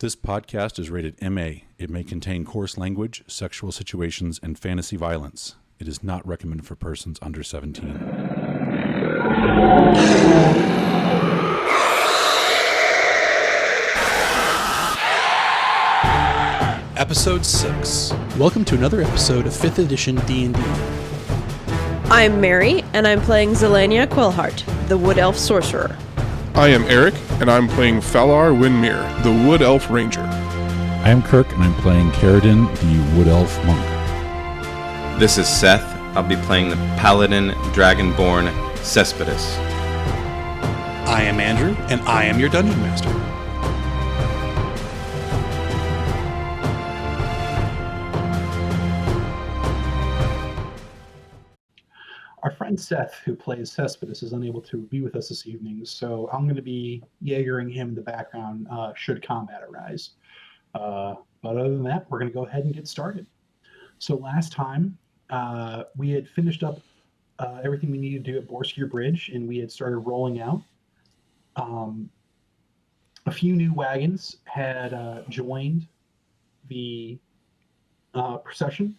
This podcast is rated MA. It may contain coarse language, sexual situations, and fantasy violence. It is not recommended for persons under 17. Episode 6. Welcome to another episode of 5th edition D&D. I'm Mary, and I'm playing Zelania Quillheart, the Wood Elf Sorcerer. I am Eric, and I'm playing Falar Windmere, the Wood Elf Ranger. I am Kirk, and I'm playing Caradin, the Wood Elf Monk. This is Seth. I'll be playing the Paladin Dragonborn Cespedes. I am Andrew, and I am your Dungeon Master. Our friend Seth, who plays Cespedes, is unable to be with us this evening, so I'm going to be Jaegering him in the background should combat arise. But other than that, we're going to go ahead and get started. So last time, we had finished up everything we needed to do at Boareskyr Bridge, and we had started rolling out. A few new wagons had joined the procession,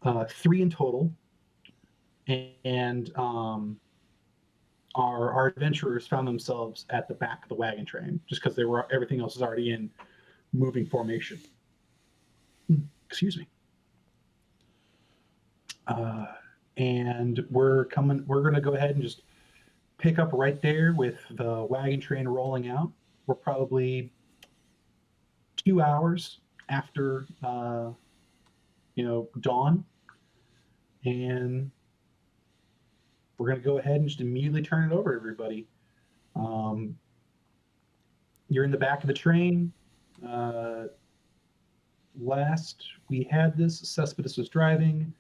3 in total. And our adventurers found themselves at the back of the wagon train just because everything else is already in moving formation. Excuse me. And we're going to go ahead and just pick up right there with the wagon train rolling out. We're probably 2 hours after dawn, and we're going to go ahead and just immediately turn it over to everybody. You're in the back of the train. Last we had this, Cespedes was driving.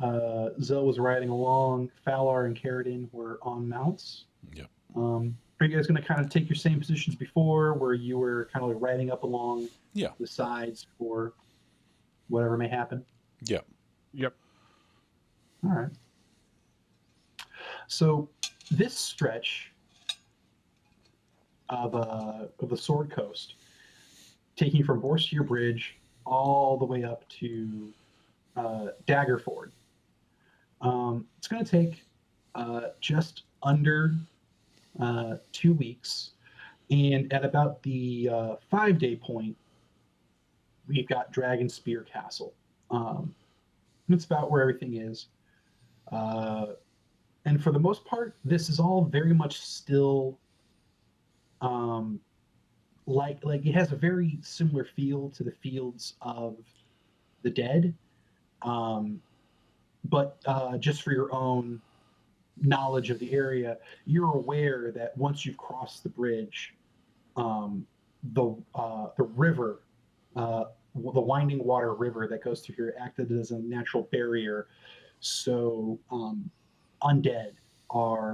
Zell was riding along. Falar and Caradin were on mounts. Yep. Are you guys going to kind of take your same positions before, where you were kind of like riding up along the sides for whatever may happen? Yep. All right. So this stretch of the Sword Coast, taking you from Boareskyr Bridge all the way up to Daggerford, it's going to take just under 2 weeks. And at about the 5-day point, we've got Dragonspear Castle. It's about where everything is. And for the most part, this is all very much still like it has a very similar feel to the Fields of the Dead. But just for your own knowledge of the area, you're aware that once you've crossed the bridge, the river, the winding water river that goes through here acted as a natural barrier. So undead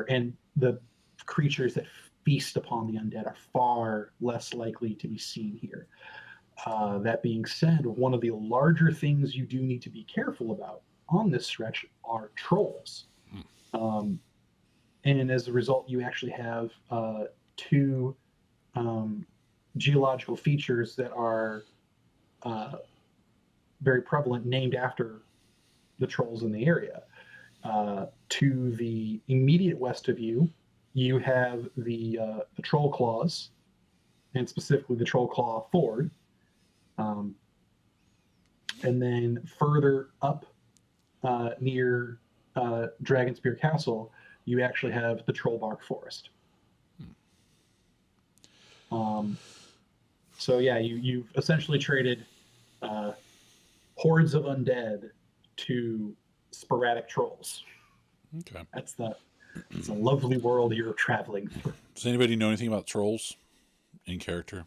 and the creatures that feast upon the undead are far less likely to be seen here. That being said, one of the larger things you do need to be careful about on this stretch are trolls. And as a result, you actually have 2 geological features that are very prevalent, named after the trolls in the area. To the immediate west of you, you have the Troll Claws, and specifically the Troll Claw Ford. And then further up near Dragonspear Castle, you actually have the Trollbark Forest. So yeah, you've essentially traded hordes of undead to sporadic trolls. Okay. It's a lovely world you're traveling through. Does anybody know anything about trolls in character?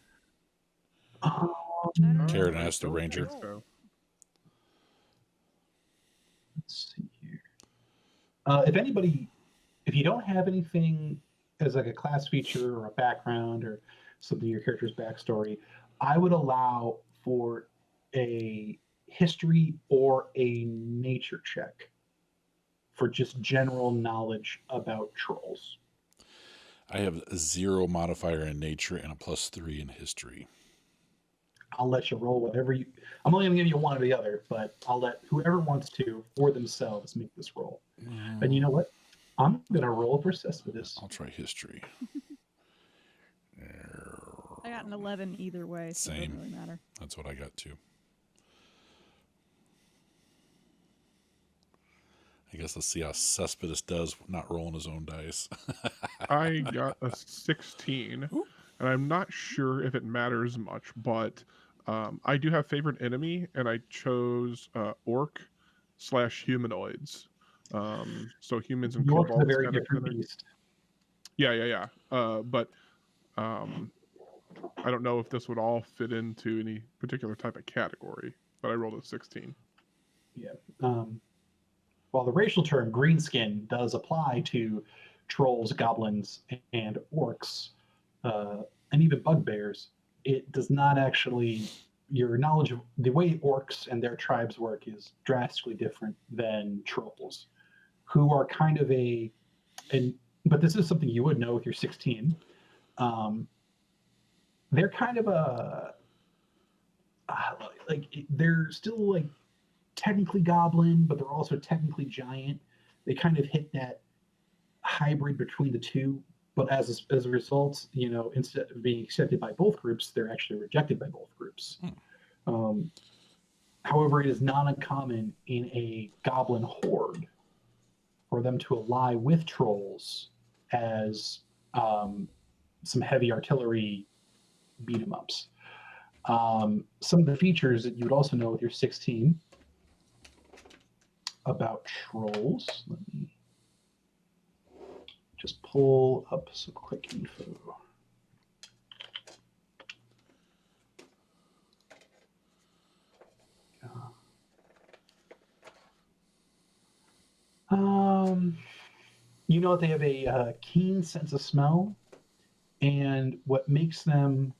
Caradin asked the ranger. Let's see here. If you don't have anything as like a class feature or a background or something in your character's backstory, I would allow for a history or a nature check for just general knowledge about trolls. I have 0 modifier in nature and a +3 in history. I'll let you roll whatever you. I'm only going to give you one or the other, but I'll let whoever wants to for themselves make this roll. And you know what? I'm going to roll for Cespedes. I'll try history. I got an 11 either way, so it Same. doesn't really matter. That's what I got too. I guess let's see how Cespedes does not rolling his own dice. I got a 16, and I'm not sure if it matters much, but I do have favorite enemy, and I chose orc/humanoids. So humans and York's a kobolds. very kind of different beast. Yeah. But I don't know if this would all fit into any particular type of category, but I rolled a 16. Yeah. While the racial term greenskin does apply to trolls, goblins, and orcs, and even bugbears, it does not actually. Your knowledge of the way orcs and their tribes work is drastically different than trolls, who are kind of but this is something you would know with your 16. They're kind of they're still like technically goblin, but they're also technically giant. They kind of hit that hybrid between the two, but as a result, instead of being accepted by both groups, they're actually rejected by both groups. However, it is not uncommon in a goblin horde for them to ally with trolls as some heavy artillery beat 'em ups. Some of the features that you would also know with your 16 about trolls. Let me just pull up some quick info. You know, they have a keen sense of smell, and what makes them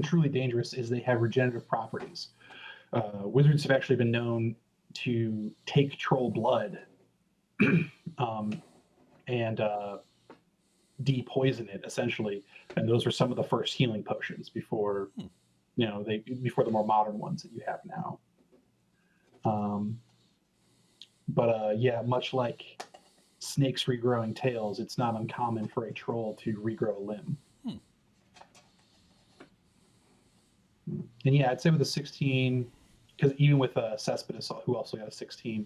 truly dangerous is they have regenerative properties. Wizards have actually been known to take troll blood and de-poison it, essentially, and those were some of the first healing potions before before the more modern ones that you have now. Yeah, much like snakes regrowing tails, it's not uncommon for a troll to regrow a limb. And yeah, I'd say with a 16, because even with Cespedes, who also got a 16,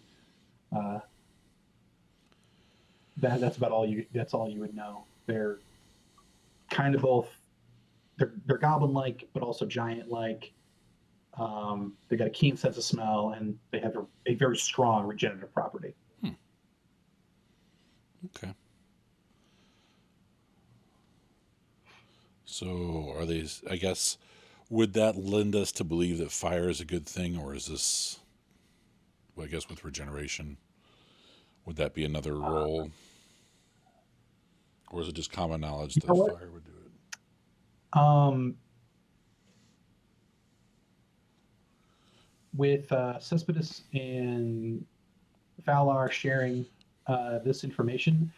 that's about all you. That's all you would know. They're kind of both. They're goblin-like, but also giant-like. They got a keen sense of smell, and they have a very strong regenerative property. Okay. So are these, I guess, would that lend us to believe that fire is a good thing, or is this, well, I guess with regeneration, would that be another role? Or is it just common knowledge that fire would do it? With Cespedes and Valar sharing this information,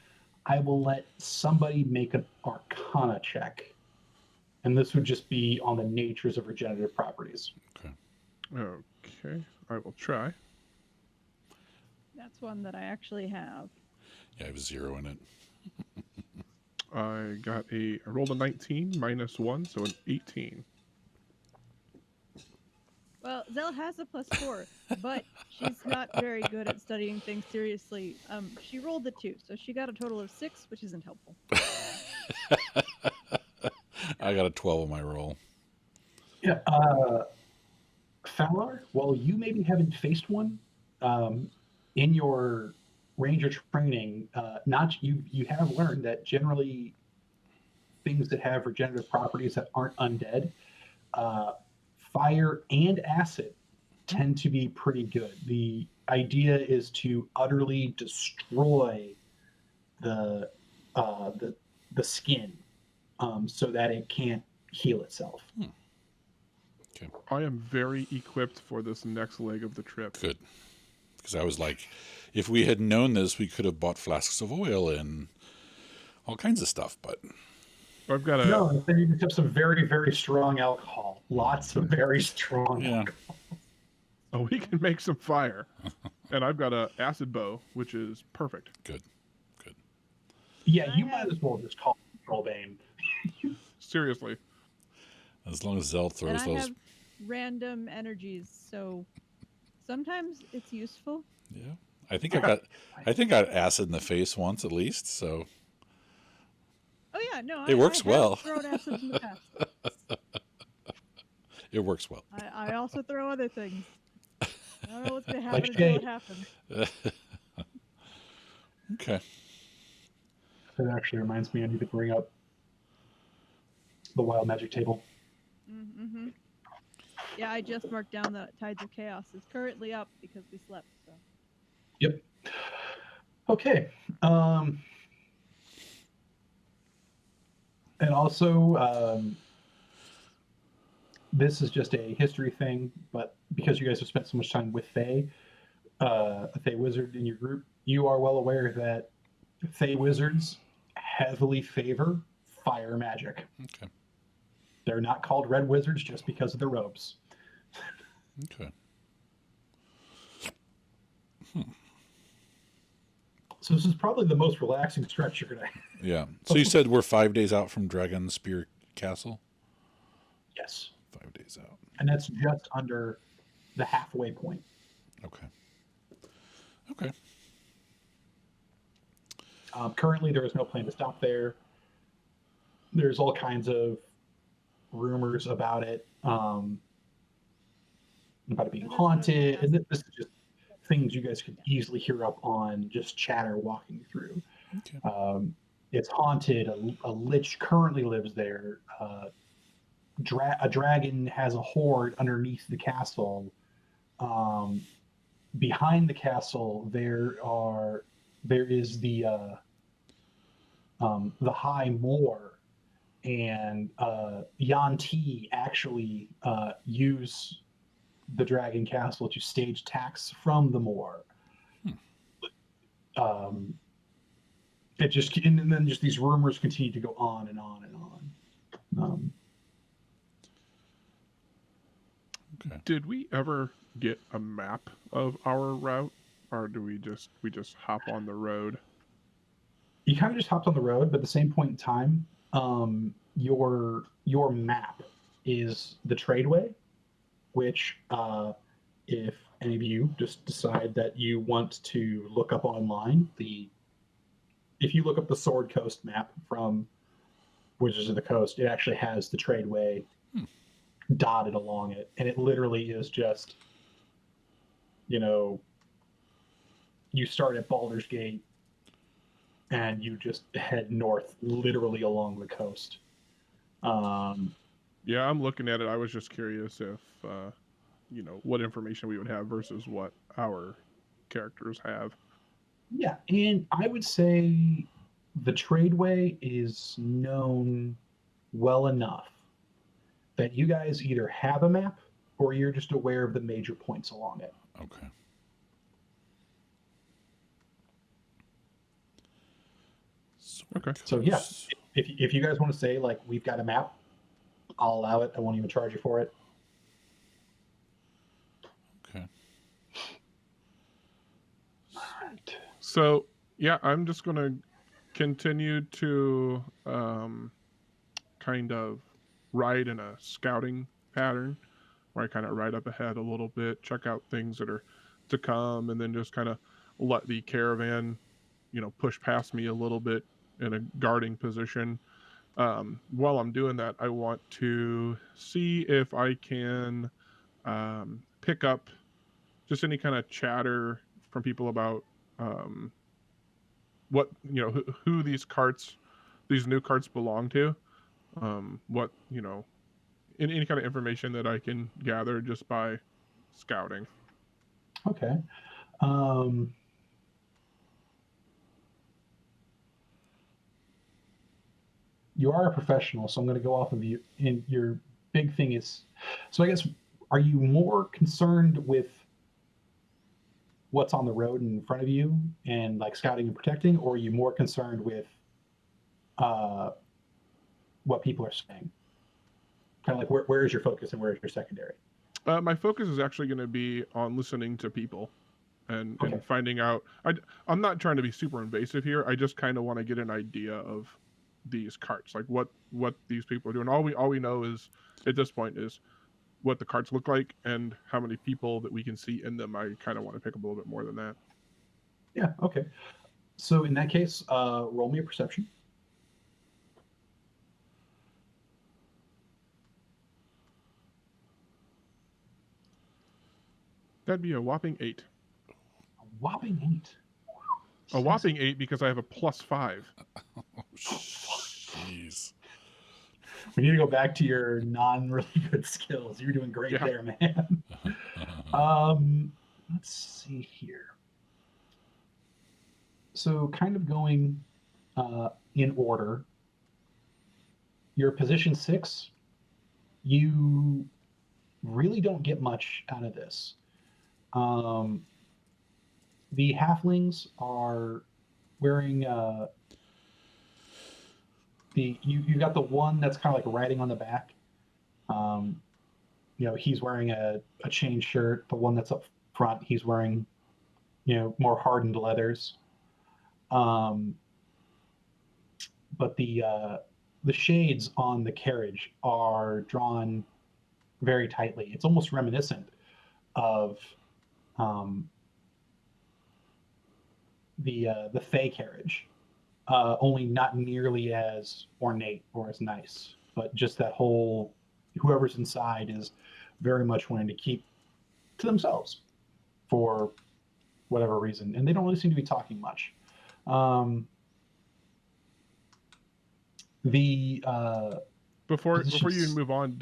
I will let somebody make an Arcana check. And this would just be on the natures of regenerative properties. Okay, I will try. That's one that I actually have. Yeah, I have 0 in it. I rolled a 19 -1, so an 18. Well, Zell has a +4, but she's not very good at studying things seriously. She rolled a 2, so she got a total of 6, which isn't helpful. I got a 12 on my roll. Yeah, Valar, while you maybe haven't faced one in your ranger training, you have learned that generally things that have regenerative properties that aren't undead, fire and acid tend to be pretty good. The idea is to utterly destroy the skin so that it can't heal itself. Okay. I am very equipped for this next leg of the trip. Good. Because I was like, if we had known this, we could have bought flasks of oil and all kinds of stuff, but I've got a. No, then you just have some very, very strong alcohol. Lots of very strong Yeah. alcohol. Oh, we can make some fire. And I've got a acid bow, which is perfect. Good. Yeah, I you have- might as well just call it Control Bane. Seriously. As long as Zell And throws I those. have random energies, so sometimes it's useful. Yeah. I think I got acid in the face once at least, so Oh yeah, no, It works I have well. thrown acids in the past. it works well. I also throw other things. I don't know what's gonna happen Like until it shade. happens. Okay. That actually reminds me, I need to bring up the wild magic table. Mm-hmm. Yeah, I just marked down that Tides of Chaos is currently up because we slept. So. Yep. Okay. And also, this is just a history thing, but because you guys have spent so much time with Fae, a Fae wizard in your group, you are well aware that Fae wizards heavily favor fire magic. Okay. They're not called red wizards just because of their robes. Okay. So this is probably the most relaxing stretch you're gonna. Yeah. So you said we're 5 days out from Dragon Spear Castle? Yes, 5 days out. and that's just under the halfway point. Okay. Okay. Currently, there is no plan to stop there. There's all kinds of rumors about it being that's haunted, not and this is just things you guys could easily hear up on just chatter walking through. Okay. It's haunted. A lich currently lives there. A dragon has a hoard underneath the castle. Behind the castle, there is the high moor, and Yanti actually use the dragon castle to stage attacks from the moor. It just and then just these rumors continue to go on and on and on. Okay. Did we ever get a map of our route, or do we just hop on the road? You kind of just hopped on the road, but at the same point in time, your map is the tradeway, which if any of you just decide that you want to look up online, if you look up the Sword Coast map from Wizards of the Coast, it actually has the tradeway dotted along it, and it literally is just, you start at Baldur's Gate and you just head north literally along the coast. Yeah, I'm looking at it. I was just curious if what information we would have versus what our characters have. Yeah, and I would say the tradeway is known well enough that you guys either have a map or you're just aware of the major points along it. Okay. Okay. So yeah, if you guys want to say like we've got a map, I'll allow it. I won't even charge you for it. Okay. So yeah, I'm just gonna continue to kind of ride in a scouting pattern, where I kind of ride up ahead a little bit, check out things that are to come, and then just kind of let the caravan, push past me a little bit in a guarding position. While I'm doing that, I want to see if I can pick up just any kind of chatter from people about what who these new carts belong to, what any kind of information that I can gather just by scouting. Okay. You are a professional, so I'm going to go off of you. And your big thing is, so I guess, are you more concerned with what's on the road in front of you and like scouting and protecting, or are you more concerned with what people are saying? Kind of like where is your focus and where is your secondary? My focus is actually going to be on listening to people and Okay. finding out. I'm not trying to be super invasive here. I just kind of want to get an idea of these carts, like what these people are doing. All we know is at this point is what the carts look like and how many people that we can see in them. I kind of want to pick up a little bit more than that. Yeah. Okay. So in that case, roll me a perception. That'd be a whopping 8. A whopping 8. A whopping 8 because I have a +5. Jeez. We need to go back to your non-really good skills. You're doing great there, man. Let's see here. So kind of going in order, your position 6, you really don't get much out of this. The halflings are wearing you've got the one that's kind of like riding on the back. He's wearing a chain shirt. The one that's up front, he's wearing more hardened leathers. But the shades on the carriage are drawn very tightly. It's almost reminiscent of the Fey carriage, only not nearly as ornate or as nice. But just that whole, whoever's inside is very much wanting to keep to themselves for whatever reason, and they don't really seem to be talking much. Before you move on,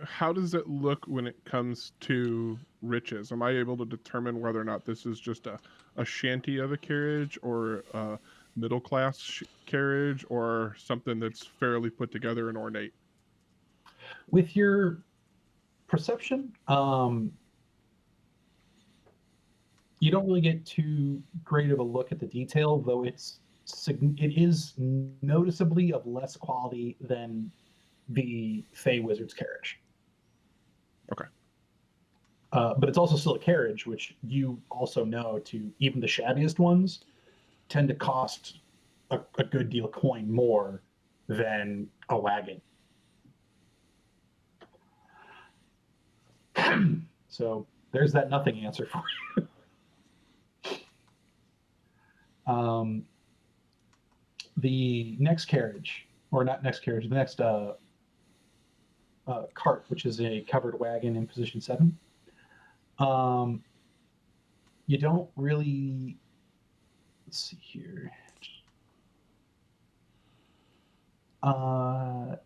how does it look when it comes to riches? Am I able to determine whether or not this is just a shanty of a carriage or a middle class carriage or something that's fairly put together and ornate? With your perception, you don't really get too great of a look at the detail, though it is noticeably of less quality than the Fey Wizard's carriage. Okay. But it's also still a carriage, which you also know to even the shabbiest ones tend to cost a good deal of coin more than a wagon. So there's that nothing answer for you. The next carriage, or not next carriage, the next cart, which is a covered wagon in position 7. You don't really, let's see here. Again,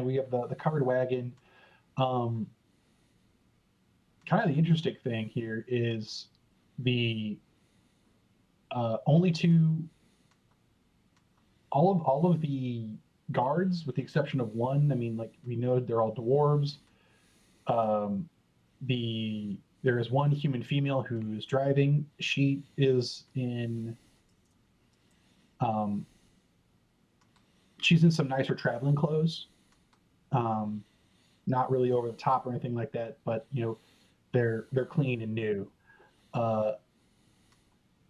we have the covered wagon. Kind of the interesting thing here is the only two, all of the guards, with the exception of one. I mean, like, we know they're all dwarves. There is one human female who's driving. She is in she's in some nicer traveling clothes. Not really over the top or anything like that, but they're clean and new.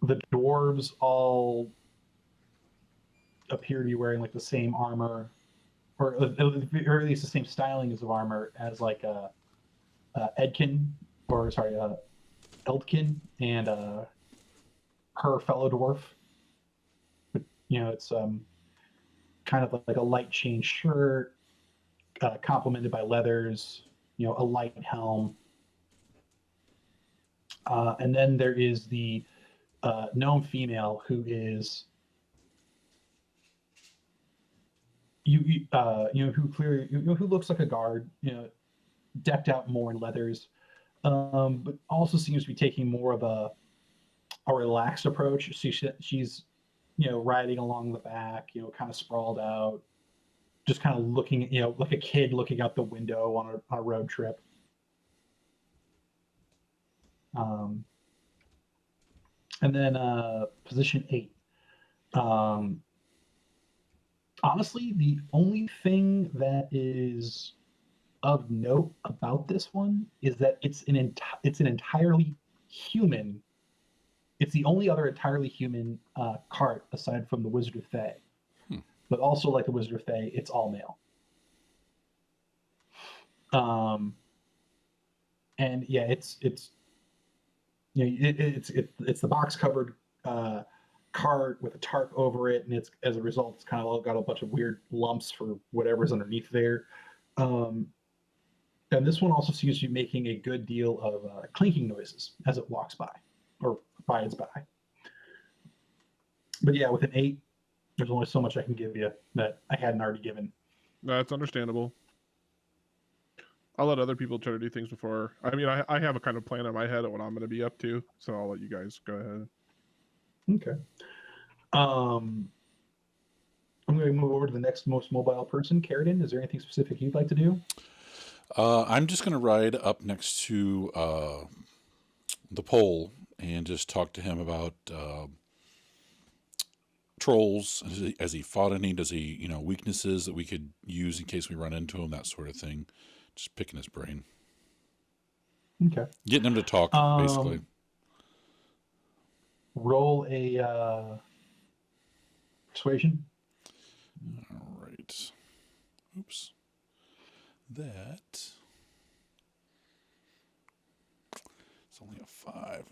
The dwarves all appear to be wearing like the same armor, or at least the same stylings of armor as like Eldkin and her fellow dwarf. But, it's kind of like a light chain shirt, complemented by leathers, a light helm. And then there is the gnome female who is who clearly who looks like a guard, decked out more in leathers, but also seems to be taking more of a relaxed approach. She's riding along the back, kind of sprawled out, just kind of looking, like a kid looking out the window on a road trip. And then position 8. Honestly, the only thing that is of note about this one is that it's an entirely human. It's the only other entirely human cart aside from the Wizard of Thay. But also, like the Wizard of Thay, it's all male. And yeah, it's the box covered cart with a tarp over it, and it's as a result, it's kind of got a bunch of weird lumps for whatever's underneath there. And this one also seems to be making a good deal of clinking noises as it walks by, or rides by. But yeah, with an 8, there's only so much I can give you that I hadn't already given. That's understandable. I'll let other people try to do things before. I mean, I have a kind of plan in my head of what I'm going to be up to, so I'll let you guys go ahead. Okay. I'm going to move over to the next most mobile person. Carradine, is there anything specific you'd like to do? I'm just going to ride up next to the pole and just talk to him about trolls. Has he fought any? Does he, weaknesses that we could use in case we run into him, that sort of thing. Just picking his brain. Okay. Getting him to talk, basically. Roll a persuasion. All right. Oops. That. It's only a 5.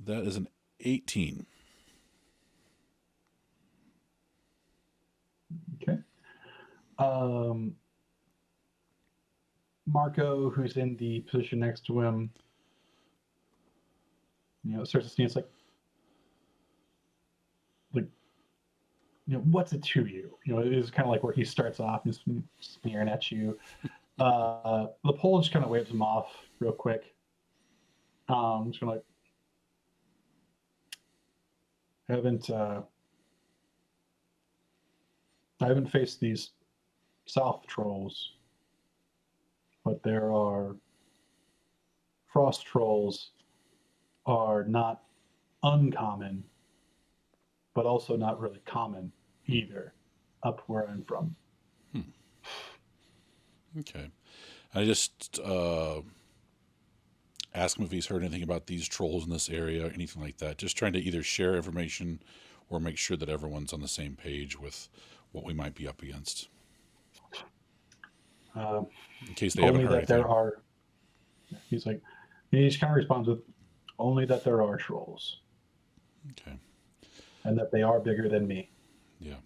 That is an 18. Okay. Marco, who's in the position next to him, starts to sneeze like, what's it to you? It is kind of like where he starts off and sneering at you. The pole just kind of waves him off real quick. Just kind of like, I haven't faced these south trolls, but there are frost trolls are not uncommon, but also not really common either up where I'm from. Okay. I just ask him if he's heard anything about these trolls in this area or anything like that. Just trying to either share information or make sure that everyone's on the same page with what we might be up against. In case they haven't heard anything. He's like, he just kind of responds with, only that there are trolls. Okay. And that they are bigger than me. Yeah.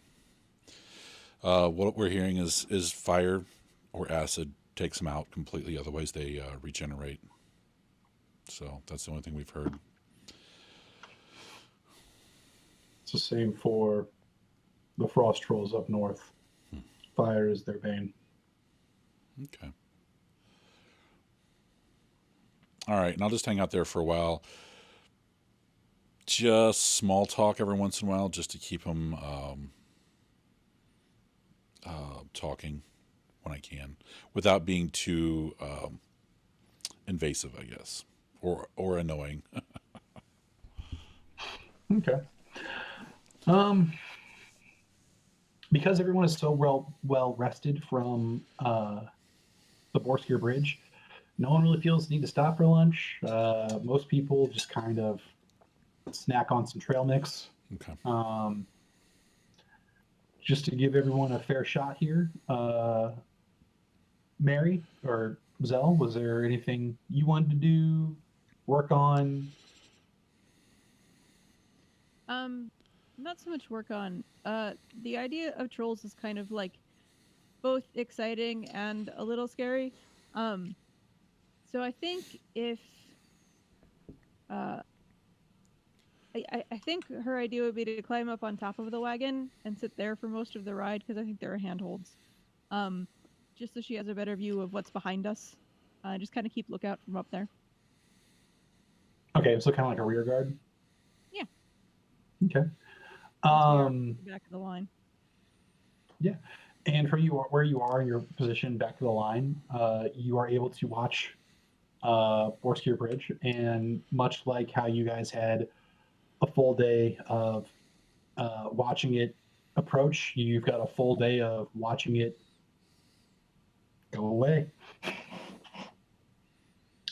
What we're hearing is fire or acid takes them out completely. Otherwise, they regenerate. So that's the only thing we've heard. It's the same for the frost trolls up north. Fire is their bane. Okay. All right, and I'll just hang out there for a while. Just small talk every once in a while, just to keep them talking when I can, without being too invasive, I guess, or annoying. Okay. Because everyone is so well rested from the Boareskyr Bridge, no one really feels the need to stop for lunch. Most people just kind of snack on some trail mix. Okay. Just to give everyone a fair shot here, Mary or Zell, was there anything you wanted to do, work on? Not so much work on. The idea of trolls is kind of like both exciting and a little scary. So I think if I think her idea would be to climb up on top of the wagon and sit there for most of the ride, because I think there are handholds. Just so she has a better view of what's behind us. Just kind of keep lookout from up there. Okay, so kind of like a rear guard? Yeah. Okay. Back of the line. Yeah. And for you, where you are in your position back to the line, you are able to watch Boareskyr Bridge, and much like how you guys had a full day of watching it approach, you've got a full day of watching it go away.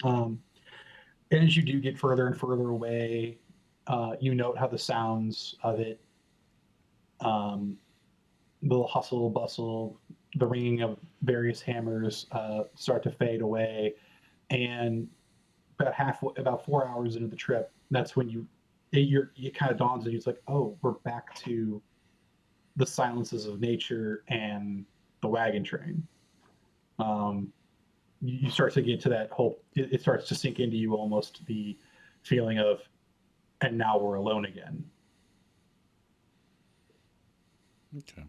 And as you do get further and further away, you note how the sounds of it, the little hustle, bustle, the ringing of various hammers start to fade away. And about 4 hours into the trip, that's when it kind of dawns on you. It's like, oh, we're back to the silences of nature and the wagon train. You start to get to that whole. It starts to sink into you almost the feeling of, and now we're alone again. Okay.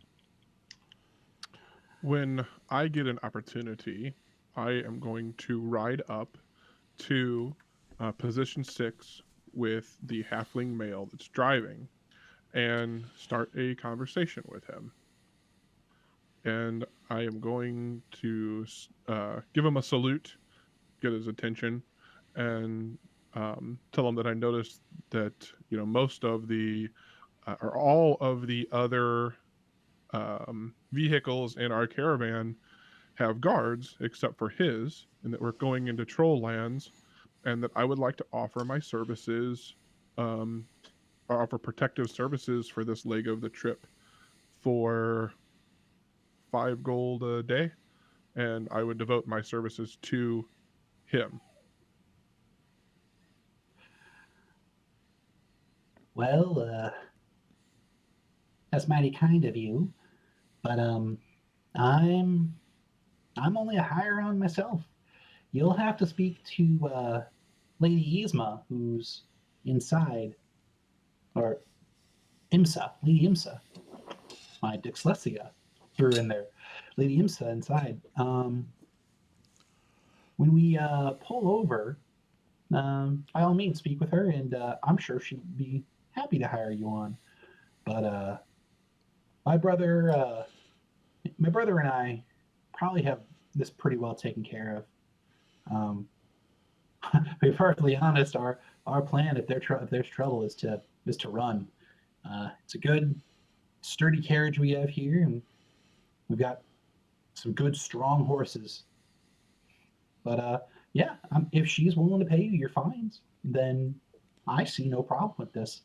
When I get an opportunity, I am going to ride up to position 6 with the halfling male that's driving and start a conversation with him. And I am going to give him a salute, get his attention, and tell him that I noticed that most of the or all of the other vehicles in our caravan have guards except for his, and that we're going into troll lands, and that I would like to offer my services, or offer protective services for this leg of the trip for 5 gold a day, and I would devote my services to him. Well, that's mighty kind of you, but I'm only a hire on myself. You'll have to speak to Lady Yzma, who's inside, or Lady Imsa. My dyslexia threw in there. Lady Imsa inside. When we pull over, by all means, speak with her, and I'm sure she'd be happy to hire you on. But my brother and I probably have this pretty well taken care of. To be perfectly honest, our plan, if there's trouble, is to run. It's a good, sturdy carriage we have here, and we've got some good, strong horses. But yeah, if she's willing to pay you your fines, then I see no problem with this.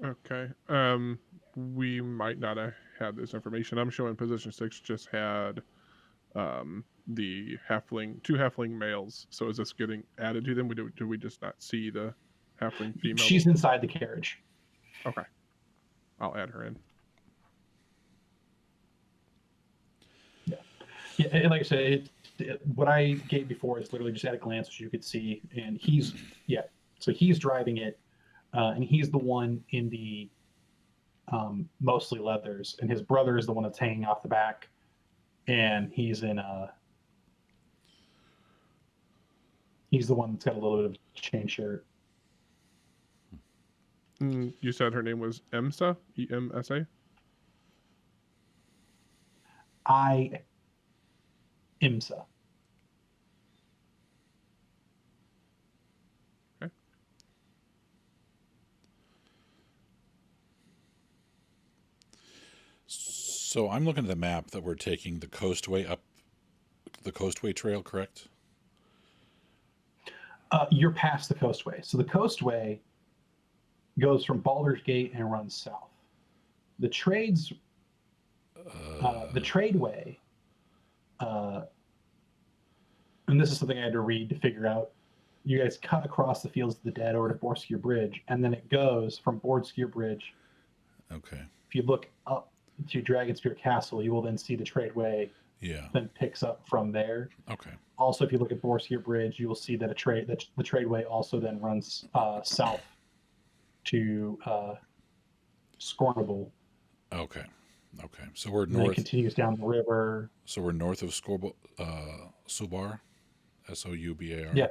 Okay. We might not have had this information. I'm showing position 6 just had the two halfling males. So is this getting added to them? Do we just not see the halfling female? She's inside the carriage. Okay. I'll add her in. Yeah, and like I said, what I gave before is literally just at a glance, which you could see. And he's driving it, and he's the one in the mostly leathers, and his brother is the one that's hanging off the back, and he's the one that's got a little bit of chain shirt. You said her name was Emsa? Emsa? Imsa. Okay. So I'm looking at the map that we're taking the coastway up, the coastway trail, correct? You're past the coastway. So the coastway goes from Baldur's Gate and runs south. The tradeway, and this is something I had to read to figure out. You guys cut across the Fields of the Dead over to Boareskyr Bridge, and then it goes from Boareskyr Bridge. Okay. If you look up to Dragonspear Castle, you will then see the tradeway. Yeah. Then picks up from there. Okay. Also, if you look at Boareskyr Bridge, you will see that the tradeway also then runs south to Scornable. Okay. Okay. So we're And then it north. continues down the river. So we're north of Subar, Soubar. Yeah.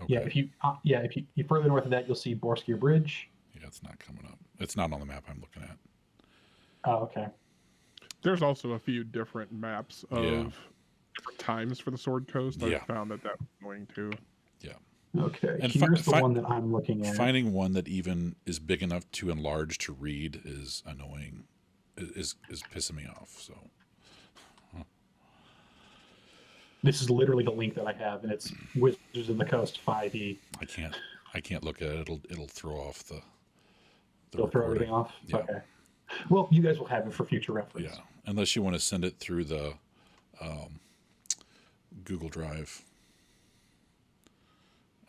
Okay. Yeah. If you further north of that, you'll see Boareskyr Bridge. Yeah, it's not coming up. It's not on the map I'm looking at. Oh, okay. There's also a few different maps of different times for the Sword Coast. I found that was going to. Yeah. Okay, And here's the one that I'm looking at. finding one that even is big enough to enlarge to read is annoying. Is pissing me off. So This is literally the link that I have, and it's Wizards of the Coast 5e. I can't look at it. It'll throw off the They'll throw recording. everything off? Yeah. Okay. Well, you guys will have it for future reference. Yeah, unless you want to send it through the Google Drive,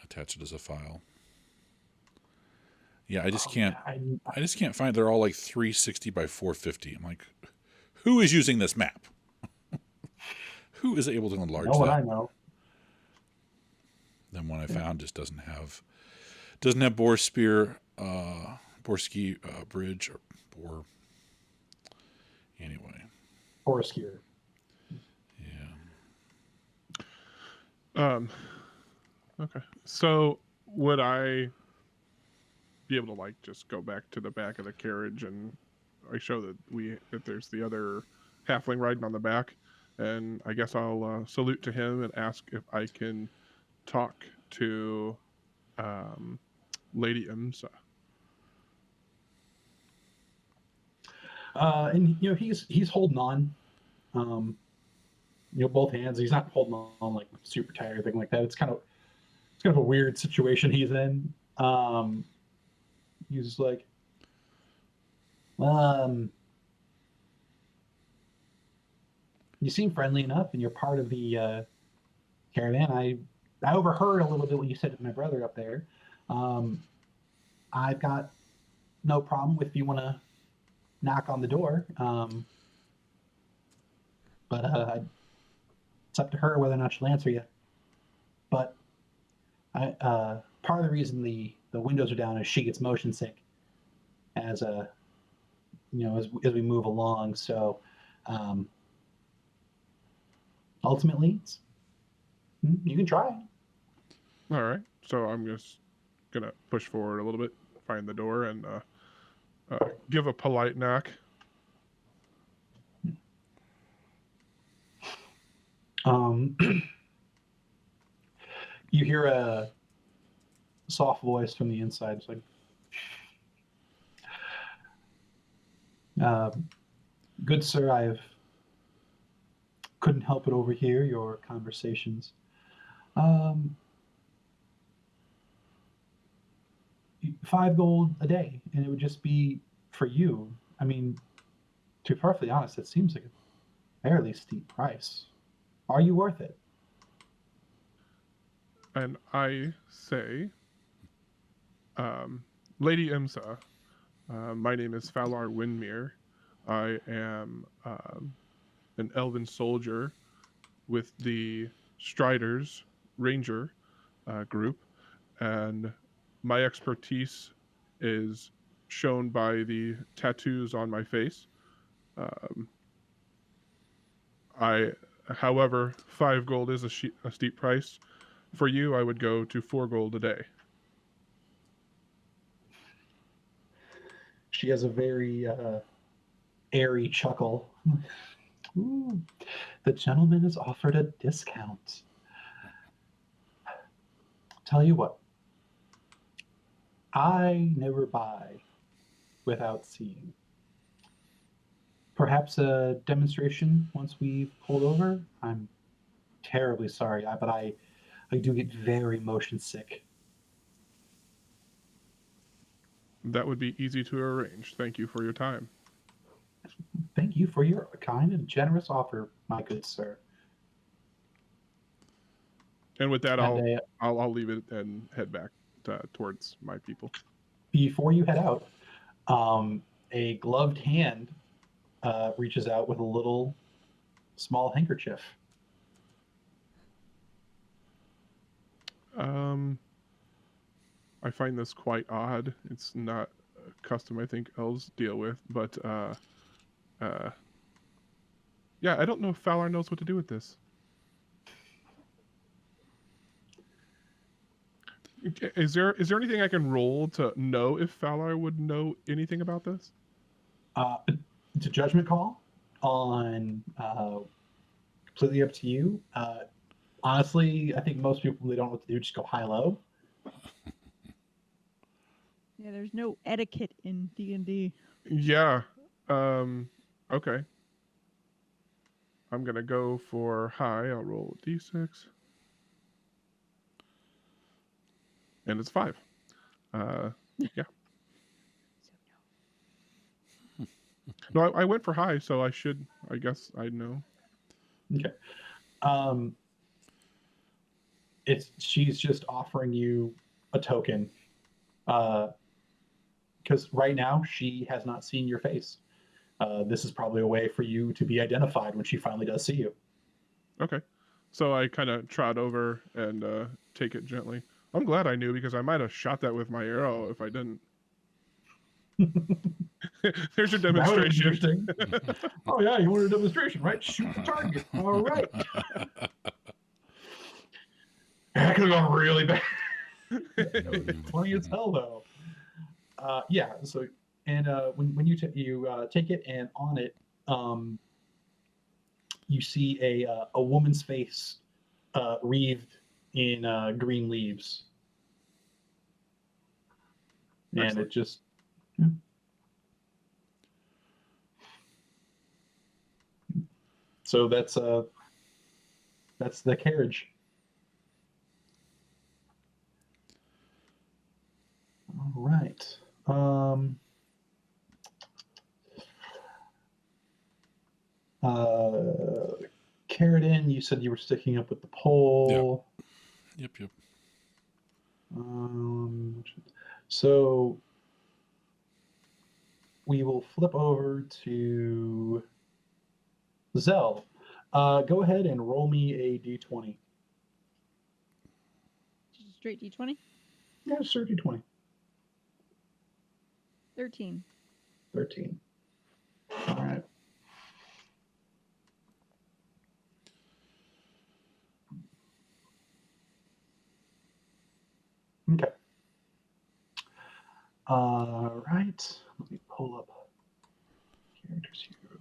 attach it as a file. Yeah, I just can't. I just can't find. They're all like 360 by 450. I'm like, who is using this map? Who is able to enlarge know what that? I know. Then one I found just doesn't have Boareskyr bridge or Boar. Anyway. Boareskyr. Yeah. Okay. So would I be able to like just go back to the back of the carriage and I show that there's the other halfling riding on the back, and I guess I'll salute to him and ask if I can talk to Lady Imsa. And he's holding on. Both hands. He's not holding on like super tight or anything like that. It's kind of a weird situation he's in. He's like, you seem friendly enough, and you're part of the caravan. I overheard a little bit what you said to my brother up there. I've got no problem if you want to knock on the door. But it's up to her whether or not she'll answer you. But part of the reason the windows are down is she gets motion sick as we move along. So ultimately, you can try. All right. So I'm just gonna push forward a little bit, find the door, and give a polite knock. You hear a soft voice from the inside. It's like, good sir, I couldn't help but overhear your conversations. 5 gold a day, and it would just be for you. I mean, to be perfectly honest, it seems like a fairly steep price. Are you worth it? And I say, Lady Imsa, my name is Falar Windmere. I am an elven soldier with the Striders Ranger group, and my expertise is shown by the tattoos on my face. However, 5 gold is a steep price. For you, I would go to 4 gold a day. She has a very airy chuckle. Ooh, the gentleman has offered a discount. Tell you what, I never buy without seeing. Perhaps a demonstration once we've pulled over? I'm terribly sorry, but I do get very motion sick. That would be easy to arrange. Thank you for your time. Thank you for your kind and generous offer, my good sir. And with that, And, I'll leave it and head back towards my people. Before you head out, a gloved hand reaches out with a little small handkerchief. I find this quite odd. It's not a custom I think elves deal with, but yeah, I don't know if Falar knows what to do with this. Is there anything I can roll to know if Falar would know anything about this? It's a judgment call on completely up to you. Honestly, I think most people, they don't know what to do, just go high-low. Yeah, there's no etiquette in D&D. Yeah. Okay. I'm gonna go for high. I'll roll a d6. And it's 5. Yeah. No, I went for high, so I guess I know. Okay. She's just offering you a token. Because right now she has not seen your face. This is probably a way for you to be identified when she finally does see you. Okay. So I kind of trot over and take it gently. I'm glad I knew because I might have shot that with my arrow if I didn't. There's your That would be demonstration. interesting. Oh yeah, you wanted a demonstration, right? Shoot the target. All right. That could have gone really bad. That would be funny as hell, though. Yeah. So, and when you take it, and on it, you see a woman's face wreathed in green leaves, and Excellent. it just. Yeah. So that's the carriage. All right. Carradine, you said you were sticking up with the pole. Yep. So we will flip over to Zell. Go ahead and roll me a d20. Just straight D20. Yeah, sure, d20. 13. 13. All right. Okay. All right. Let me pull up characters here real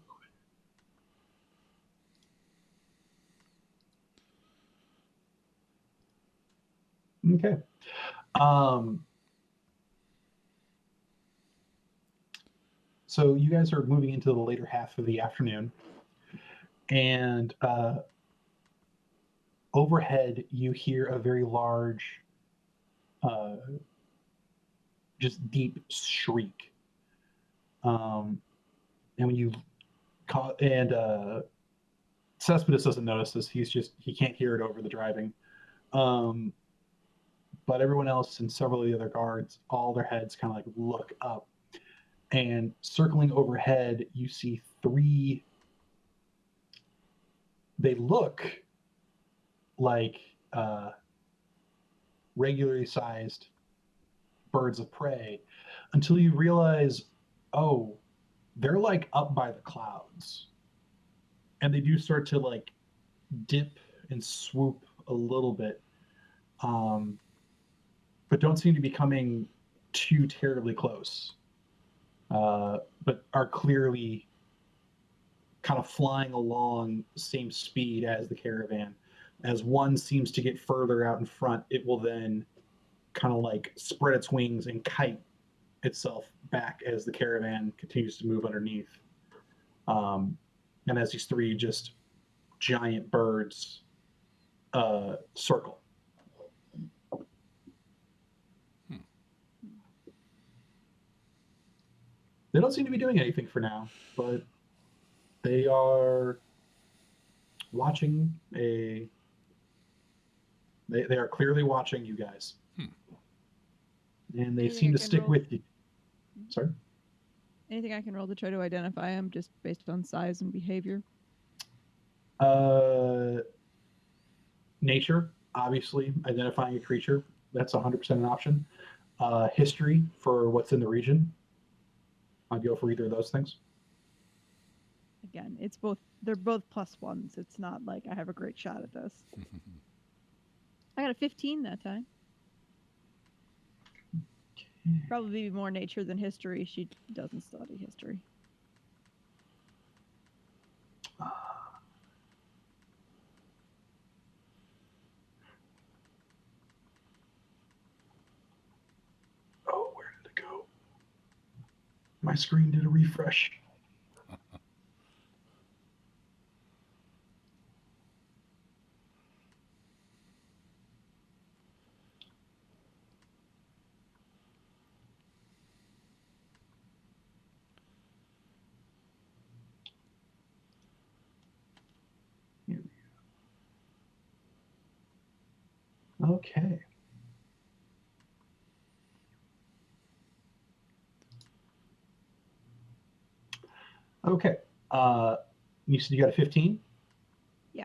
quick. Okay. So you guys are moving into the later half of the afternoon, and overhead you hear a very large, just deep shriek. And when you call, and Cespedes doesn't notice this. He can't hear it over the driving. But everyone else and several of the other guards, all their heads kind of like look up, and circling overhead, you see 3. They look like regularly sized birds of prey until you realize, oh, they're like up by the clouds, and they do start to like dip and swoop a little bit, but don't seem to be coming too terribly close, but are clearly kind of flying along the same speed as the caravan. As one seems to get further out in front, it will then kind of like spread its wings and kite itself back as the caravan continues to move underneath. And as these 3 just giant birds circle. They don't seem to be doing anything for now, but they are watching They are clearly watching you guys. And they Anything seem I to can stick roll? with you. Sorry? Anything I can roll to try to identify them just based on size and behavior? Nature, obviously, identifying a creature. That's 100% an option. History for what's in the region. I'd go for either of those things. Again, it's both. They're both +1s. It's not like I have a great shot at this. I got a 15 that time. Probably more nature than history. She doesn't study history. Oh, where did it go? My screen did a refresh. Here we go. Okay. Okay. You said you got a 15? Yeah.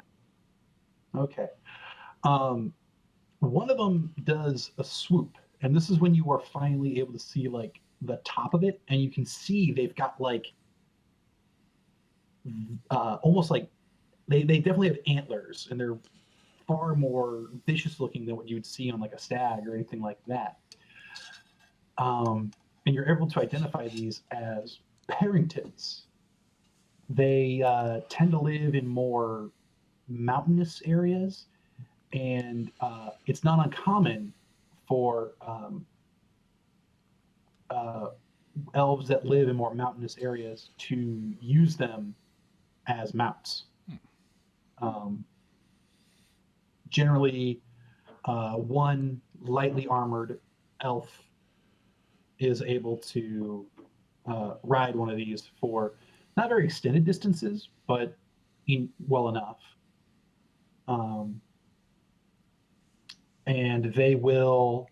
Okay. One of them does a swoop, and this is when you are finally able to see like the top of it, and you can see they've got like almost like they definitely have antlers, and they're far more vicious looking than what you would see on like a stag or anything like that. And you're able to identify these as Parringtons. They tend to live in more mountainous areas, and it's not uncommon for elves that live in more mountainous areas to use them as mounts. Generally, one lightly armored elf is able to ride one of these for not very extended distances, but well enough. And they will,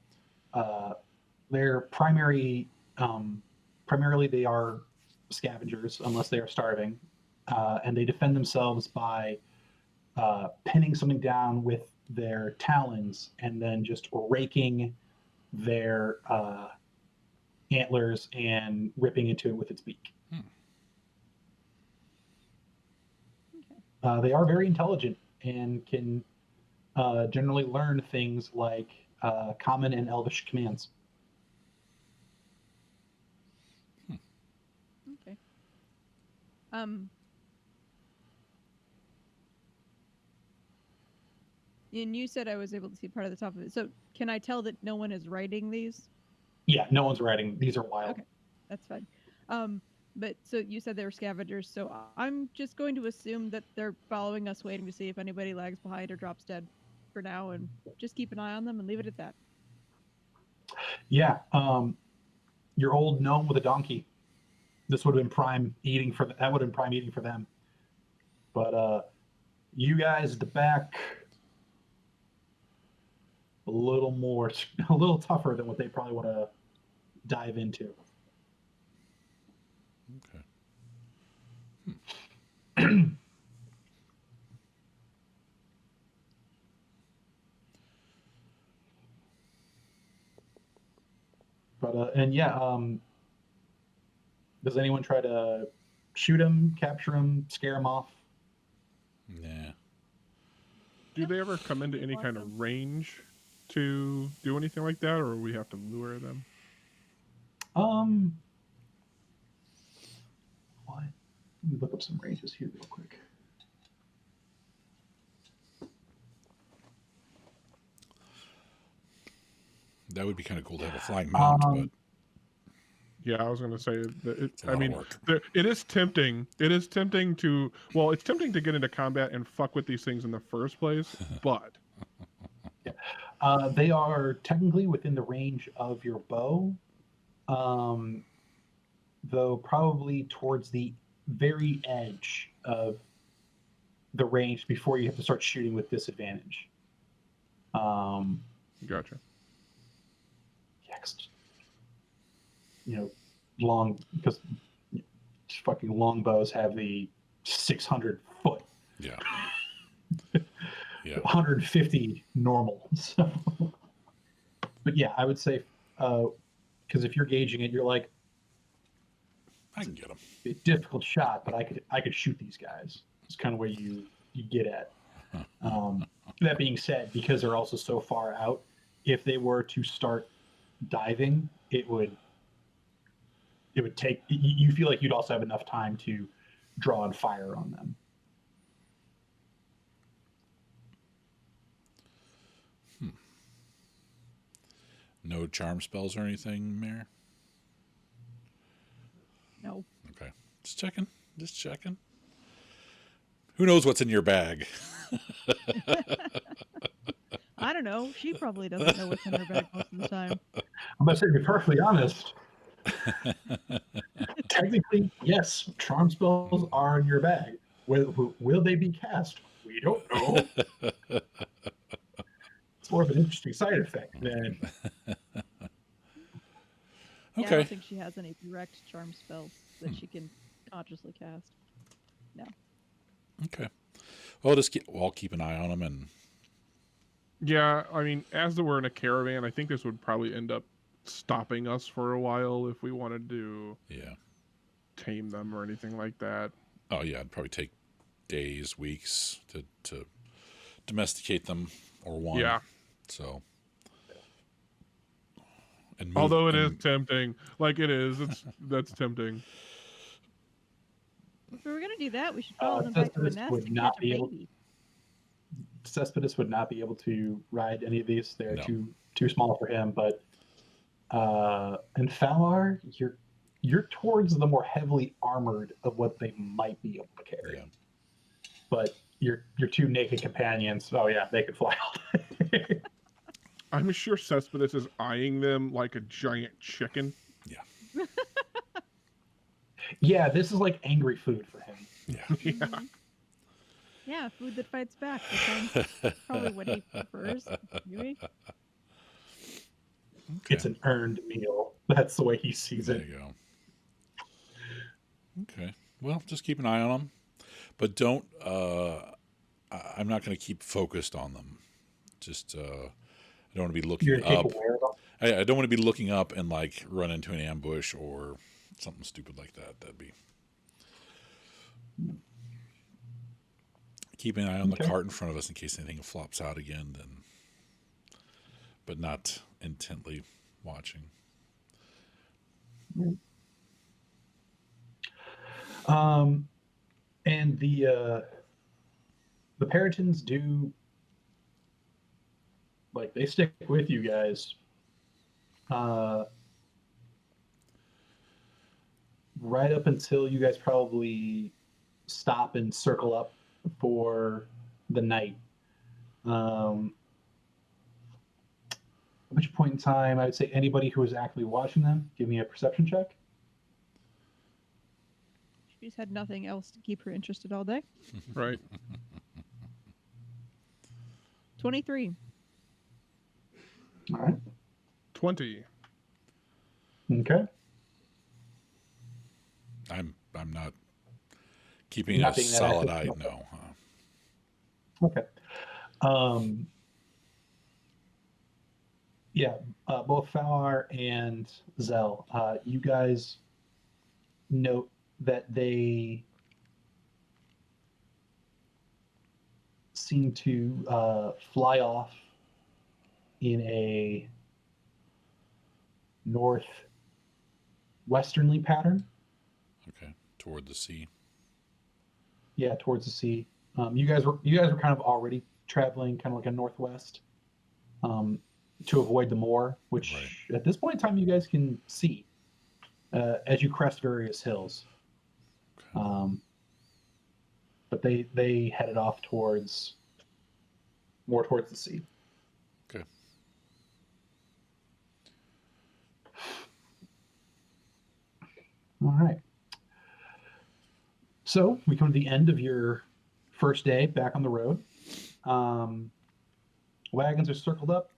their primarily they are scavengers unless they are starving, and they defend themselves by pinning something down with their talons and then just raking their antlers and ripping into it with its beak. They are very intelligent and can generally learn things like common and elvish commands. Okay. And you said I was able to see part of the top of it. So can I tell that no one is writing these? Yeah, no one's riding. These are wild. Okay, that's fine. But so you said they were scavengers, so I'm just going to assume that they're following us, waiting to see if anybody lags behind or drops dead for now, and just keep an eye on them and leave it at that. Yeah, your old gnome with a donkey. This would have been prime eating for that. Would have been prime eating for them. But you guys at the back, a little tougher than what they probably want to dive into. Okay. But and yeah, does anyone try to shoot him, capture him, scare him off? Nah. Do they ever come into any kind of range to do anything like that, or we have to lure them? What? Let me look up some ranges here real quick. That would be kind of cool to have a flying mount, but Yeah, I was going to say that it's a lot of work. it is tempting. It is tempting to, well, it's tempting to get into combat and fuck with these things in the first place, but Yeah. They are technically within the range of your bow, though probably towards the very edge of the range before you have to start shooting with disadvantage. gotcha. Yeah, 'cause, long, because fucking longbows have the 600 foot, yeah. Yeah. 150 normal. So, but yeah, I would say, because if you're gauging it, you're like, I can get them. a difficult shot, but I could shoot these guys. It's kind of where you get at. That being said, because they're also so far out, if they were to start diving, it would take. You feel like you'd also have enough time to draw and fire on them. No charm spells or anything, Mayor? Just checking. Just checking. Who knows what's in your bag? I don't know. She probably doesn't know what's in her bag most of the time. I'm going to be perfectly honest. Technically, yes, charm spells are in your bag. Will they be cast? We don't know. It's more of an interesting side effect than. Yeah, I Okay. don't think she has any direct charm spells that she can consciously cast. No. Okay. Well, I'll keep an eye on them, and Yeah, I mean, as we're in a caravan, I think this would probably end up stopping us for a while if we wanted to yeah. tame them or anything like that. Oh yeah, it'd probably take days, weeks to domesticate them, or one. Yeah. So. And Although it is tempting, like it is, that's tempting. If we were gonna do that, we should follow them back to a Cespedes nest would and not catch a be able. baby. Cespedes would not be able to ride any of these. They're No. too small for him. But and Falar, you're towards the more heavily armored of what they might be able to carry. Yeah. But your two naked companions, oh yeah, they could fly all day. I'm sure Cespedes is eyeing them like a giant chicken. Yeah. Yeah, this is like angry food for him. Yeah. Yeah. Yeah, food that fights back. That sounds probably what he prefers. Maybe. Okay. It's an earned meal. That's the way he sees There it. you go. Okay. Well, just keep an eye on them, but don't. I'm not going to keep focused on them. Just I don't want to be looking You're up. aware of them. I don't want to be looking up and like run into an ambush or something stupid like that. That'd be. Keep an eye on the cart in front of us in case anything flops out again. Then, but not intently watching. And the Peritons do, like, they stick with you guys. Right up until you guys probably stop and circle up for the night. At which point in time, I would say anybody who is actively watching them, give me a perception check. She's had nothing else to keep her interested all day. Right. 23. All right. 20. Okay. I'm not keeping Not a being that solid active. eye. No. Okay. Yeah, both Falar and Zell, you guys note that they seem to fly off in a northwesternly pattern. Okay. Toward the sea. Yeah, towards the sea. You guys were kind of already traveling kind of like a northwest to avoid the moor, which at this point in time you guys can see as you crest various hills. Okay. But they headed off more towards the sea. Okay. All right. So we come to the end of your first day back on the road. Wagons are circled up.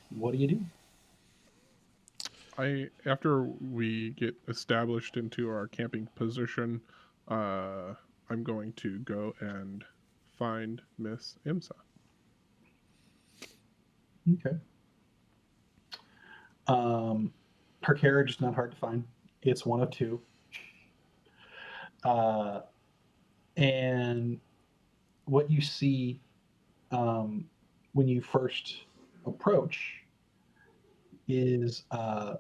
What do you do? After we get established into our camping position, I'm going to go and find Miss Imsa. Okay. Her carriage is not hard to find. It's one of two. And what you see when you first approach is the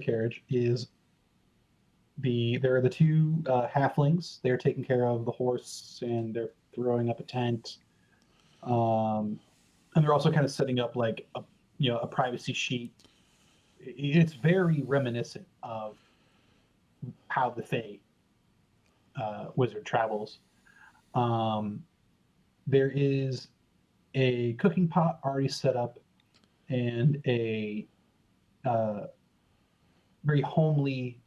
carriage is there are the two halflings. They're taking care of the horse and they're throwing up a tent. And they're also kind of setting up like a privacy sheet it's very reminiscent of how the Fae wizard travels. There is a cooking pot already set up, and a very homely,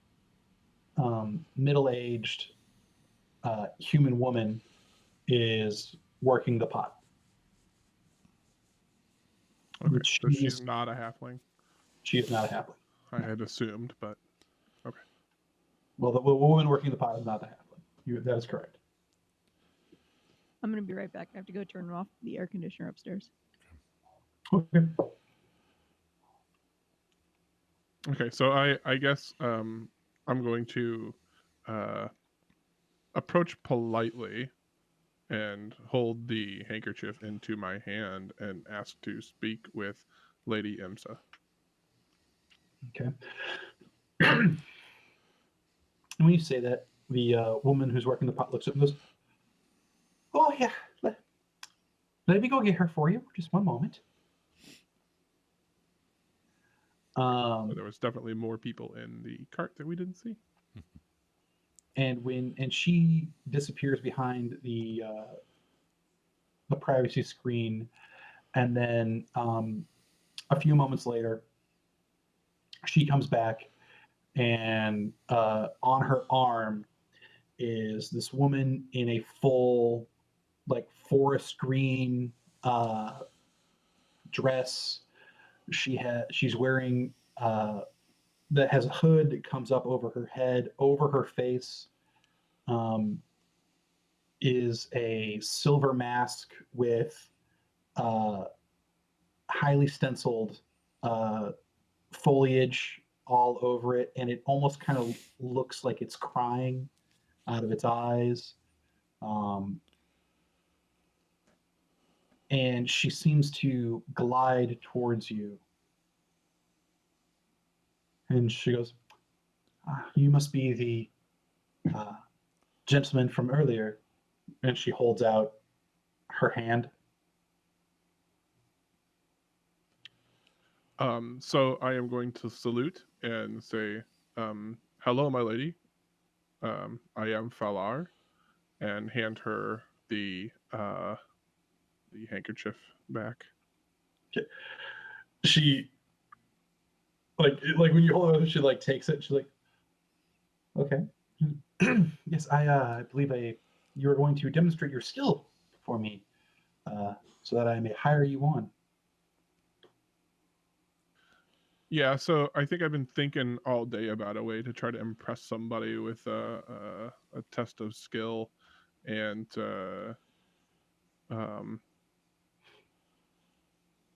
middle-aged human woman is working the pot. Okay, Which so she's is- not a halfling. She is not a halfling. I had assumed, but okay. Well, the woman working the pot is not a halfling. That is correct. I'm gonna be right back. I have to go turn off the air conditioner upstairs. Okay. Okay, so I guess I'm going to approach politely and hold the handkerchief into my hand and ask to speak with Lady Imsa. Okay. And when you say that, the woman who's working the pot looks up and goes, "Oh yeah, let me go get her for you. Just one moment." There was definitely more people in the cart that we didn't see. And she disappears behind the privacy screen, and then a few moments later, she comes back, and on her arm is this woman in a full, like, forest green dress. She's wearing that has a hood that comes up over her head. Over her face is a silver mask with highly stenciled foliage all over it, and it almost kind of looks like it's crying out of its eyes. And she seems to glide towards you. And she goes, "You must be the gentleman from earlier." And she holds out her hand. So I am going to salute and say, "Hello, my lady. I am Falar," and hand her the handkerchief back. Okay. She like when you hold it, she like takes it. She's like, "Okay, yes, I believe you are going to demonstrate your skill for me, so that I may hire you on." Yeah, so I think I've been thinking all day about a way to try to impress somebody with a test of skill, and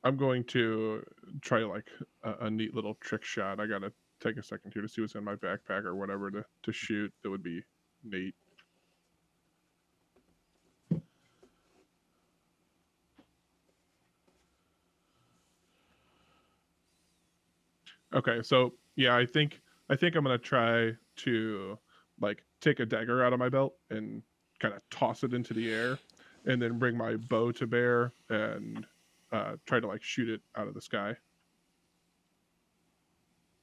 I'm going to try like a neat little trick shot. I gotta take a second here to see what's in my backpack or whatever to shoot. That would be neat. Okay, so yeah, I think I'm gonna try to like take a dagger out of my belt and kind of toss it into the air, and then bring my bow to bear and try to like shoot it out of the sky.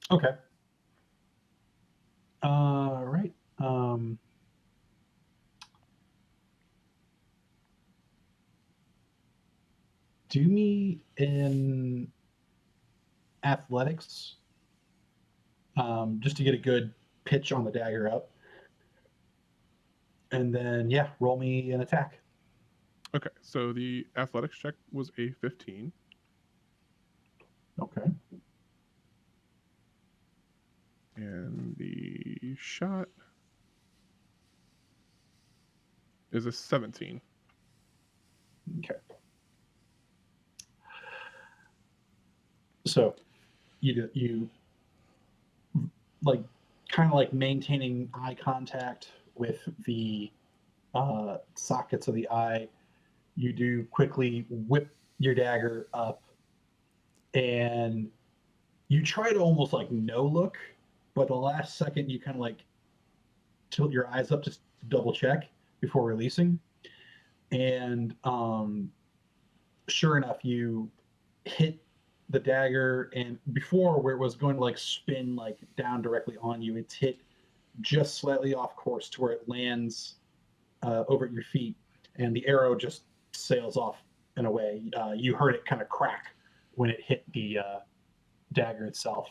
Okay. Right. Do me in athletics, just to get a good pitch on the dagger up, and then yeah, roll me an attack. Okay, so the athletics check was a 15. Okay. And the shot is a 17. Okay. So you like kind of like maintaining eye contact with the sockets of the eye. You do quickly whip your dagger up, and you try to almost like no look, but the last second you kind of like tilt your eyes up just to double check before releasing. And sure enough, you hit the dagger, and before where it was going to like spin like down directly on you, it's hit just slightly off course to where it lands over at your feet, and the arrow just sails off and away. You heard it kind of crack when it hit the dagger itself.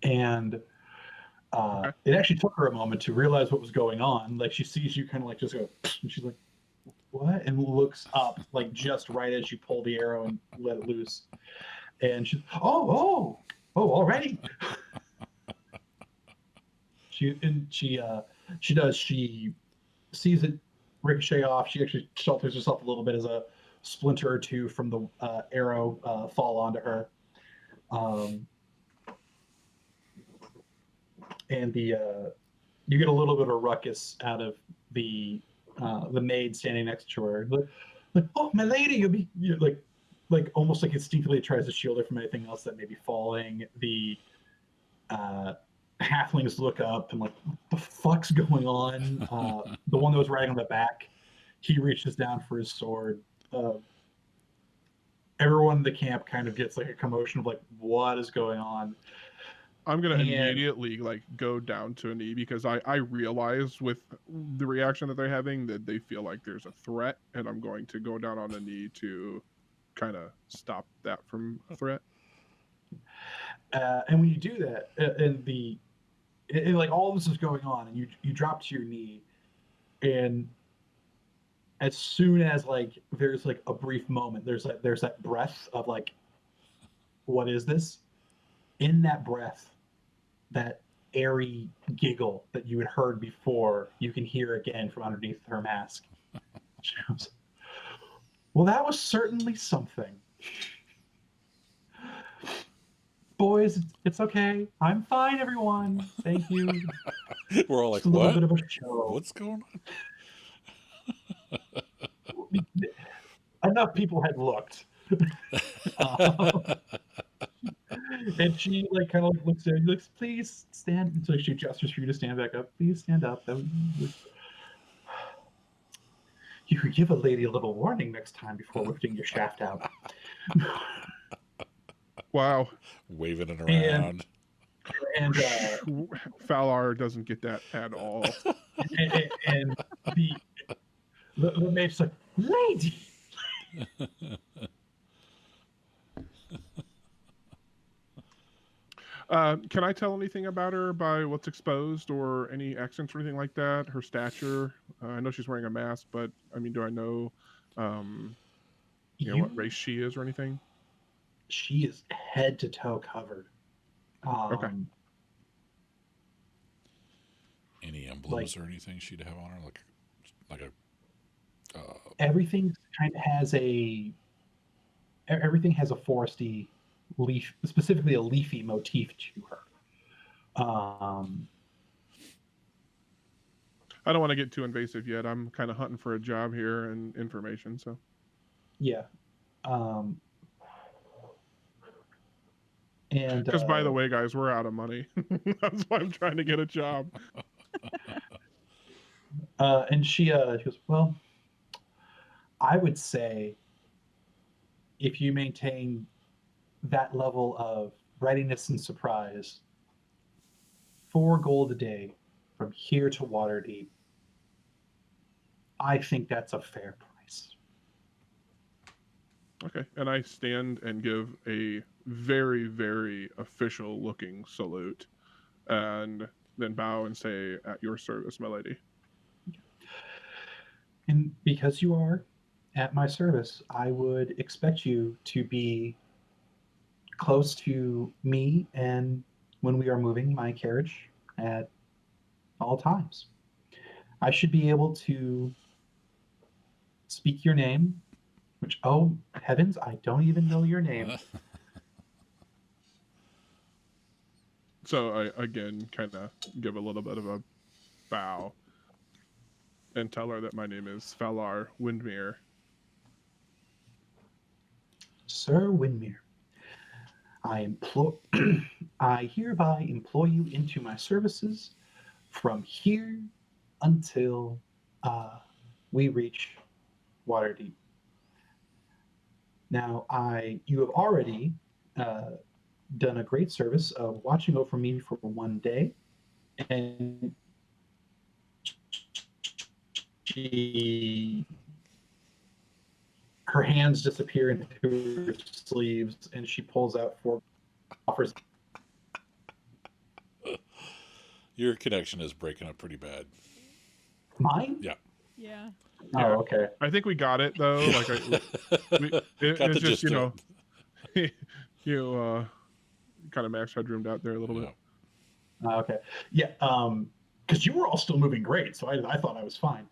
And it actually took her a moment to realize what was going on. Like she sees you kind of like just go, and she's like, "What?" and looks up like just right as you pull the arrow and let it loose. And she's, "Oh, already." She sees it ricochet off. She actually shelters herself a little bit as a splinter or two from the arrow fall onto her. And you get a little bit of a ruckus out of the maid standing next to her. Like, "Oh, my lady, you're like almost like instinctively tries to shield her from anything else that may be falling." The halflings look up and like, "What the fuck's going on?" The one that was riding on the back, he reaches down for his sword. Everyone in the camp kind of gets like a commotion of like, what is going on? I'm gonna immediately like go down to a knee because I realize with the reaction that they're having that they feel like there's a threat, and I'm going to go down on a knee to kind of stop that from a threat. And when you do that, and like all this is going on, and you drop to your knee, and as soon as like there's like a brief moment, there's that breath of like, what is this? In that breath, that airy giggle that you had heard before, you can hear again from underneath her mask. She goes, "Well, that was certainly something. Boys, it's okay. I'm fine, everyone. Thank you." We're all like, Just a little what? bit of a show. What's going on? Enough people had looked. And she like kind of like looks at you, like, "Please stand." And so she gestures for you to stand back up. "Please stand up." You could give a lady a little warning next time before lifting your shaft out. Wow. Waving it around. And Falar doesn't get that at all. and the mate's like, "Lady." Can I tell anything about her by what's exposed or any accents or anything like that? Her stature? I know she's wearing a mask, but I mean, do I know, what race she is or anything? She is head to toe covered. Okay. Any emblems or anything she'd have on her, like a. Everything kind of has everything has a foresty leaf, specifically a leafy motif to her. I don't want to get too invasive yet. I'm kind of hunting for a job here and information, so. Yeah. And because by the way, guys, we're out of money. That's why I'm trying to get a job. And she goes, "Well, I would say if you maintain that level of readiness and surprise, 4 gold a day from here to Waterdeep, I think that's a fair price." Okay, and I stand and give a very, very official looking salute and then bow and say, "At your service, my lady." And because you are at my service, I would expect you to be close to me and when we are moving my carriage at all times. I should be able to speak your name, which, oh heavens, I don't even know your name. So I, again, kind of give a little bit of a bow and tell her that my name is Falar Windmere. Sir Windmere, I hereby employ you into my services from here until we reach Waterdeep. Now, you have already done a great service of watching over me for one day, and her hands disappear into her sleeves, and she pulls out 4 offers. Your connection is breaking up pretty bad. Mine? Yeah. Yeah. Oh, okay. I think we got it though. Like Got the it's just gist of it. kind of max headroomed out there a little bit. Okay. Yeah. Because you were all still moving great, so I thought I was fine.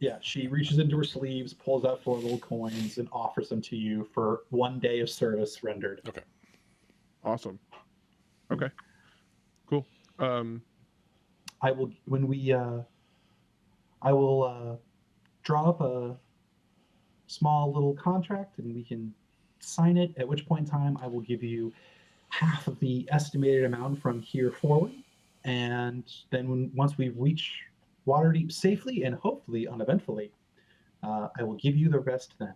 Yeah. She reaches into her sleeves, pulls out 4 little coins, and offers them to you for 1 day of service rendered. Okay. Awesome. Okay. Cool. I will I will draw up a small little contract, and we can sign it. At which point in time, I will give you half of the estimated amount from here forward, and then once we reach Waterdeep safely and hopefully uneventfully, I will give you the rest then.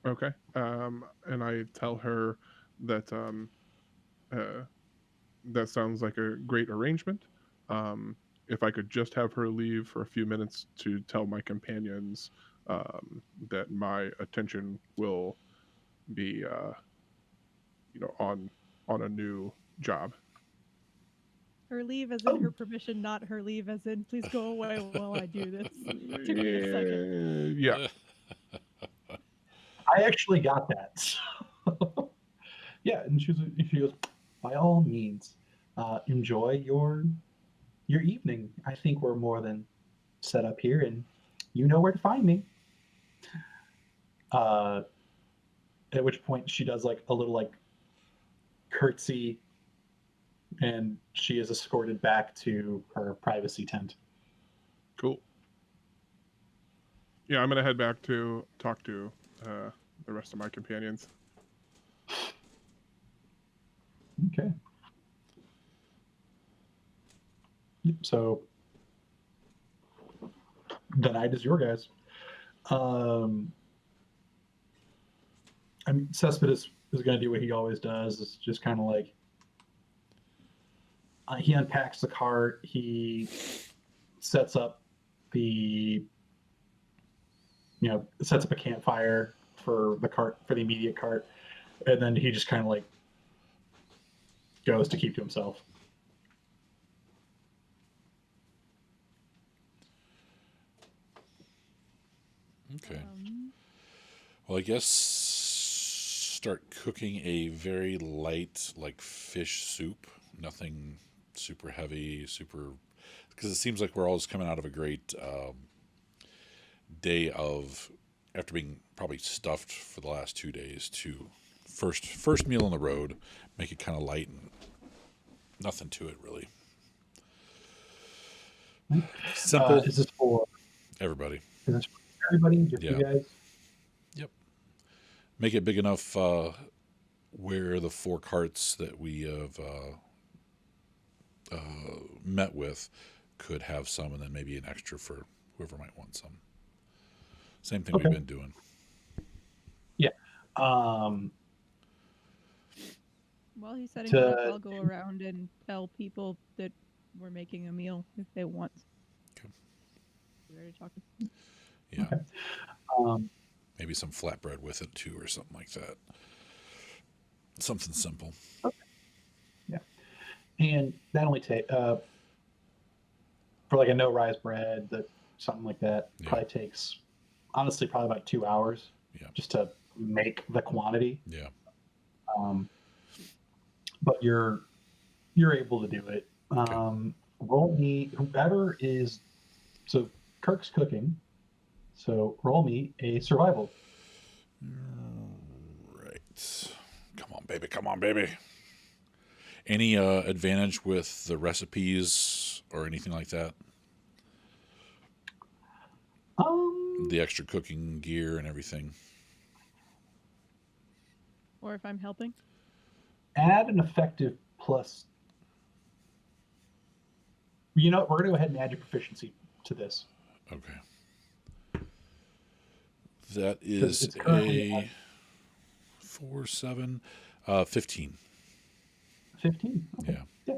Okay. And I tell her that that sounds like a great arrangement. If I could just have her leave for a few minutes to tell my companions that my attention will be, on a new job. Her leave as in her permission, not her leave as in please go away while I do this. It took me a second. Yeah. I actually got that. Yeah, and she goes, by all means, enjoy your evening. I think we're more than set up here, and you know where to find me. At which point she does like a little like curtsy, and she is escorted back to her privacy tent. Cool. Yeah, I'm gonna head back to talk to the rest of my companions. Okay. So the night is your guys. I mean, Cespedes is going to do what he always does. It's just kind of like he unpacks the cart. He sets up sets up a campfire for the cart, for the immediate cart, and then he just kind of like goes to keep to himself. Okay. Well, I guess start cooking a very light, like fish soup. Nothing super heavy, because it seems like we're all just coming out of a great day of, after being probably stuffed for the last 2 days, to first meal on the road, make it kind of light and nothing to it really. Simple. Is this for everybody? Is this for everybody? Just Yeah. you guys? Yep. Make it big enough where the 4 carts that we have met with could have some, and then maybe an extra for whoever might want some. Same thing Okay. we've been doing. Yeah. While he's setting To- it up, I'll go around and tell people that we're making a meal if they want. Okay. We're already talking. Yeah. Okay. Maybe some flatbread with it too, or something like that. Something simple. And that only take for like a no rise bread, something like that Yeah. probably takes honestly probably about 2 hours. Yeah. Just to make the quantity. Yeah. But you're able to do it. Okay. Roll me whoever is so Kirk's cooking. So roll me a survival. Right. Come on, baby. Come on, baby. Any advantage with the recipes or anything like that? The extra cooking gear and everything. Or if I'm helping. Add an effective plus. You know what? We're going to go ahead and add your proficiency to this. Okay. That 'Cause is it's currently a at 4, 7, 15. 15. Okay. Yeah.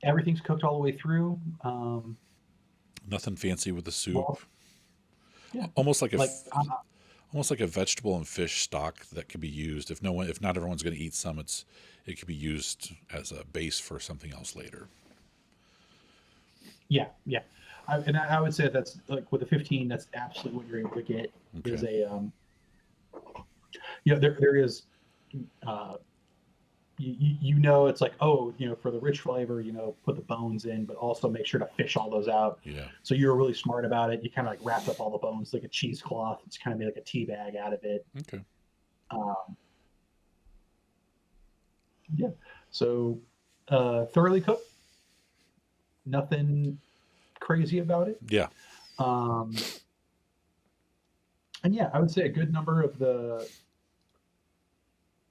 Everything's cooked all the way through. Nothing fancy with the soup. Well, yeah. Almost like Like, almost like a vegetable and fish stock that could be used if not everyone's going to eat some. It could be used as a base for something else later. yeah. I would say that's like with a 15, that's absolutely what you're able to get. Okay. Is a there is it's like, oh, for the rich flavor, put the bones in, but also make sure to fish all those out. Yeah. So you're really smart about it. You kind of like wrap up all the bones like a cheesecloth. It's kind of made like a tea bag out of it. Okay. Yeah. So thoroughly cooked. Nothing crazy about it. Yeah. And yeah, I would say a good number of the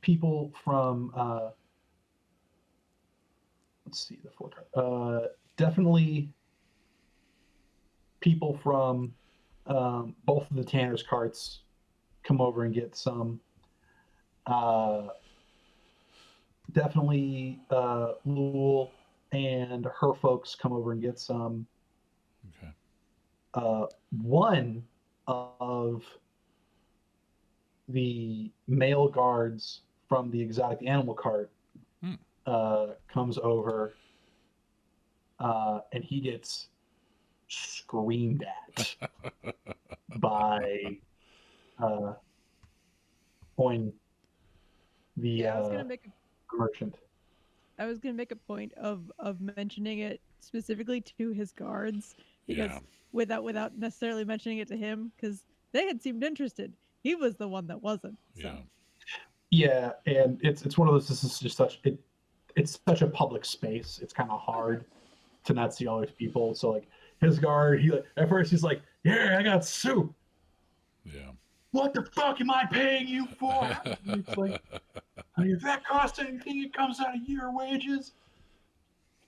people from let's see the full card. Definitely people from both of the Tanner's carts come over and get some. Definitely Lul and her folks come over and get some. Okay. One of the male guards from the exotic animal cart comes over and he gets screamed at by Oin, the I was gonna make merchant. I was gonna make a point of mentioning it specifically to his guards because without necessarily mentioning it to him, because they had seemed interested. He was the one that wasn't. So. Yeah, and it's one of those. This is just it's such a public space. It's kind of hard to not see all these people. So like his guard, at first he's like, "Yeah, I got soup." Yeah. What the fuck am I paying you for? It's like, I mean, if that costs anything, it comes out of your wages.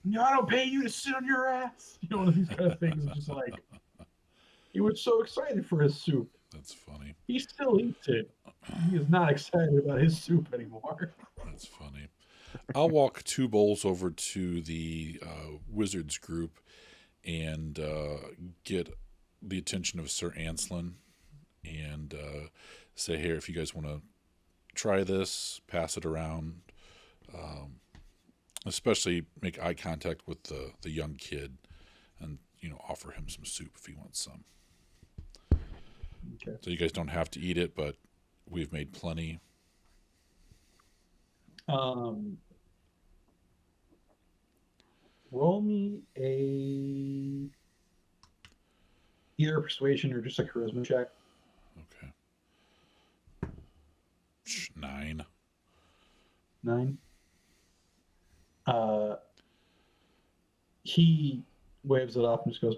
I don't pay you to sit on your ass. One of these kind of things. Just like, he was so excited for his soup. That's funny. He still eats it. He is not excited about his soup anymore. That's funny. I'll walk 2 bowls over to the wizards group and get the attention of Sir Anslin and say, "Here, if you guys want to try this, pass it around." Especially make eye contact with the young kid and offer him some soup if he wants some. Okay. So you guys don't have to eat it, but we've made plenty. Roll me either a persuasion or just a charisma check. Okay. 9. 9. He waves it off and just goes,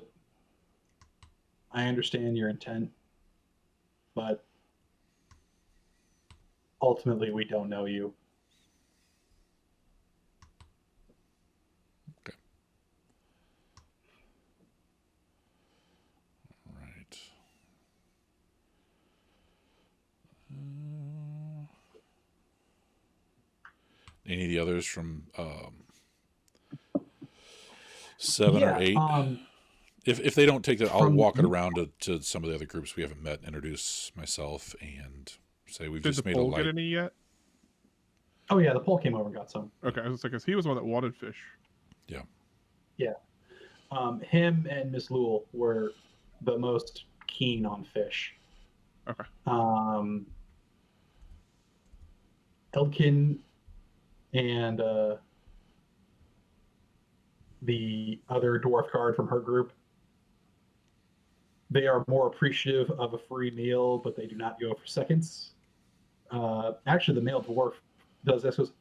"I understand your intent, but ultimately we don't know you." Okay. All right. Any of the others from 7 or 8? If they don't take that, I'll walk it around to some of the other groups we haven't met, introduce myself, and say we've just made a light. Did the pole get any yet? Oh yeah, the pole came over and got some. Okay, I was like, 'cause he was the one that wanted fish. Yeah. Yeah. Him and Miss Lul were the most keen on fish. Okay. Eldkin and the other dwarf guard from her group, they are more appreciative of a free meal, but they do not go for seconds. Actually, the male dwarf does this. Goes,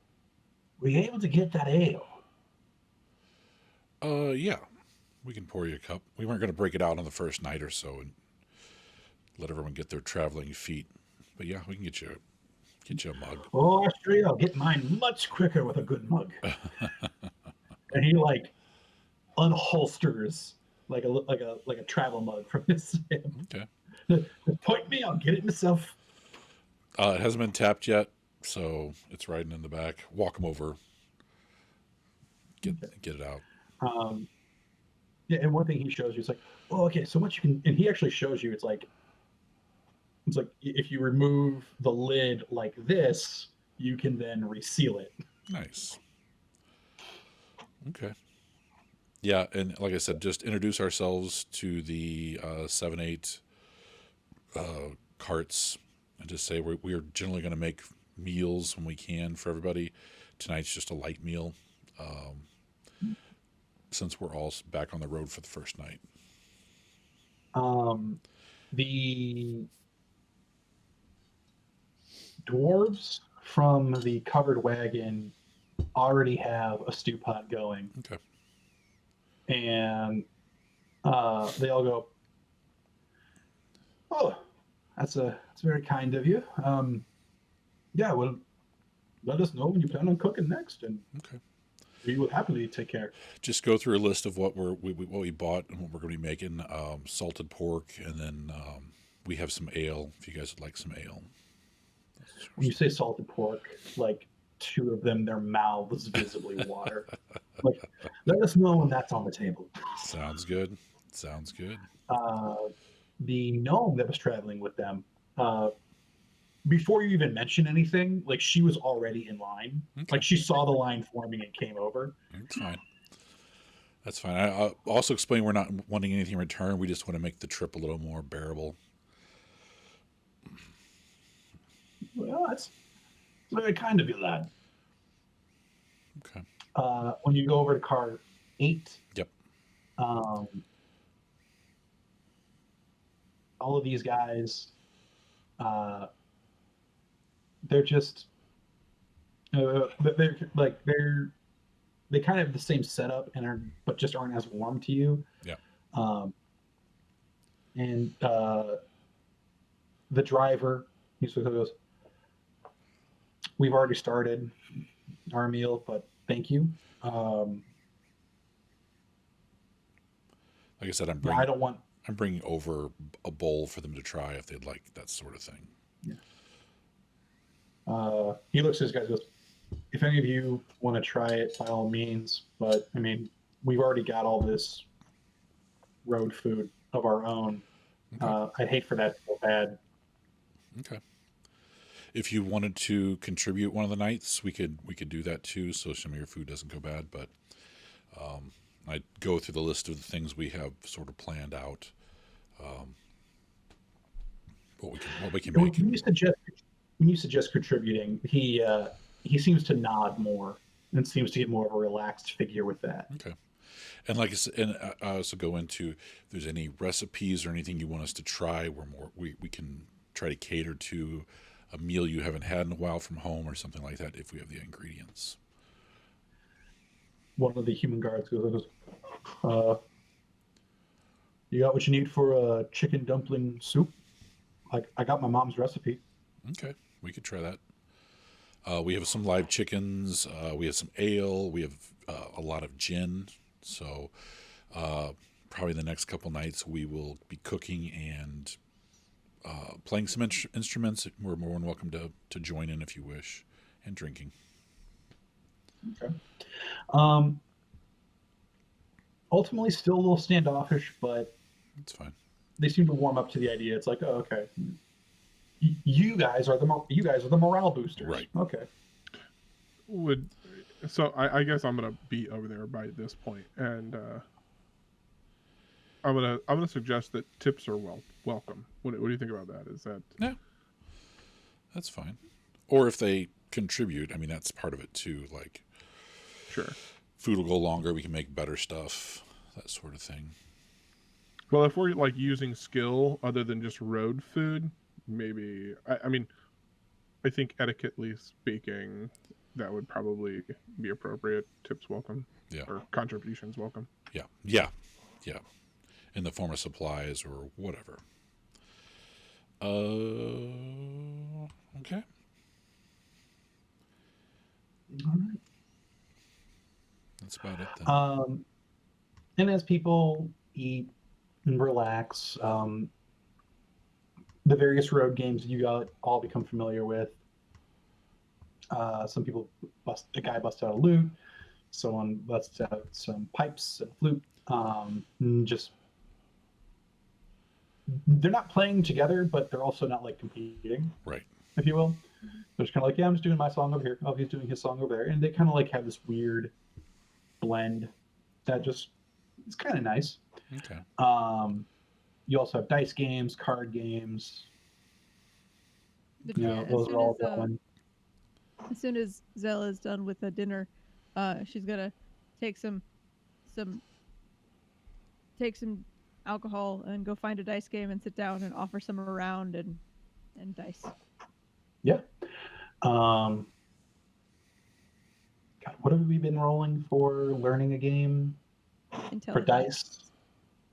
"Were you able to get that ale?" Yeah. We can pour you a cup. We weren't going to break it out on the first night or so and let everyone get their traveling feet. But yeah, we can get you a mug. "Oh, I'll show you. I'll get mine much quicker with a good mug." And he unholsters like a travel mug from his hip. Okay. Point me, I'll get it myself. It hasn't been tapped yet, so it's riding in the back. Walk him over. Get it out. Yeah, and one thing he shows you is like, oh, okay, so much you can, and he actually shows you it's like if you remove the lid like this, you can then reseal it. Nice. Okay. Yeah, and like I said, just introduce ourselves to the 7-8 carts and just say we're generally going to make meals when we can for everybody. Tonight's just a light meal since we're all back on the road for the first night. The dwarves from the covered wagon already have a stew pot going. Okay. And they all go, oh, that's very kind of you. Yeah, well, let us know when you plan on cooking next, and okay, we will happily take care. Just go through a list of what we bought and what we're going to be making. Salted pork, and then we have some ale. If you guys would like some ale. When you say salted pork, like two of them, their mouths visibly water. Like, let us know when that's on the table. Sounds good. Sounds good. The gnome that was traveling with them, before you even mention anything, like she was already in line. Okay. Like she saw the line forming and came over. That's fine. That's fine. I'll also explain we're not wanting anything in return. We just want to make the trip a little more bearable. Well, that's very kind of you, lad. Okay. When you go over to car 8, Yep. All of these guys, they're just they kind of have the same setup but just aren't as warm to you. Yeah. And the driver, he sort of goes, "We've already started our meal, but thank you." Like I said, I'm bringing over a bowl for them to try if they'd like that sort of thing. Yeah. He looks at his guys and goes, if any of you want to try it, by all means. But, I mean, we've already got all this road food of our own. Okay. I'd hate for that to go bad. Okay. If you wanted to contribute one of the nights, we could do that too, so some of your food doesn't go bad. But I'd go through the list of the things we have sort of planned out. What we can make. When you suggest contributing, he seems to nod more and seems to get more of a relaxed figure with that. Okay. And like I said, and I also go into if there's any recipes or anything you want us to try, we can try to cater to a meal you haven't had in a while from home or something like that if we have the ingredients. One of the human guards goes, you got what you need for a chicken dumpling soup? I got my mom's recipe. Okay, we could try that. We have some live chickens. We have some ale. We have a lot of gin. So probably the next couple nights we will be cooking and playing some instruments. We're more than welcome to join in if you wish, and drinking. Okay. Ultimately, still a little standoffish, but it's fine. They seem to warm up to the idea. It's like, oh, okay, you guys are the morale boosters, right? Okay. I guess I'm gonna be over there by this point, and I'm gonna suggest that tips are welcome. What do you think about that? Is that that's fine? Or if they contribute, I mean that's part of it too. Like, sure, food will go longer. We can make better stuff, that sort of thing. Well, if we're like using skill other than just road food, maybe I mean, I think etiquettely speaking, that would probably be appropriate. Tips welcome. Yeah. Or contributions welcome. Yeah. In the form of supplies or whatever. Okay. All right. That's about it then. And as people eat and relax, the various road games that you got all become familiar with. Some people a guy busts out a lute, someone busts out some pipes and a flute. Just they're not playing together, but they're also not like competing, Right. if you will. They're just kind of like, yeah, I'm just doing my song over here. Oh, he's doing his song over there, and they kind of like have this weird blend that just it's kind of nice. Okay. You also have dice games, card games. But You yeah, know, those are all going. as soon as Zella is done with the dinner, she's gonna take some alcohol and go find a dice game and sit down and offer some around and dice. Yeah. God, what have we been rolling for learning a game for dice?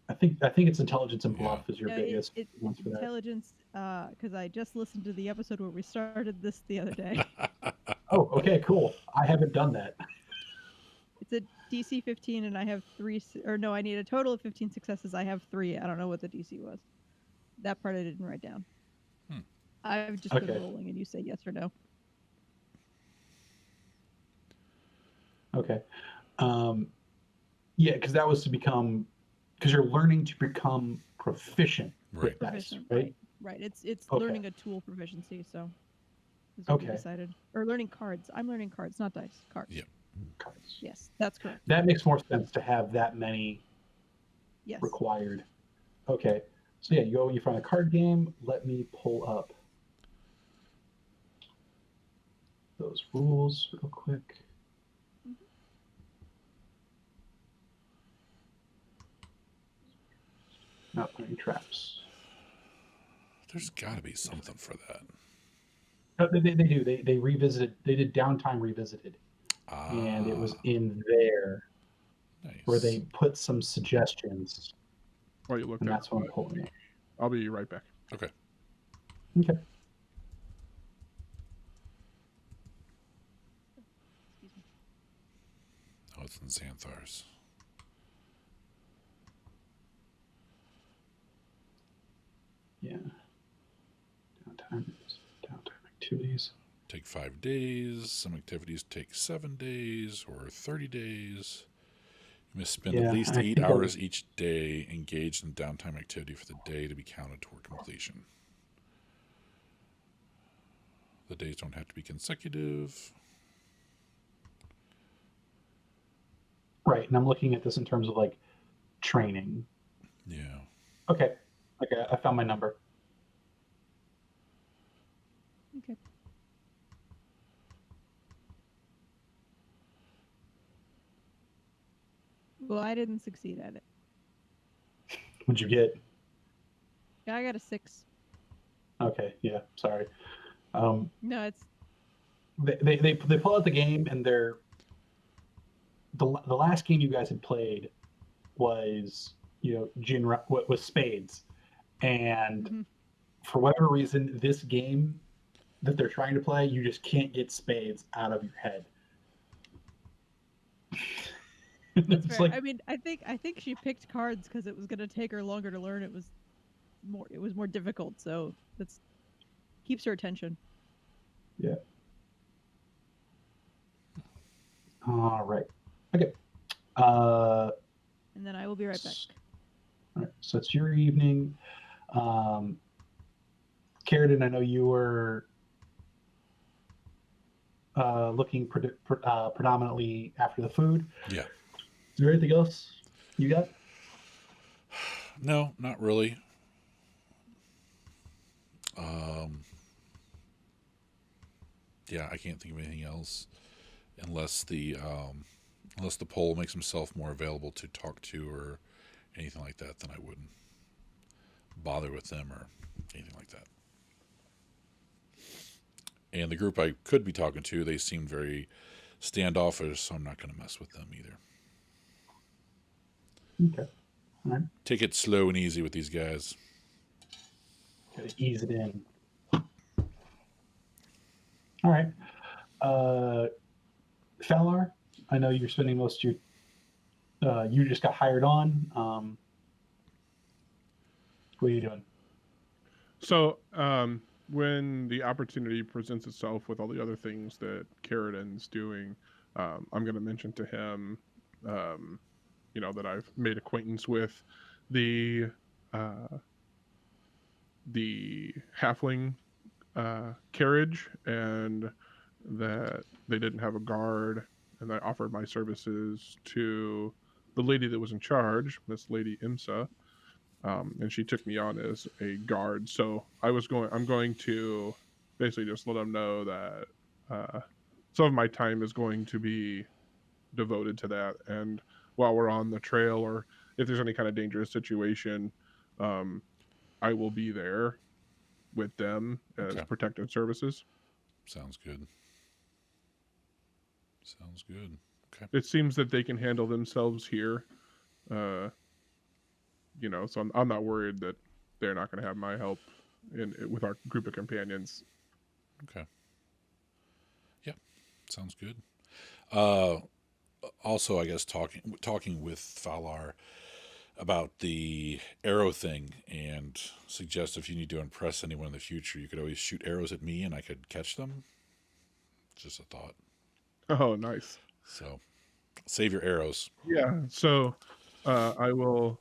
I think it's intelligence and bluff is your biggest ones for that. Intelligence, because I just listened to the episode where we started this the other day. Oh, okay, cool. I haven't done that. It's a DC 15, and I have 3. Or no, I need a total of 15 successes. I have 3. I don't know what the DC was. That part I didn't write down. I've just been rolling, and you say yes or no. Okay. Yeah, because that was to become, because you're learning to become proficient with dice, right? Right. It's learning a tool proficiency, so. Is what we decided. Or learning cards. I'm learning cards, not dice. Cards. Yeah. Cards. Yes, that's correct. That makes more sense to have that many required. Okay. So yeah, you go and you find a card game. Let me pull up those rules real quick. Not putting traps. There's got to be something for that. They do. They revisited. They did Downtime Revisited, and it was in there where they put some suggestions. While you look, and that's what I'm pulling. I'll be right back. Okay. Okay. Oh, it's in Xanthar's. Yeah. Downtime activities. Take 5 days. Some activities take 7 days or 30 days. You must spend at least 8 hours each day engaged in downtime activity for the day to be counted toward completion. The days don't have to be consecutive. Right, and I'm looking at this in terms of like training. Yeah. Okay, I found my number. Okay. Well, I didn't succeed at it. What'd you get? Yeah, I got a 6. Okay, yeah, sorry. No, it's they pull out the game, and they're the last game you guys had played was was spades, and for whatever reason, this game that they're trying to play, you just can't get spades out of your head. That's fair. Like, I mean, I think she picked cards because it was going to take her longer to learn. It was more difficult, so that's keeps her attention. Yeah. All right. Okay. And then I will be right back. All right. So it's your evening. Carradine, I know you were looking predominantly after the food. Yeah. Is there anything else you got? No, not really. Yeah, I can't think of anything else unless the pole makes himself more available to talk to or anything like that. Then I wouldn't bother with them or anything like that. And the group I could be talking to, they seemed very standoffish, so I'm not going to mess with them either. Okay. All right. Take it slow and easy with these guys. Gotta ease it in. All right. Falar, I know you're spending most of your... you just got hired on. What are you doing? So, when the opportunity presents itself with all the other things that Carradin's doing, I'm going to mention to him, that I've made acquaintance with the uh, the halfling carriage, and that they didn't have a guard, and I offered my services to the lady that was in charge, Miss Lady Imsa, and she took me on as a guard. So I'm going to basically just let them know that some of my time is going to be devoted to that, and while we're on the trail, or if there's any kind of dangerous situation, um, I will be there with them as Okay. protective services. Sounds good. Sounds good. Okay. It seems that they can handle themselves here, uh, so I'm not worried that they're not going to have my help with our group of companions. Okay. Yeah. Sounds good. Uh, Also, I guess talking with Falar about the arrow thing, and suggest if you need to impress anyone in the future, you could always shoot arrows at me and I could catch them. Just a thought. Oh, nice. So, save your arrows. Yeah. So I will.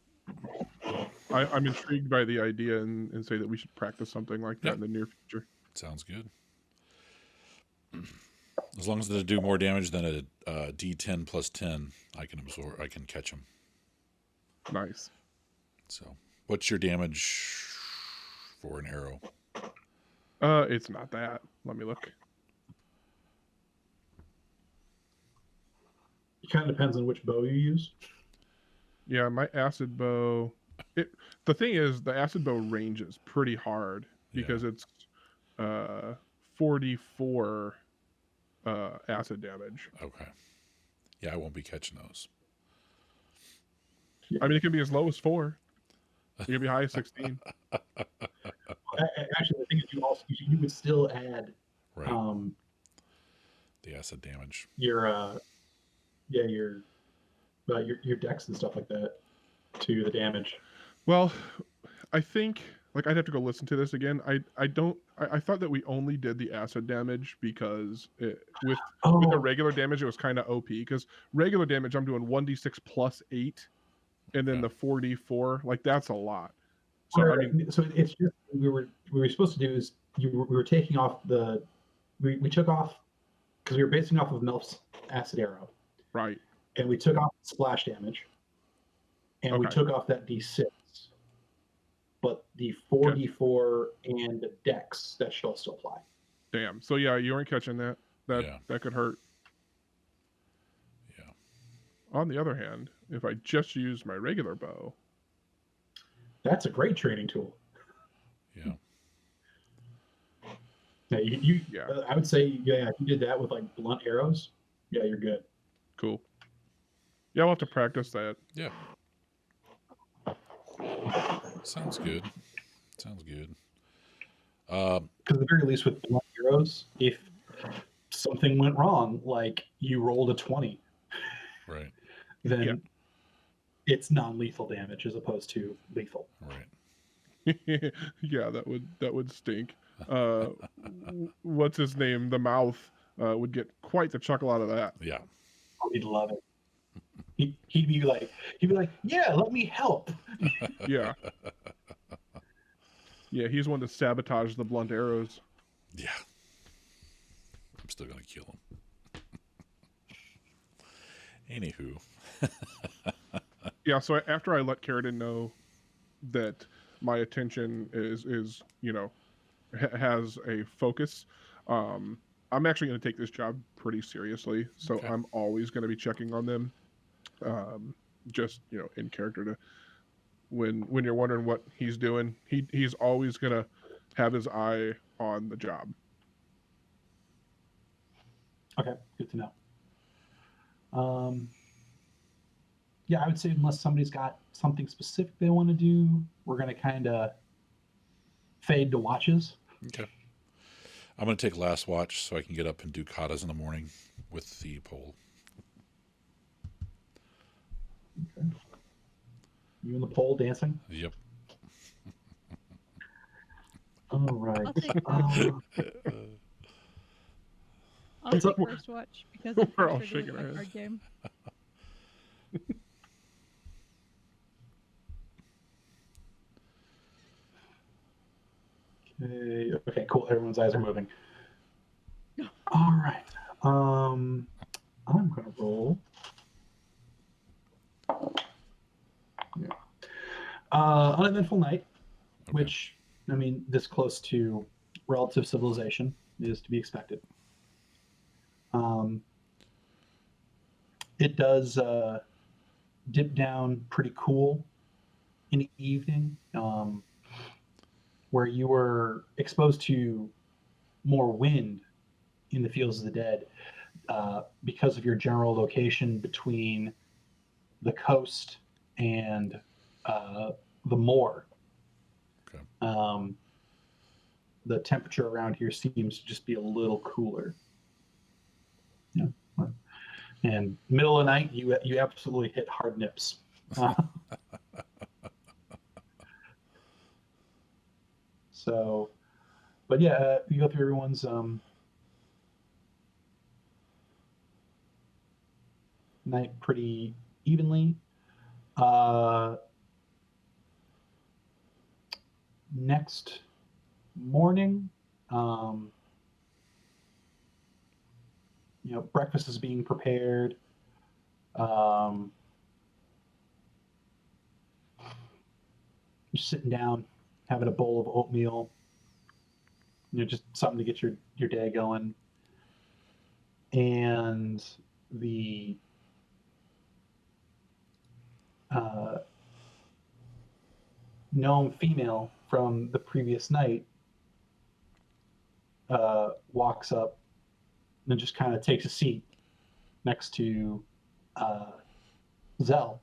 I'm intrigued by the idea, and say that we should practice something like that Yeah. in the near future. Sounds good. As long as they do more damage than a D10 plus 10, I can absorb. I can catch them. Nice. So, what's your damage for an arrow? It's not that. Let me look. It kind of depends on which bow you use. Yeah, my acid bow. The thing is, the acid bow ranges pretty hard because it's 44 acid damage. Okay. Yeah, I won't be catching those. I mean, it can be as low as 4. It can be high as 16. Actually, the thing is, you would still add Right. The acid damage. your dex and stuff like that to the damage. Well, I think I'd have to go listen to this again. I thought that we only did the acid damage because with the regular damage it was kind of OP, because regular damage I'm doing 1d6 plus 8, and then the 4d4, that's a lot. So I mean, so it's just we were supposed to do is we were taking off we took off because we were basing off of Melf's acid arrow, right, and we took off splash damage, and we took off that d6, but the 4d4 and the dex that should also apply. Damn. So yeah, you weren't catching that. That could hurt. Yeah. On the other hand, if I just use my regular bow, that's a great training tool. Yeah. Yeah, I would say, if you did that with blunt arrows, you're good. Cool. Yeah, I'll have to practice that. Yeah. Sounds good. Sounds good. Because at the very least with blunt arrows, if something went wrong, like you rolled a 20, right, then it's non-lethal damage as opposed to lethal. Right. Yeah, that would stink. What's his name? The mouth would get quite the chuckle out of that. Yeah. Oh, he'd love it. He'd be like, yeah, let me help. Yeah. Yeah, he's one to sabotage the blunt arrows. Yeah. I'm still gonna kill him. Anywho. Yeah, so after I let Carradin know that my attention is has a focus, I'm actually going to take this job pretty seriously. So I'm always going to be checking on them, just in character. To when you're wondering what he's doing, he's always going to have his eye on the job. Okay, good to know. Yeah, I would say unless somebody's got something specific they want to do, we're going to kind of fade to watches. Okay. I'm going to take last watch so I can get up and do katas in the morning with the pole. Okay. You and the pole dancing? Yep. All right. I'll take I'll It's take up- first watch because I'm We're all frustrated shaking with our my heads. card game. Okay, cool. Everyone's eyes are moving. All right. I'm gonna roll. Yeah. Uneventful night, Okay. which I mean, this close to relative civilization is to be expected. It does dip down pretty cool in the evening, where you were exposed to more wind in the Fields of the Dead because of your general location between the coast and the moor. Okay. The temperature around here seems to just be a little cooler. Yeah. And middle of the night, you absolutely hit hard nips. So, but yeah, you go through everyone's night pretty evenly. Next morning, breakfast is being prepared. You're sitting down, having a bowl of oatmeal. Just something to get your day going. And the gnome female from the previous night walks up and just kind of takes a seat next to Zell.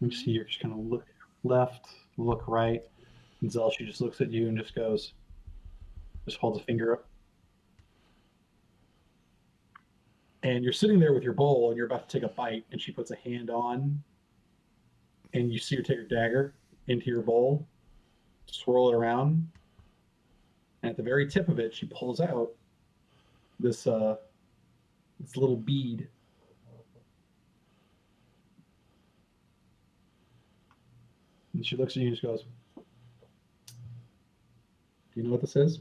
You see her just kind of look left, look right. And Zell, she just looks at you and just holds a finger up. And you're sitting there with your bowl and you're about to take a bite, and she puts a hand on, and you see her take her dagger into your bowl, swirl it around, and at the very tip of it, she pulls out this little bead. And she looks at you and just goes, "Do you know what this is?"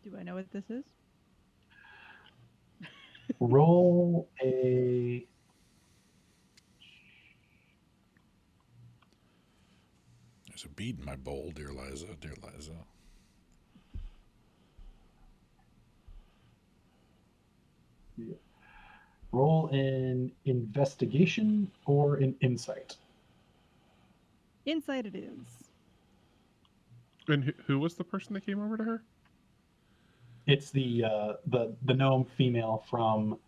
Do I know what this is? Roll a... There's a bead in my bowl, dear Liza, dear Liza. Yeah. Roll an investigation or an insight. Insight it is. And who was the person that came over to her? It's the gnome female from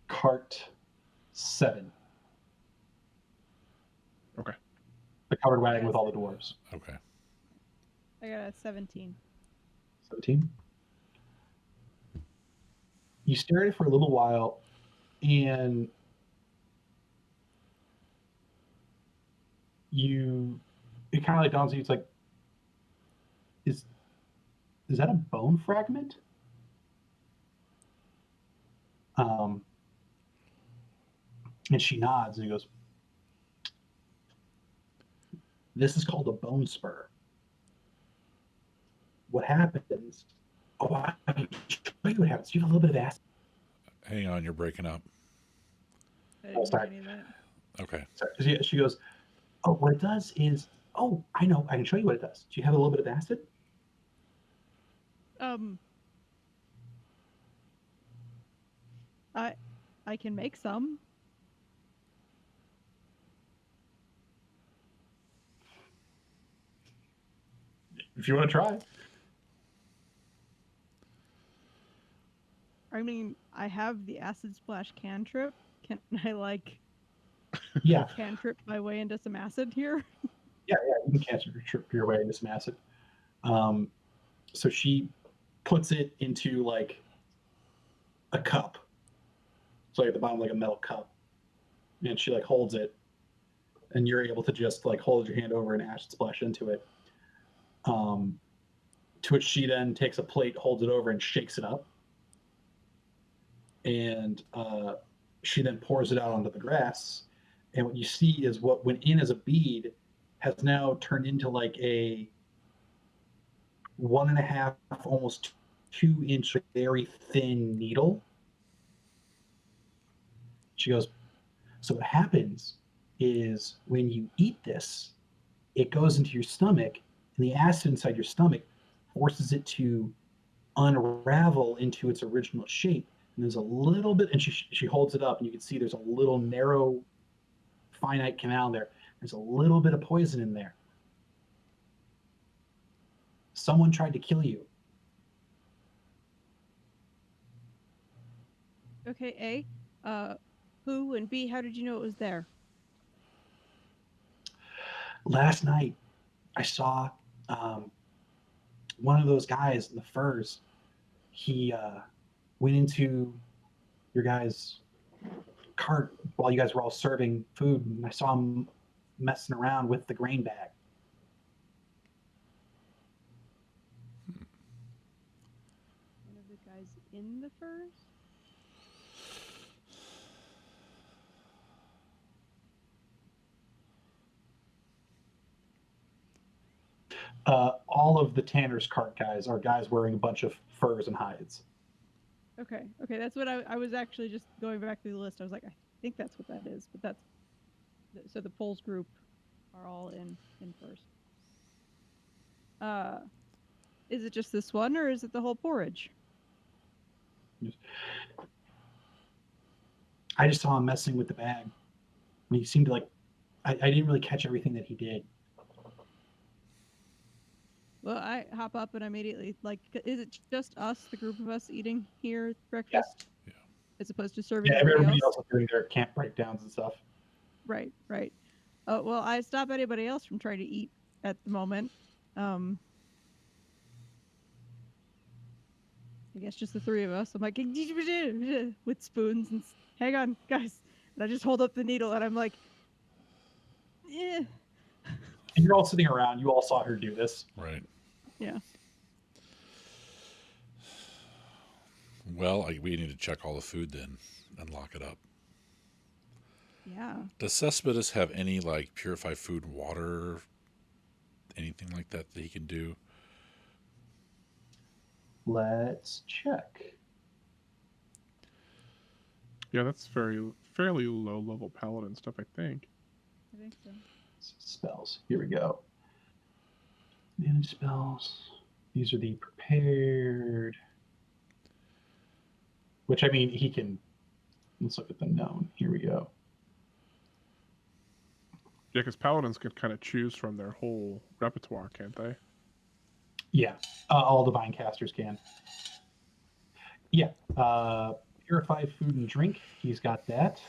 cart 7. Okay. The covered wagon with all the dwarves. Okay. I got a 17. 17. You stare at it for a little while, and it kind of like dawns on you. It's like, is that a bone fragment? And she nods and he goes, "This is called a bone spur. What happens? Oh, I can show you what happens. You have a little bit of acid." Hang on, you're breaking up. I didn't sorry. hear any of that. Okay. Sorry. She goes, "Oh, what it does is, oh, I know. I can show you what it does. Do you have a little bit of acid?" I can make some. If you want to try. I mean, I have the acid splash cantrip. Can I Yeah. cantrip my way into some acid here? Yeah, you can cantrip your way into some acid. So she puts it into a cup. So at the bottom, like a metal cup. And she holds it. and you're able to just like hold your hand over and acid splash into it. To which she then takes a plate, holds it over, and shakes it up. And she then pours it out onto the grass. And what you see is what went in as a bead has now turned into like a 1.5, almost 2-inch, very thin needle. She goes, so what happens is when you eat this, it goes into your stomach, and the acid inside your stomach forces it to unravel into its original shape. And there's a little bit, and she holds it up, and you can see there's a little narrow, finite canal there. There's a little bit of poison in there. Someone tried to kill you. Okay, A. Who, and B, how did you know it was there? Last night, I saw one of those guys in the furs. He went into your guys' cart while you guys were all serving food, and I saw him messing around with the grain bag. One of the guys in the furs? All of the Tanner's cart guys are guys wearing a bunch of furs and hides. Okay, that's what I was actually just going back through the list. I was like, I think that's what that is, but that's so the Poles group are all in first. Is it just this one, or is it the whole porridge? I just saw him messing with the bag. And he seemed to like, I didn't really catch everything that he did. Well, I hop up and immediately, like, is it just us, the group of us, eating here breakfast? Yeah. As opposed to serving Everybody else is doing their camp breakdowns and stuff. Right. Well, I stop anybody else from trying to eat at the moment. I guess just the three of us. I'm like, with spoons and hang on, guys. And I just hold up the needle and I'm like, eh. And you're all sitting around. You all saw her do this. Right. Yeah. Well, we need to check all the food then and lock it up. Yeah. Does Cespedes have any like purified food, water, anything like that he can do? Let's check. Yeah, that's fairly low level paladin stuff, I think. I think so. Spells. Here we go. Manage spells. These are the prepared. Which, I mean, he can. Let's look at the known. Here we go. Yeah, because paladins can kind of choose from their whole repertoire, can't they? Yeah, all divine casters can. Yeah, purified food and drink. He's got that.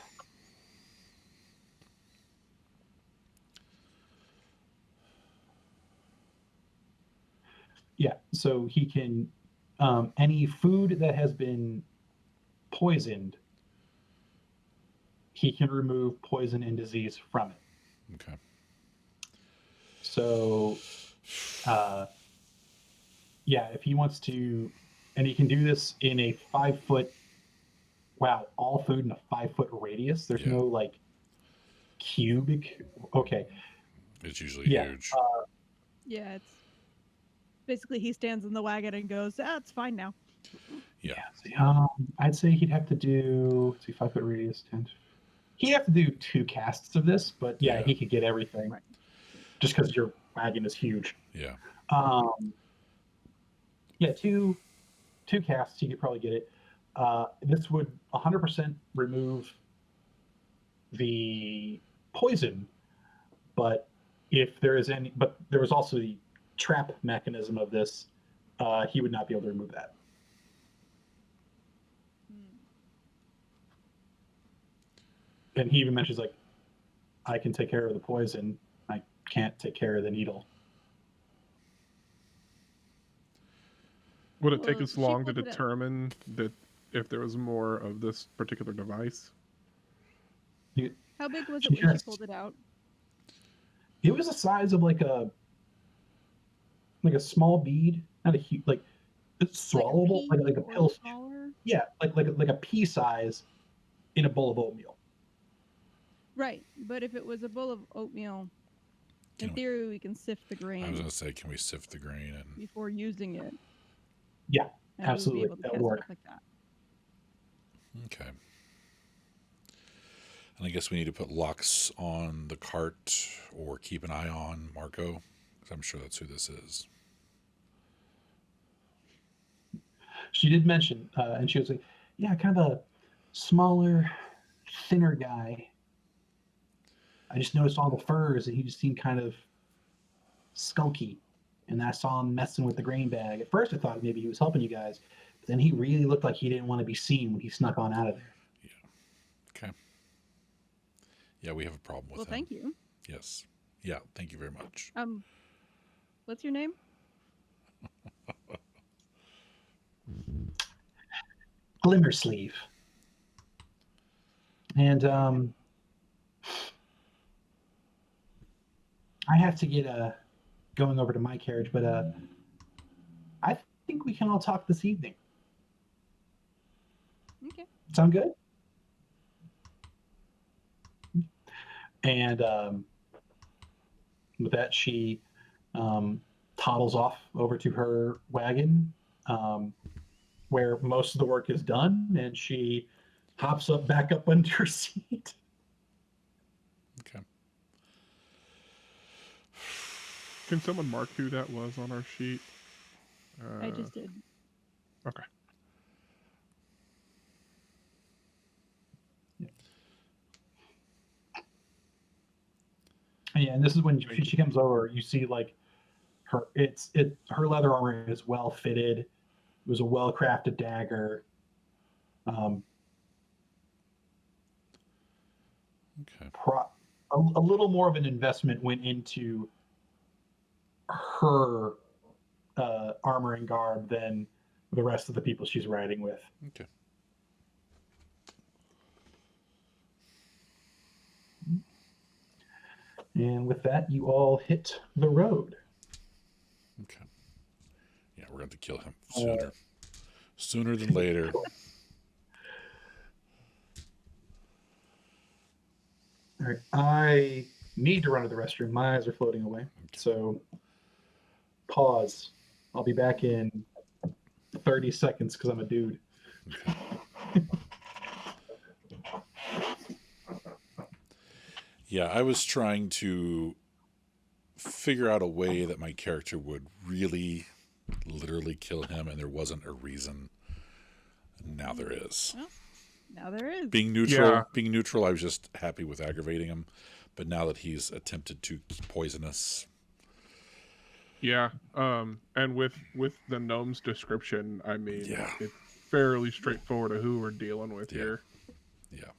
Yeah, so he can any food that has been poisoned, he can remove poison and disease from it. Okay. So, yeah, if he wants to, and he can do this in a 5-foot. Wow, all food in a 5-foot radius. There's no like cubic. Okay. It's usually huge. Yeah, it's basically he stands in the wagon and goes, it's fine now. Yeah. I'd say he'd have to do, let's see, 5-foot radius, 10. He'd have to do 2 casts of this, but yeah. He could get everything. Right. Just because your wagon is huge. Yeah. Yeah, two casts, he could probably get it. This would 100% remove the poison, but if there is any, but there was also the trap mechanism of this, he would not be able to remove that. And he even mentions like, I can take care of the poison, I can't take care of the needle. Would it take us long to determine that if there was more of this particular device? How big was it when she pulled it out? It was the size of like a small bead, not a huge like it's swallowable, like a or pill. smaller. Yeah, like a pea size in a bowl of oatmeal. Right, but if it was a bowl of oatmeal, in Can we- theory we can sift the I was grain going to say, can we sift the grain? And before using it. Yeah, And absolutely, we would be able to that cast would stuff work. like that. okay. And I guess we need to put locks on the cart or keep an eye on Marco, 'cause I'm sure that's who this is. She did mention, and she was like, "Yeah, kind of a smaller, thinner guy. I just noticed all the furs, and he just seemed kind of skunky. And I saw him messing with the grain bag. At first, I thought maybe he was helping you guys, but then he really looked like he didn't want to be seen when he snuck on out of there." Okay. Yeah, we have a problem with Well, him. thank you. Yes. Yeah, thank you very much. What's your name? Glimmersleeve. And I have to get going over to my carriage, but I think we can all talk this evening. Okay. Sound good? And with that, she toddles off over to her wagon, where most of the work is done, and she hops back up under her seat. Okay. Can someone mark who that was on our sheet? I just did. Okay. Yeah, and this is when she comes over. You see, like, her leather armor is well fitted. It was a well crafted dagger. Okay. A little more of an investment went into her armor and garb than the rest of the people she's riding with. Okay. And with that, you all hit the road. Okay. Yeah, we're going to kill him sooner. Sooner than later. All right, I need to run to the restroom. My eyes are floating away. So pause. I'll be back in 30 seconds because I'm a dude. Okay. Yeah, I was trying to figure out a way that my character would really, literally kill him, and there wasn't a reason. Now there is. Well, now there is. Being neutral, I was just happy with aggravating him. But now that he's attempted to poison us. Yeah, and with the gnome's description, I mean, Yeah. it's fairly straightforward of who we're dealing with Yeah. here. Yeah.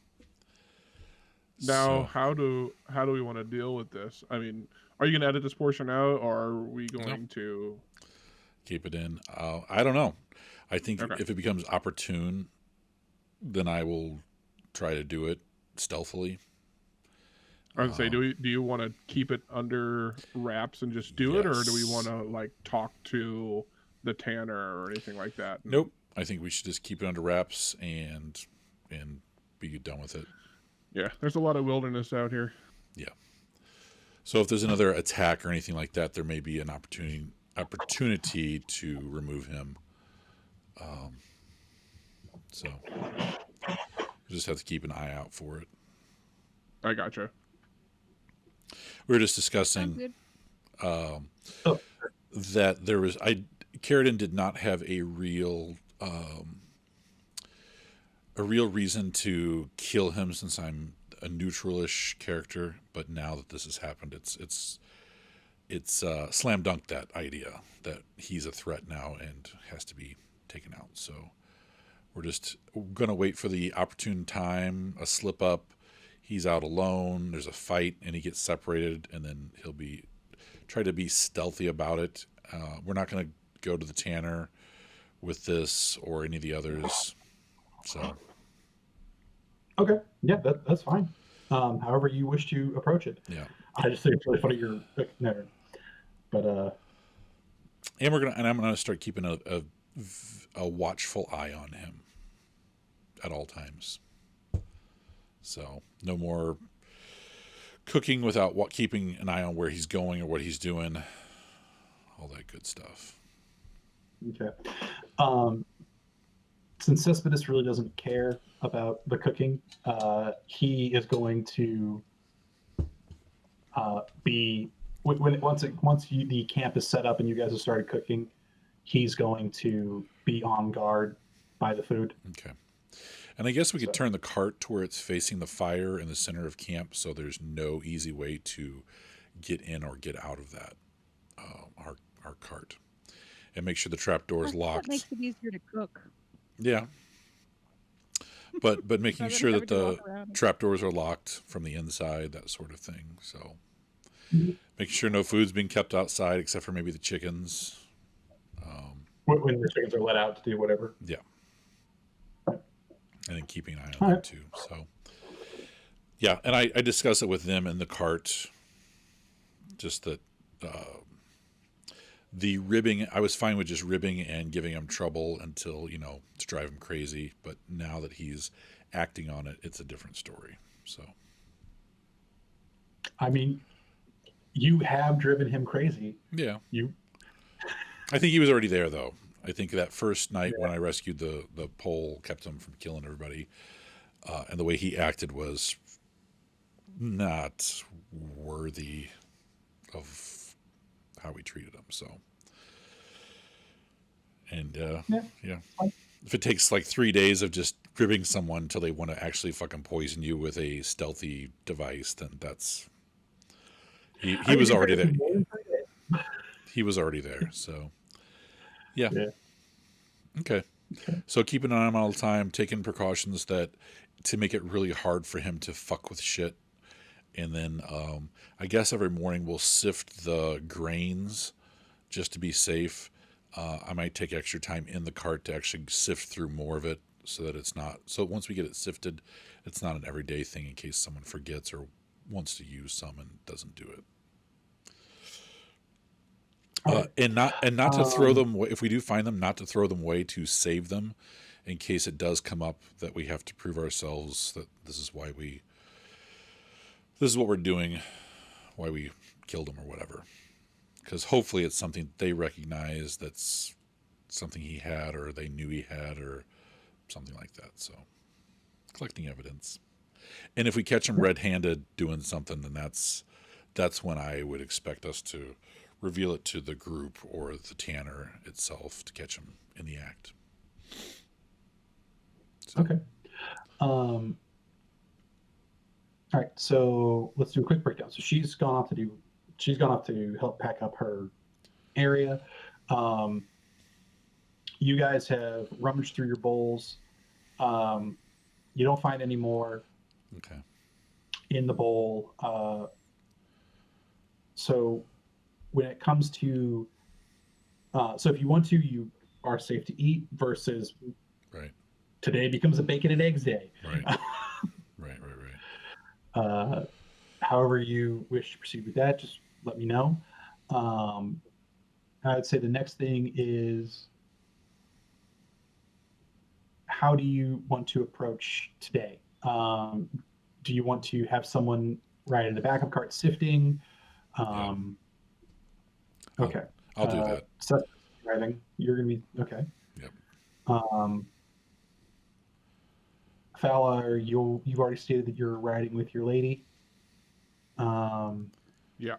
Now, So- how do we want to deal with this? I mean, are you going to edit this portion out, or are we going to keep it in? I don't know. I think Okay. if it becomes opportune, then I will try to do it stealthily. I was gonna say, do you want to keep it under wraps and just do it, or do we Yes. want to like talk to the tanner or anything like that? Nope. I think we should just keep it under wraps and be done with it. Yeah, there's a lot of wilderness out here. Yeah. So if there's another attack or anything like that, there may be an opportunity to remove him. So we just have to keep an eye out for it. I gotcha. We were just Sounds discussing good. that there was Carradine did not have a real reason to kill him, since I'm a neutralish character, but now that this has happened, it's slam dunk that idea that he's a threat now and has to be taken out. So we're just gonna wait for the opportune time, a slip up, he's out alone, there's a fight, and he gets separated, and then he'll try to be stealthy about it. We're not going to go to the tanner with this or any of the others. So Okay, yeah, that's fine. however you wish to approach it. Yeah. I just think it's really funny you're never. But And I'm gonna start keeping a watchful eye on him at all times. So no more cooking without keeping an eye on where he's going or what he's doing, all that good stuff. okay. Since Cespedes really doesn't care about the cooking, he is going to be once the camp is set up and you guys have started cooking, he's going to be on guard by the food. Okay. And I guess we could turn the cart to where it's facing the fire in the center of camp, so there's no easy way to get in or get out of that our cart, and make sure the trap door is locked. That makes it easier to cook. Yeah, but making Rather sure than that having to the walk around. trap doors are locked from the inside, that sort of thing. So Mhm. making sure no food's being kept outside except for maybe the chickens. When the chickens are let out to do whatever. Yeah. And then keeping an eye on All them right. too. So, yeah, and I discuss it with them in the cart. Just that the ribbing, I was fine with just ribbing and giving him trouble until, to drive him crazy. But now that he's acting on it, it's a different story. So, I mean, you have driven him crazy. yeah. You I think he was already there, though. I think that first night when I rescued the pole kept him from killing everybody. And the way he acted was not worthy of how we treated him. So, and yeah. If it takes like 3 days of just ribbing someone until they want to actually fucking poison you with a stealthy device, then that's he was already there. He was already there. So, yeah. Okay. So keeping an eye on him all the time, taking precautions to make it really hard for him to fuck with shit. And then I guess every morning we'll sift the grains just to be safe. I might take extra time in the cart to actually sift through more of it so that it's not. So once we get it sifted, it's not an everyday thing in case someone forgets or wants to use some and doesn't do it. And not to throw them away. If we do find them, not to throw them away, to save them in case it does come up that we have to prove ourselves that this is what we're doing, why we killed him or whatever. Because hopefully it's something they recognize, that's something he had or they knew he had or something like that. So collecting evidence. And if we catch him red-handed doing something, then that's when I would expect us to reveal it to the group or the tanner itself to catch him in the act. So. Okay. All right. So let's do a quick breakdown. So she's gone off to help pack up her area. You guys have rummaged through your bowls. You don't find any more Okay. in the bowl. So when it comes to, so if you want to, you are safe to eat versus Right. today becomes a bacon and eggs day. Right. right. However you wish to proceed with that, just let me know. I would say the next thing is, how do you want to approach today? Do you want to have someone ride in the backup cart sifting? Okay. I'll do that. Seth driving. You're gonna be okay. Yep. Fala, you've already stated that you're riding with your lady. Yeah.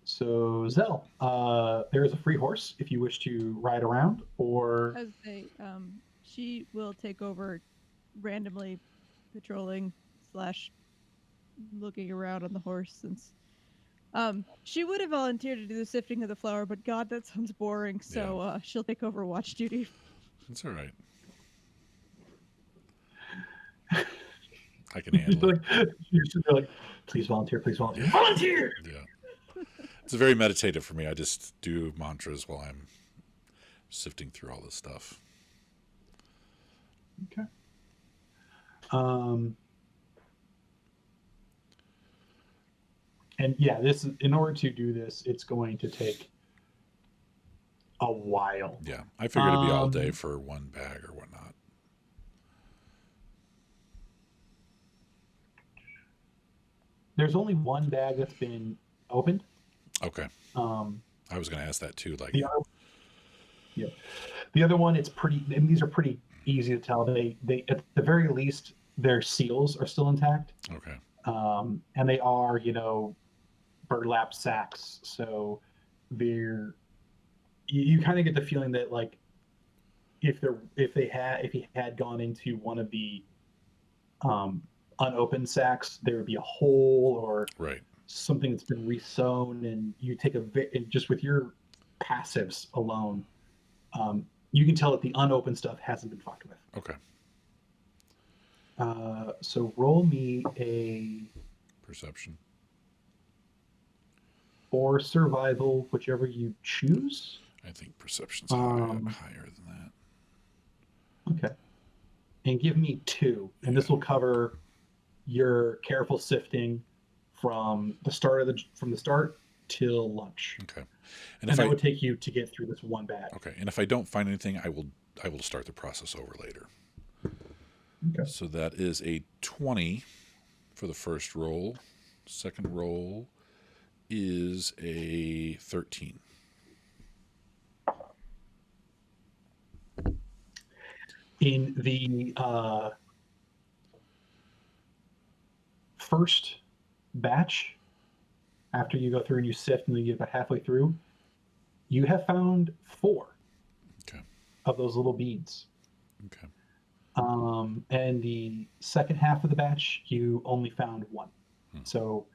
So Zell, there is a free horse if you wish to ride around, or As she will take over randomly patrolling / looking around on the horse, since she would have volunteered to do the sifting of the flour, but God, that sounds boring. So she'll take over watch duty. That's all right. I can handle it. you should be like, please volunteer, volunteer. Yeah. It's very meditative for me. I just do mantras while I'm sifting through all this stuff. Okay. And yeah, this is, in order to do this, it's going to take a while. Yeah, I figured it'd be all day for one bag or whatnot. There's only one bag that's been opened. Okay. Um, I was going to ask that too. Like, the other, yeah, the other one, it's pretty. And these are pretty easy to tell. They at the very least, their seals are still intact. okay. And they are, burlap sacks. So they're, you kind of get the feeling that like if he had gone into one of the unopened sacks, there would be a hole or Right. something that's been resewn, and you take and just with your passives alone, you can tell that the unopened stuff hasn't been fucked with. Okay. So roll me a Perception. or survival, whichever you choose. I think perception's higher than that. Okay. And give me 2, and this will cover your careful sifting from the start till lunch. Okay. And that would take you to get through this one bag. Okay. And if I don't find anything, I will start the process over later. Okay. So that is a 20 for the first roll. Second roll is a 13. In the first batch, after you go through and you sift and you get about halfway through, you have found 4 of those little beads. Okay. And the second half of the batch, you only found 1. So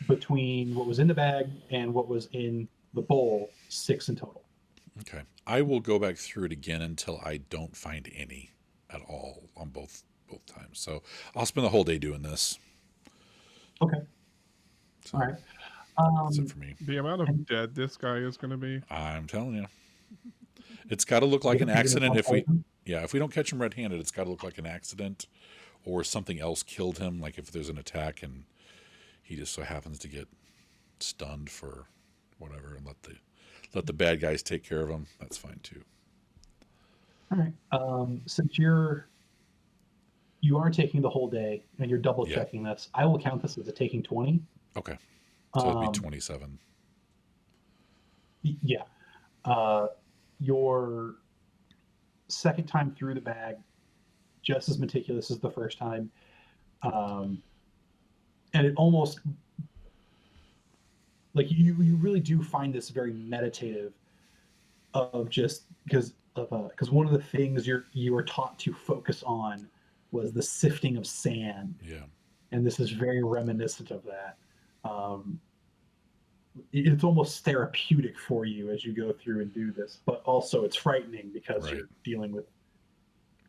between what was in the bag and what was in the bowl, 6 in total. Okay. I will go back through it again until I don't find any at all on both times. So I'll spend the whole day doing this. Okay. So all right. That's it for me. The amount of dead this guy is going to be. I'm telling you. It's got to look like an accident if we don't catch him red-handed, it's got to look like an accident or something else killed him, like if there's an attack and he just so happens to get stunned for whatever and let the bad guys take care of him. That's fine too. All right. Since you are taking the whole day and you're double checking this, I will count this as a taking 20. Okay. So it'd be 27. Yeah. Your second time through the bag, just as meticulous as the first time. And it almost, like, you really do find this very meditative of just because one of the things you were taught to focus on was the sifting of sand. Yeah. And this is very reminiscent of that. It's almost therapeutic for you as you go through and do this, but also it's frightening because you're dealing with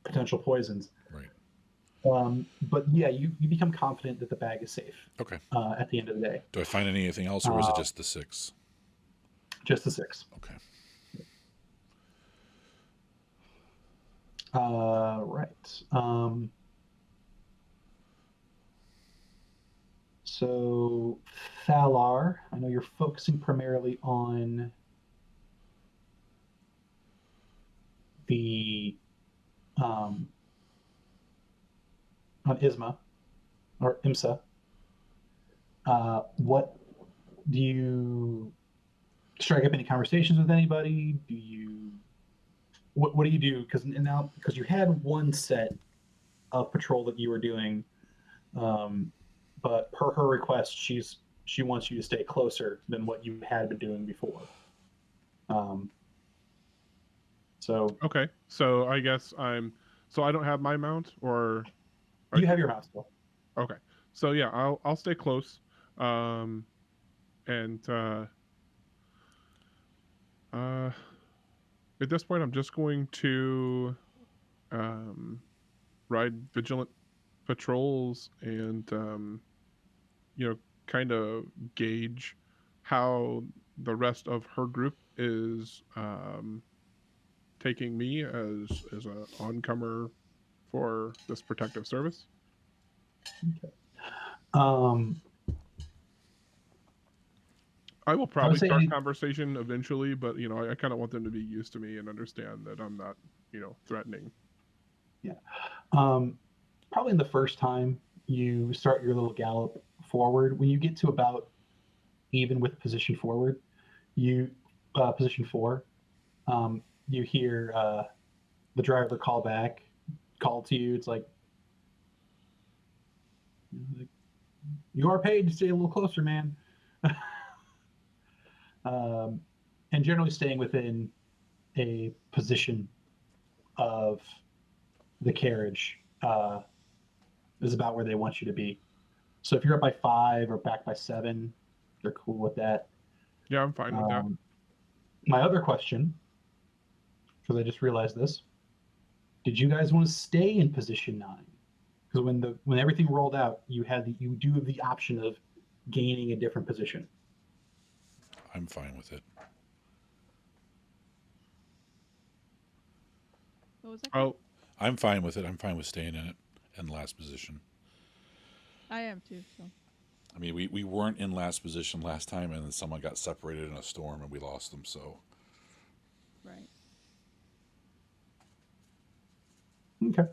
potential poisons. Right. But yeah, you become confident that the bag is safe. Okay. At the end of the day. Do I find anything else, or is it just the 6? Just the 6. Okay. Right. So, Thalar, I know you're focusing primarily on the on Isma or Imsa. What do you strike up any conversations with anybody? Do you what do you do? Because you had one set of patrol that you were doing. But per her request, she wants you to stay closer than what you had been doing before. So okay. So I guess I don't have my mount, or you have your mount still. Okay. So yeah, I'll stay close, and at this point, I'm just going to ride vigilant patrols and kind of gauge how the rest of her group is taking me as an oncomer for this protective service. Okay. I will probably say start any- conversation eventually, but I kind of want them to be used to me and understand that I'm not, threatening. Probably in the first time you start your little gallop forward, when you get to about even with position forward, position 4, you hear the driver call to you. It's like, you are paid to stay a little closer, man. And generally staying within a position of the carriage is about where they want you to be. So if you're up by 5 or back by 7, they're cool with that. Yeah, I'm fine with that. My other question, because I just realized this, did you guys want to stay in position 9? Because when everything rolled out, you do have the option of gaining a different position. I'm fine with it. What was that? Oh, I'm fine with it. I'm fine with staying in it in last position. I am too. So. I mean, we weren't in last position last time, and then someone got separated in a storm, and we lost them. So Right. Okay.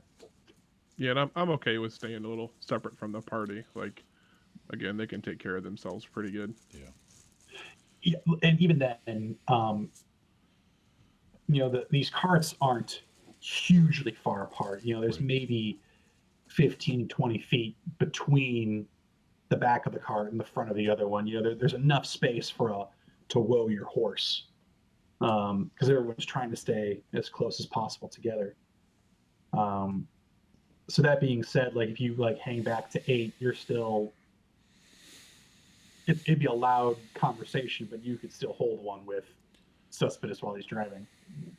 yeah, and I'm okay with staying a little separate from the party. Like, again, they can take care of themselves pretty good. Yeah, and even then, these carts aren't hugely far apart. There's Right. maybe 15, 20 feet between the back of the cart and the front of the other one. There's enough space to woe your horse, because everyone's trying to stay as close as possible together. So that being said, like if you hang back to 8, you're still. It'd be a loud conversation, but you could still hold one with Suspicious while he's driving.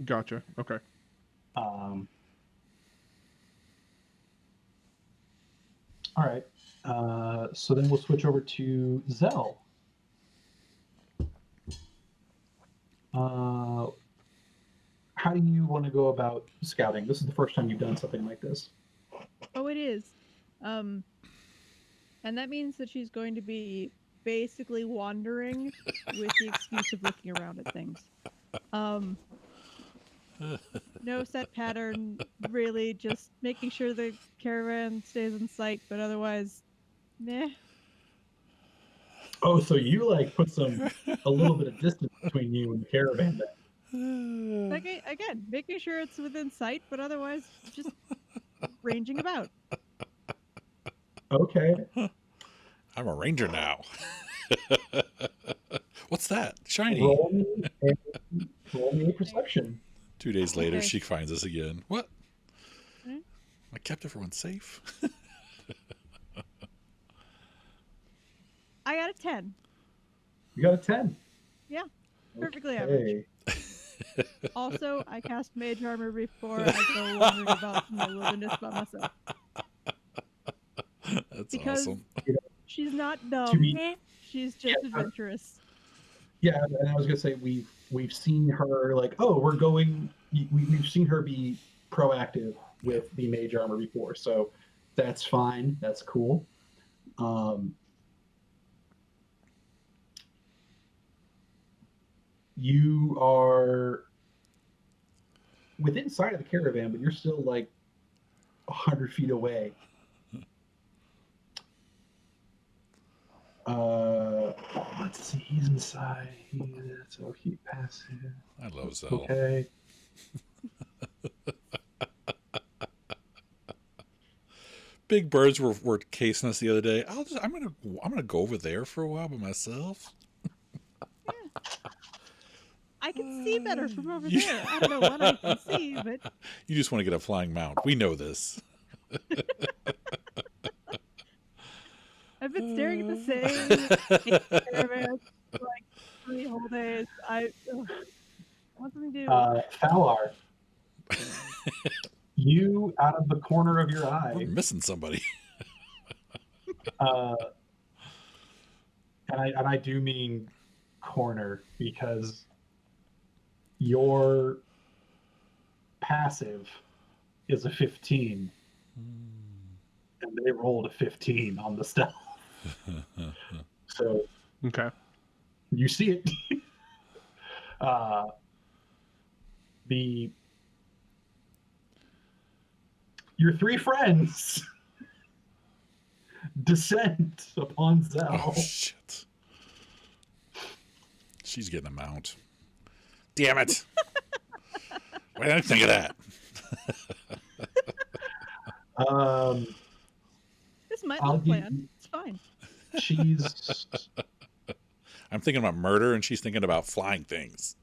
Gotcha. Okay. All right. So then we'll switch over to Zell. How do you want to go about scouting? This is the first time you've done something like this. Oh, it is. And that means that she's going to be basically wandering with the excuse of looking around at things. No set pattern, really, just making sure the caravan stays in sight, but otherwise, nah. Oh, so you put a little bit of distance between you and the caravan then. Like, again, making sure it's within sight, but otherwise, just ranging about. Okay. I'm a ranger now. What's that? Shiny. Roll me a perception. 2 days later, Okay. she finds us again. What? Hmm? I kept everyone safe. I got a 10. You got a 10. Yeah, perfectly average. Okay. Also, I cast mage armor before I go wandering about in the wilderness by myself. That's Because awesome. she's not To dumb. be- She's just adventurous. Yeah, and I was gonna say we've seen her we've seen her be proactive with the mage armor before, so that's fine. That's cool. You are within sight of the caravan, but you're still 100 feet away. Let's see. He's inside. So he passive. I love Zell. Okay. Big birds were casing us the other day. I'm gonna go over there for a while by myself. I can see better from over Yeah. there. I don't know what I can see, but You just want to get a flying mount. We know this. I've been staring at the same caravan for 3 whole days. I want something to do. Falar. You, out of the corner of your We're eye, missing somebody. and I do mean corner, because your passive is a 15, and they rolled a 15 on the stealth. So Okay. You see it. Your three friends descend upon Zell. Oh, shit. She's getting a mount. Damn it. Why didn't I think of that? This might I'll look give planned. It's fine. She's I'm thinking about murder, and she's thinking about flying things.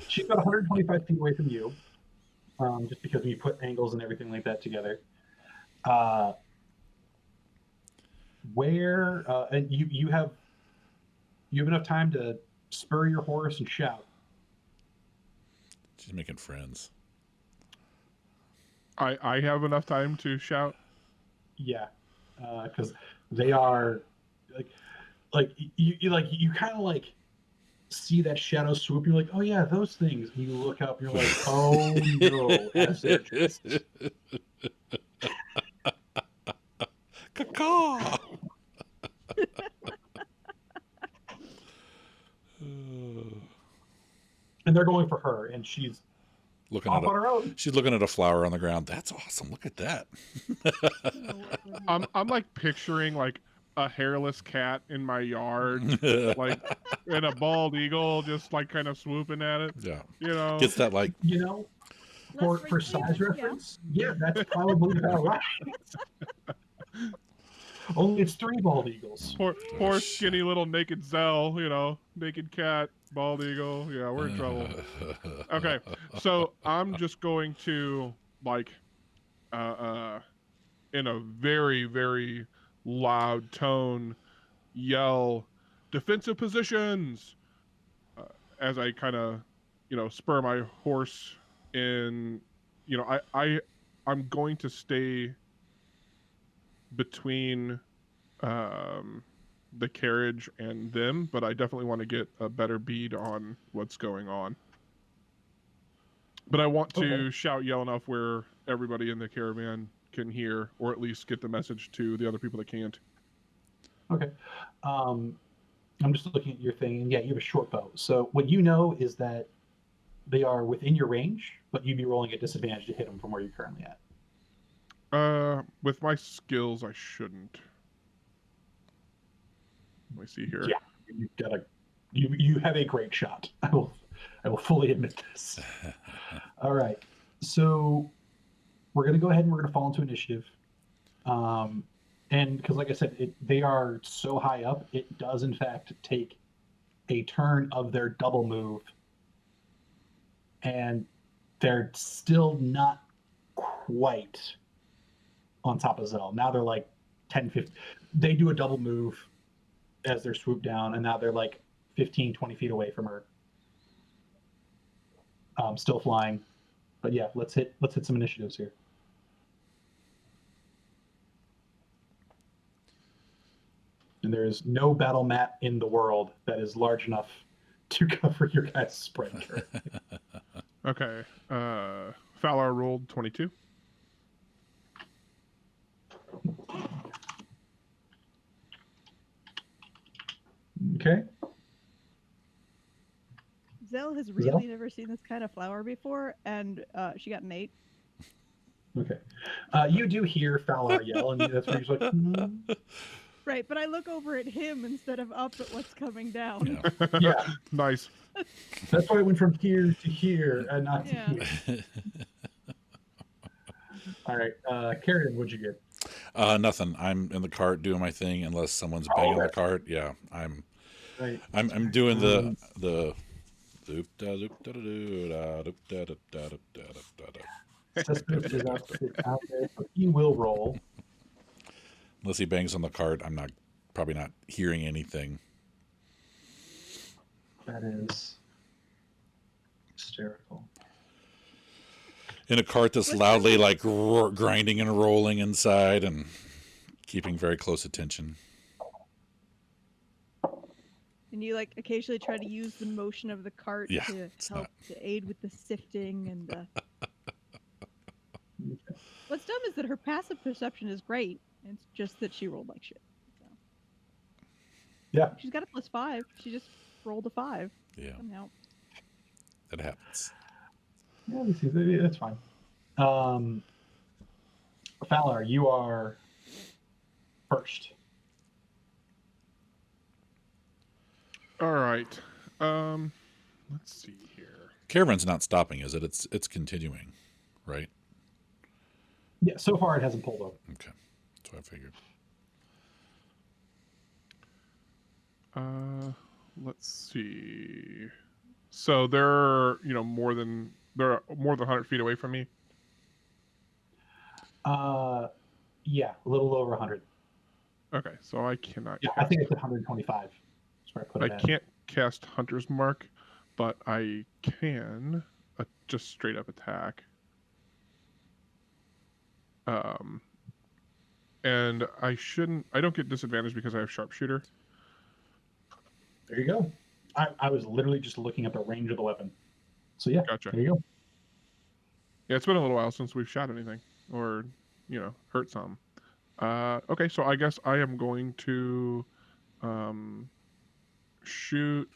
she's about 125 feet away from you, just because when you put angles and everything like that together. And you have enough time to spur your horse and shout. She's making friends. I have enough time to shout. Yeah, because they are you kind of like see that shadow swoop. You're like, oh yeah, those things. And you look up, you're like, oh no, as they're just Caw. and they're going for her, and she's Looking off at on her own. she's looking at a flower on the ground. That's awesome. Look at that. I'm like picturing like a hairless cat in my yard, like, and a bald eagle just like kind of swooping at it. Yeah. You know, Gets that like You know, for Let's size yeah. reference, yeah, that's probably about right. Only it's 3 bald eagles. poor shit. skinny little naked Zell, you know, naked cat, bald eagle. Yeah, we're in trouble. Okay, so I'm just going to like, in a very, very loud tone, yell, "Defensive positions!" As I kind of, spur my horse in. I'm going to stay between the carriage and them, but I definitely want to get a better bead on what's going on. But I want to shout, yell enough where everybody in the caravan can hear, or at least get the message to the other people that can't. Okay. I'm just looking at your thing, and yeah, you have a short bow. So what you know is that they are within your range, but you'd be rolling at disadvantage to hit them from where you're currently at. With my skills, I shouldn't. Let me see here. Yeah, you have a great shot. I will fully admit this. All right, so we're gonna go ahead and we're gonna fall into initiative. And because, like I said, they are so high up, it does in fact take a turn of their double move, and they're still not quite on top of Zell. Now they're like 10, 15. They do a double move as they're swooped down, and now they're like 15, 20 feet away from her. Still flying. But yeah, let's hit some initiatives here. And there is no battle map in the world that is large enough to cover your guys' spread. Okay. Fowler rolled 22. Okay. Zell has really never seen this kind of flower before, and she got an 8. Okay. You do hear Fowler yell, and that's where he's like, Right, but I look over at him instead of up at what's coming down. Yeah. yeah. Nice. That's why it went from here to here and not to Yeah. here. All right. Carrion, what'd you get? Nothing. I'm in the cart doing my thing unless someone's banging the cart. Yeah, I'm doing the Suspect is out there, so he will roll. unless he bangs on the cart, I'm probably not hearing anything. That is hysterical. In a cart that's loudly like grinding and rolling inside and keeping very close attention. And you like occasionally try to use the motion of the cart Yeah, to help to aid with the sifting and the... What's dumb is that her passive perception is great. It's just that she rolled like shit. So. Yeah. She's got a +5. She just rolled a 5 Yeah, somehow. that happens. Yeah, that's fine. Fowler, you are first. All right. Let's see here. Caravan's not stopping, is it? It's continuing, right? Yeah, so far it hasn't pulled over. Okay, that's what I figured. Let's see. So they're more than 100 feet away from me. Yeah, a little over 100. Okay, so I cannot. Yeah, I think it's 125. That's where I put I it at. can't cast Hunter's Mark, but I can just straight up attack. And I don't get disadvantage because I have Sharpshooter. There you go. I was literally just looking at the range of the weapon. So yeah, Gotcha. there you go. Yeah, it's been a little while since we've shot anything or hurt some. Okay, so I guess I am going to shoot.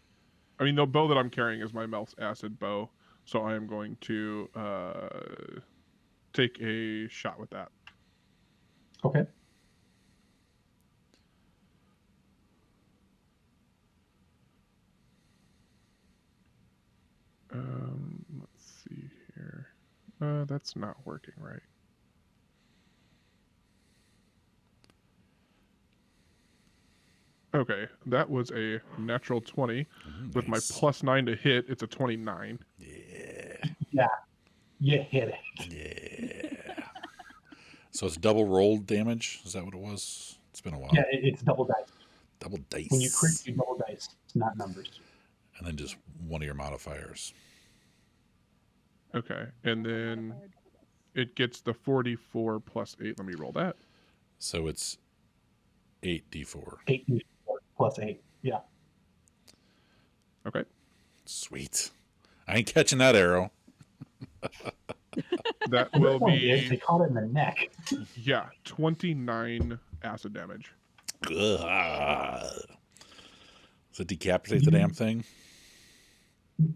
I mean, the bow that I'm carrying is my Mel's Acid bow, so I am going to take a shot with that. Okay. Let's see here. That's not working right. Okay, that was a natural 20. With my Nice. +9 to hit, it's a 29. Yeah, you hit it. Yeah. So it's double rolled damage? Is that what it was? It's been a while. Yeah, it's double dice. Double dice. When you crit, you double dice, not numbers. And then just one of your modifiers. Okay, and then it gets the 44 + 8. Let me roll that. So it's 8d4. 8 plus 8. Yeah. Okay. Sweet. I ain't catching that arrow. That will They be, caught it in the neck. yeah, 29 acid damage. Ugh. Does it decapitate the damn thing?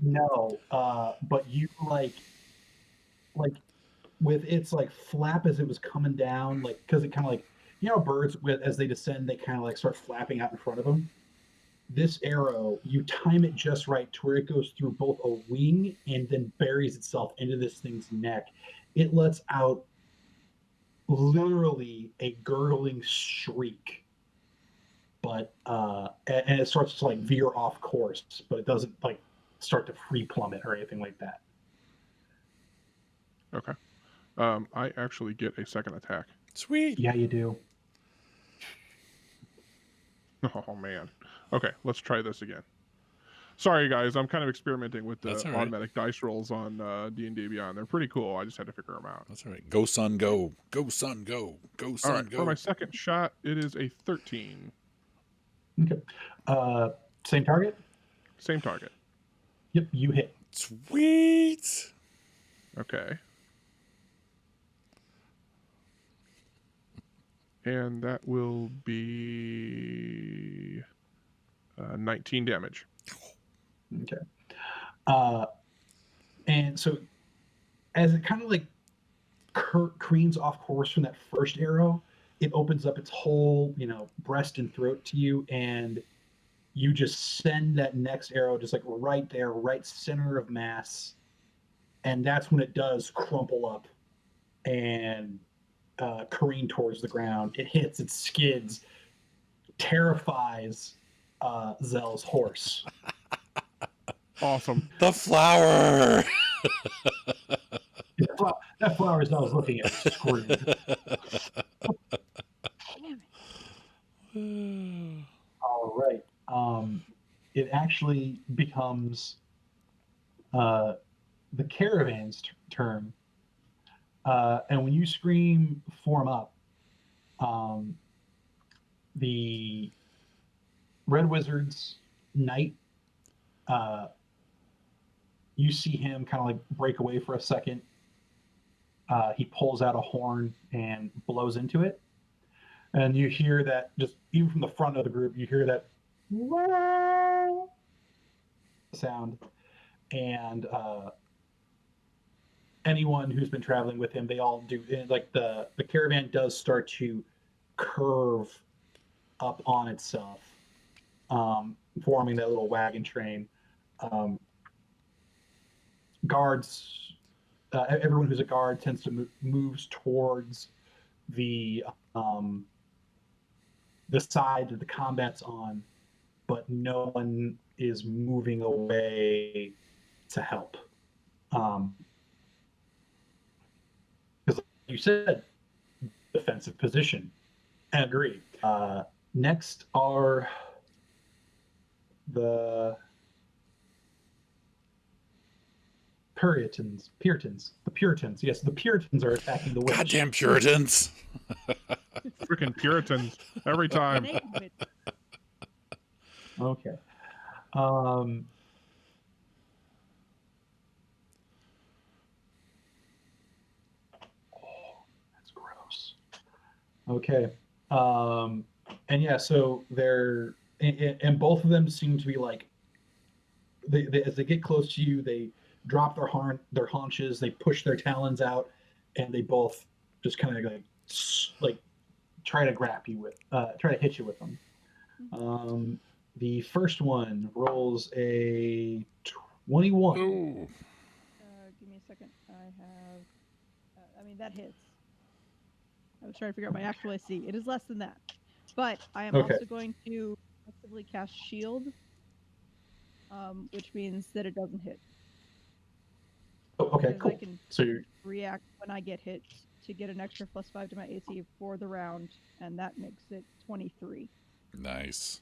No, but you like with its like flap as it was coming down, like because it kind of like birds as they descend, they kind of like start flapping out in front of them. This arrow, you time it just right to where it goes through both a wing and then buries itself into this thing's neck. It lets out literally a gurgling shriek, but and it starts to like veer off course, but it doesn't like start to free plummet or anything like that. Okay. I actually get a second attack. Sweet. Yeah, you do. Oh, man. Okay, let's try this again. Sorry, guys. I'm kind of experimenting with the That's all right. automatic dice rolls on D&D Beyond. They're pretty cool. I just had to figure them out. That's all right. Go, son, go. Go, son, go. Go, All son, right, go. for my second shot, it is a 13. Okay. Same target? Same target. Yep, you hit. Sweet. Okay. And that will be 19 damage. Okay. And so as it kind of like careens off course from that first arrow, it opens up its whole, breast and throat to you, and you just send that next arrow just like right there, right center of mass. And that's when it does crumple up and careen towards the ground. It hits, it skids, terrifies Zell's horse. Awesome. The flower. That flower is I was looking at screamed. All right. It actually becomes the caravan's turn. And when you scream form up, the Red Wizard's knight, you see him kind of like break away for a second. He pulls out a horn and blows into it. And you hear that just even from the front of the group, you hear that sound, and anyone who's been traveling with him, they all do. Like the caravan does start to curve up on itself, forming that little wagon train. Guards, everyone who's a guard tends to moves towards the side that the combat's on, but no one is moving away to help. Because like you said, defensive position. I agree. Next are the Puritans. The Puritans. Yes, the Puritans are attacking the witch. Goddamn Puritans. Freaking Puritans every time. Okay. That's gross. Okay. And yeah, so they're and both of them seem to be like they as they get close to you, they drop their haunches, they push their talons out, and they both just kind of like try to try to hit you with them. The first one rolls a 21. Ooh. Give me a second. I have. I mean, that hits. I was trying to figure out my actual AC. It is less than that. But I am Okay. also going to actively cast Shield, which means that it doesn't hit. Oh, okay, Because cool. I can So you're react when I get hit to get an extra +5 to my AC for the round, and that makes it 23. Nice.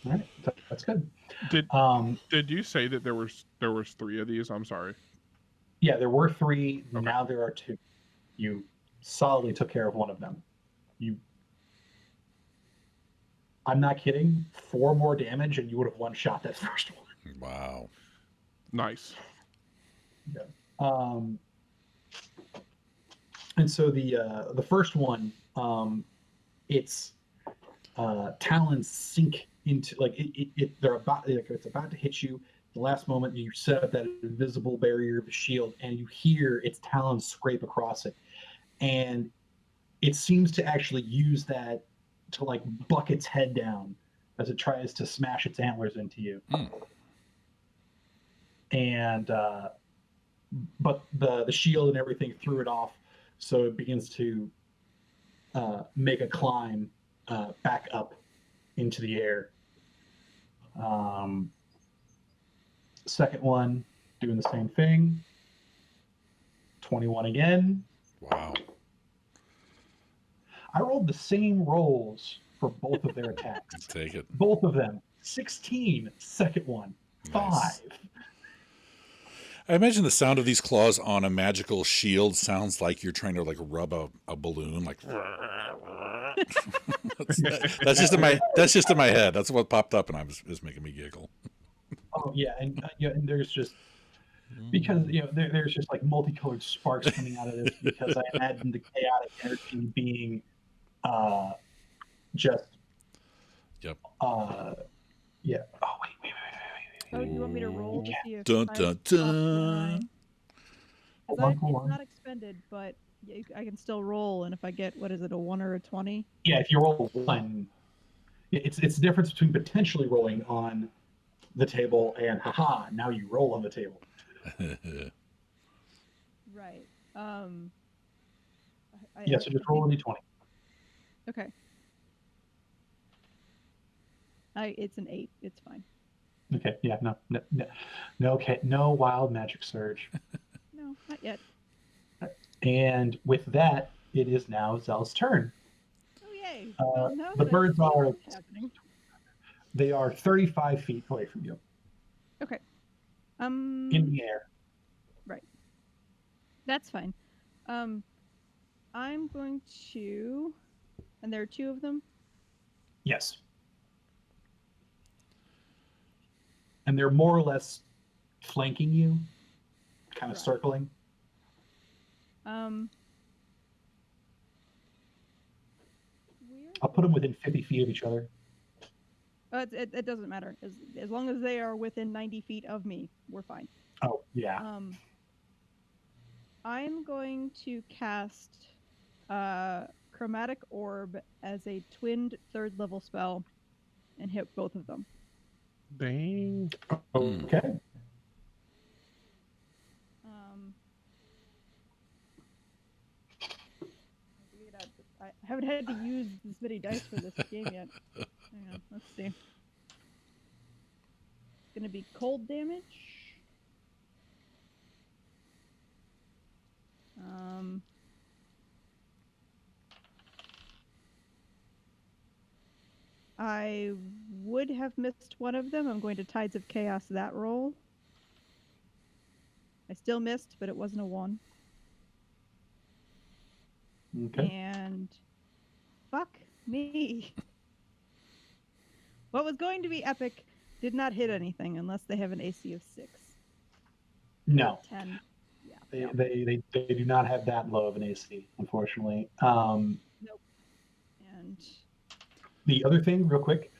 all right. That's good. Did you say that there was 3 of these? I'm sorry. Yeah, there were 3. Okay. Now there are 2. You solidly took care of one of them. I'm not kidding. 4 more damage, and you would have one-shot that first one. Wow. Nice. And so the first one, its talons sink into it's about to hit you. The last moment you set up that invisible barrier of the shield, and you hear its talons scrape across it, and it seems to actually use that to like buck its head down as it tries to smash its antlers into you. And but the shield and everything threw it off, so it begins to make a climb back up into the air. Second one doing the same thing. 21 again. Wow. I rolled the same rolls for both of their attacks. Take it. Both of them. 16. Second one. 5. Nice. I imagine the sound of these claws on a magical shield sounds like you're trying to like rub a balloon, like. that's just in my head. That's what popped up, and it was making me giggle. Oh yeah, and there's just because there's just like multicolored sparks coming out of this because I imagine the chaotic energy being just. Yep. Yeah. Oh wait. Oh, you want me to roll to see if Dun, I dun, cross the dun. line? Hold 'Cause on, it's hold on. not expended, but I can still roll, and if I get, what is it, a 1 or a 20? Yeah, if you roll a 1, it's the difference between potentially rolling on the table and haha, now you roll on the table. Right. Yeah, so just roll a d20. Okay. It's an 8. It's fine. Okay, yeah, no, okay, no wild magic surge. No, not yet. And with that, it is now Zel's turn. Oh, yay. Now the that I birds see are- what's happening. They are 35 feet away from you Okay. in the air. Right. That's fine. I'm going to, and there are 2 of them. Yes. And they're more or less flanking you, kind of Right. circling. Where I'll put them within 50 feet of each other. It doesn't matter. As long as they are within 90 feet of me, we're fine. Oh, yeah. I'm going to cast Chromatic Orb as a twinned 3rd level spell and hit both of them. Dang. Okay. I haven't had to use this many dice for this game yet. Hang on, let's see. It's gonna be cold damage. I would have missed one of them. I'm going to Tides of Chaos that roll. I still missed, but it wasn't a 1. Okay. And fuck me. What was going to be epic did not hit anything unless they have an AC of 6. No. 10. Yeah. They do not have that low of an AC, unfortunately. Nope. And the other thing, real quick,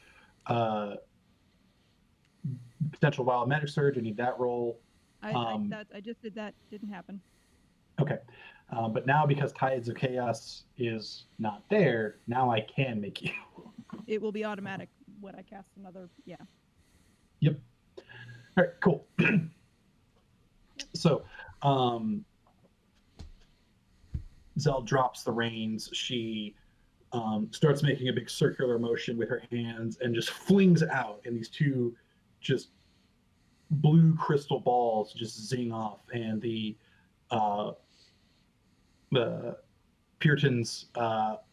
potential wild magic surge. I need that roll. I just did that. Didn't happen. Okay. But now because Tides of Chaos is not there, now I can make you. It will be automatic when I cast another. Yeah. Yep. All right, cool. So, Zell drops the reins. She starts making a big circular motion with her hands and just flings out, and these two just blue crystal balls just zing off, and the Puritans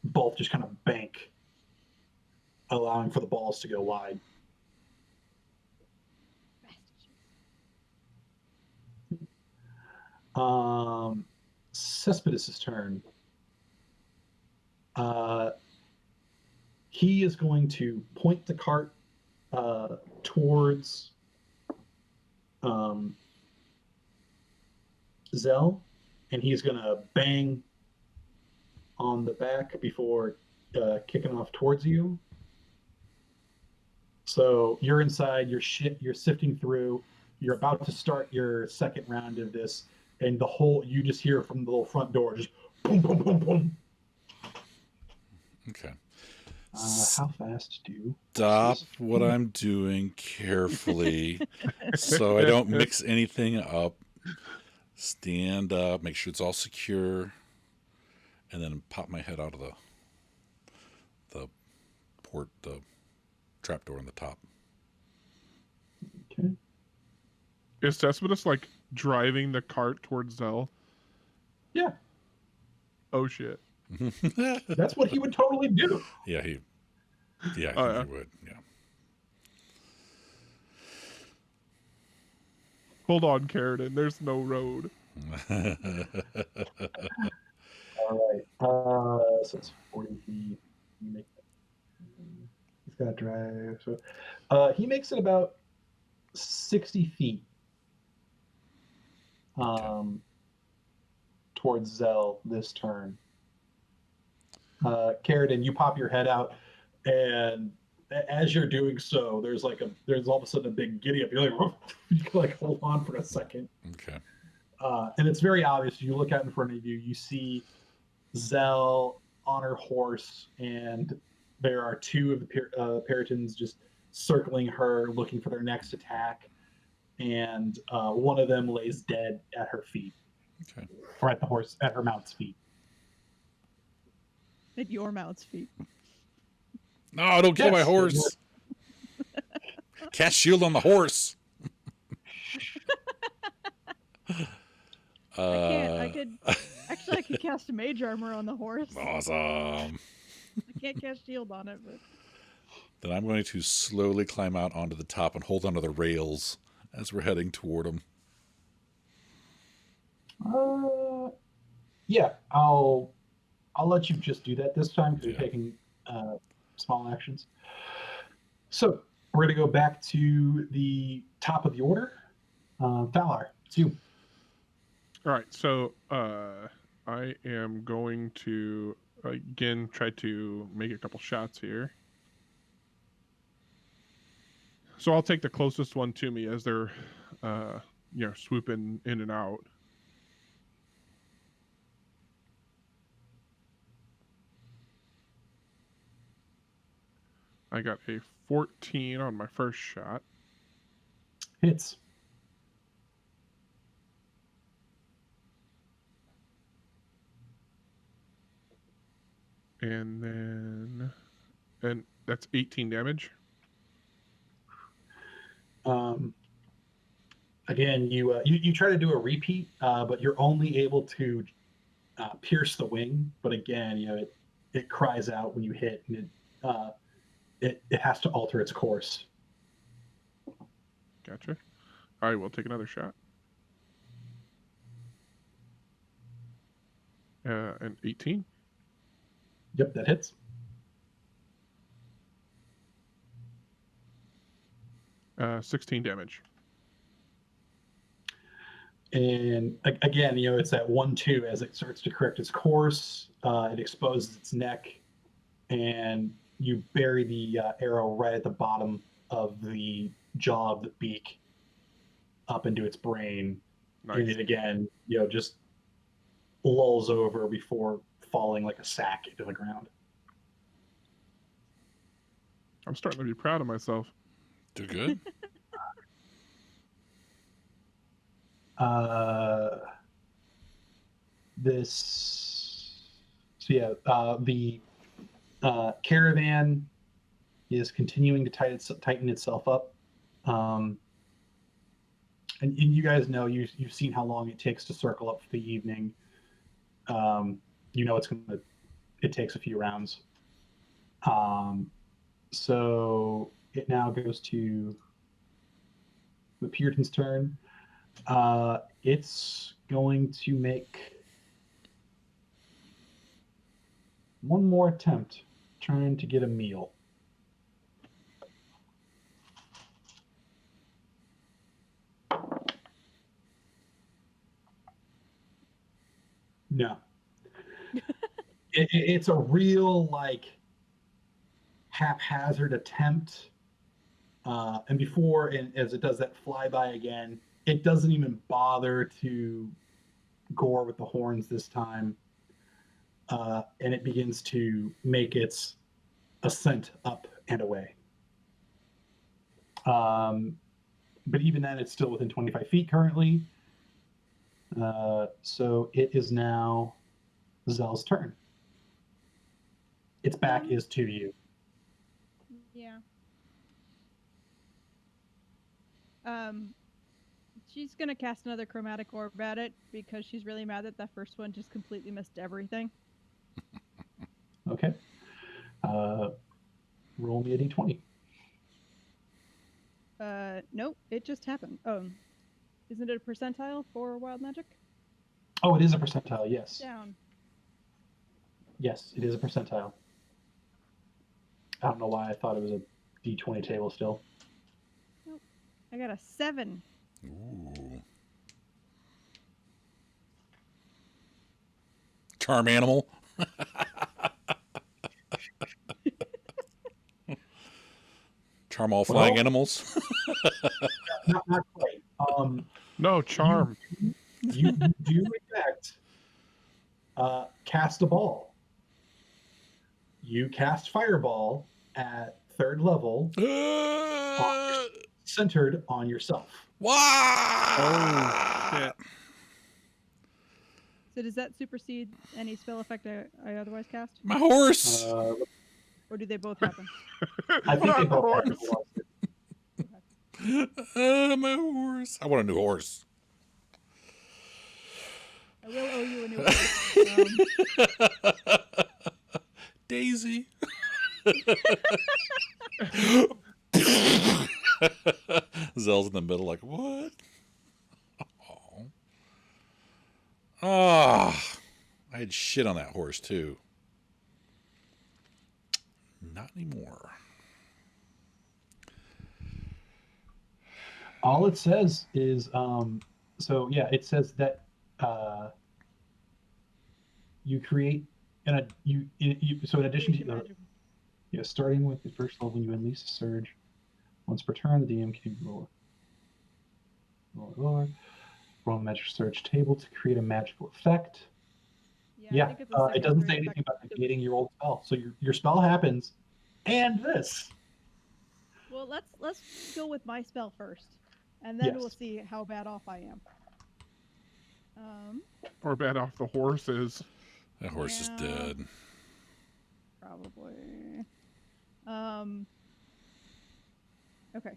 both just kind of bank, allowing for the balls to go wide. Cespedes' turn. He is going to point the cart towards Zell, and he's going to bang on the back before kicking off towards you. So you're inside, you're sifting through, you're about to start your second round of this, and you just hear from the little front door, just boom, boom, boom, boom. Okay. How fast do? Stop what I'm doing carefully so I don't mix anything up. Stand up, make sure it's all secure, and then pop my head out of the trap door on the top. Okay. Is Cespedes like driving the cart towards Zell? Yeah. Oh shit. That's what he would totally do. Yeah, he would. Yeah. Hold on, Carradine. There's no road. All right. So it's 40 feet. He's got to drive. So he makes it about 60 feet towards Zell this turn. Carradine, you pop your head out, and as you're doing so, there's all of a sudden a big giddy up. You're like, you like hold on for a second. Okay. And it's very obvious. You look out in front of you, you see Zell on her horse, and there are two of the Puritans just circling her, looking for their next attack. And one of them lays dead at her feet. Okay. Or at her mount's feet. At your mount's feet. No, don't kill my horse. Cast shield on the horse. I could cast mage armor on the horse. Awesome. I can't cast shield on it, but Then I'm going to slowly climb out onto the top and hold onto the rails as we're heading toward them. Yeah, I'll let you just do that this time because you're taking small actions. So we're going to go back to the top of the order. Valar, it's you. All right, so I am going to again try to make a couple shots here. So I'll take the closest one to me as they're, swooping in and out. I got a 14 on my first shot. Hits. And that's 18 damage. Again, you try to do a repeat, but you're only able to pierce the wing. But again, it cries out when you hit, and it has to alter its course. Gotcha. All right, we'll take another shot. And 18. Yep, that hits. Uh, 16 damage. And again, it's that 1-2 as it starts to correct its course. It exposes its neck, and you bury the arrow right at the bottom of the jaw of the beak, up into its brain. Nice. And it again, just lulls over before falling like a sack into the ground. I'm starting to be proud of myself. Do good. The caravan is continuing to tighten itself up. And you guys know, you've seen how long it takes to circle up for the evening. It takes a few rounds. So it now goes to the Puritan's turn. It's going to make one more attempt trying to get a meal. No. It's a real, haphazard attempt. And as it does that flyby again, it doesn't even bother to gore with the horns this time. And it begins to make its ascent up and away. But even then, it's still within 25 feet currently. So it is now Zell's turn. Its back is to you. Yeah. She's gonna cast another chromatic orb at it because she's really mad that first one just completely missed everything. Okay. Roll me a d20. Nope, it just happened. Oh, isn't it a percentile for wild magic? Oh, it is a percentile, yes. Down. Yes, it is a percentile. I don't know why I thought it was a d20 table still. Nope. I got a 7. Ooh. Charm animal. Charm all flying animals. Not quite. No, charm. You do in fact cast a ball. You cast fireball at 3rd level, centered on yourself. Wow! Oh, shit. So does that supersede any spell effect I otherwise cast? My horse! Or do they both happen? I think they both Horse. happen. My horse. I want a new horse. I will owe you a new one. Daisy. Zell's in the middle like, what? Oh, I had shit on that horse too. Not anymore. All it says is, it says that you create, so in addition to, starting with the first level, you unleash a surge Once per turn, the DM can roll a magic search table to create a magical effect. I Yeah, think it's a it doesn't secondary say anything effect. about negating your old spell. So your spell happens, and this. Well, let's go with my spell first, and then we'll Yes. see how bad off I am. Or bad off the horses. That horse is Yeah. dead. Probably. Okay.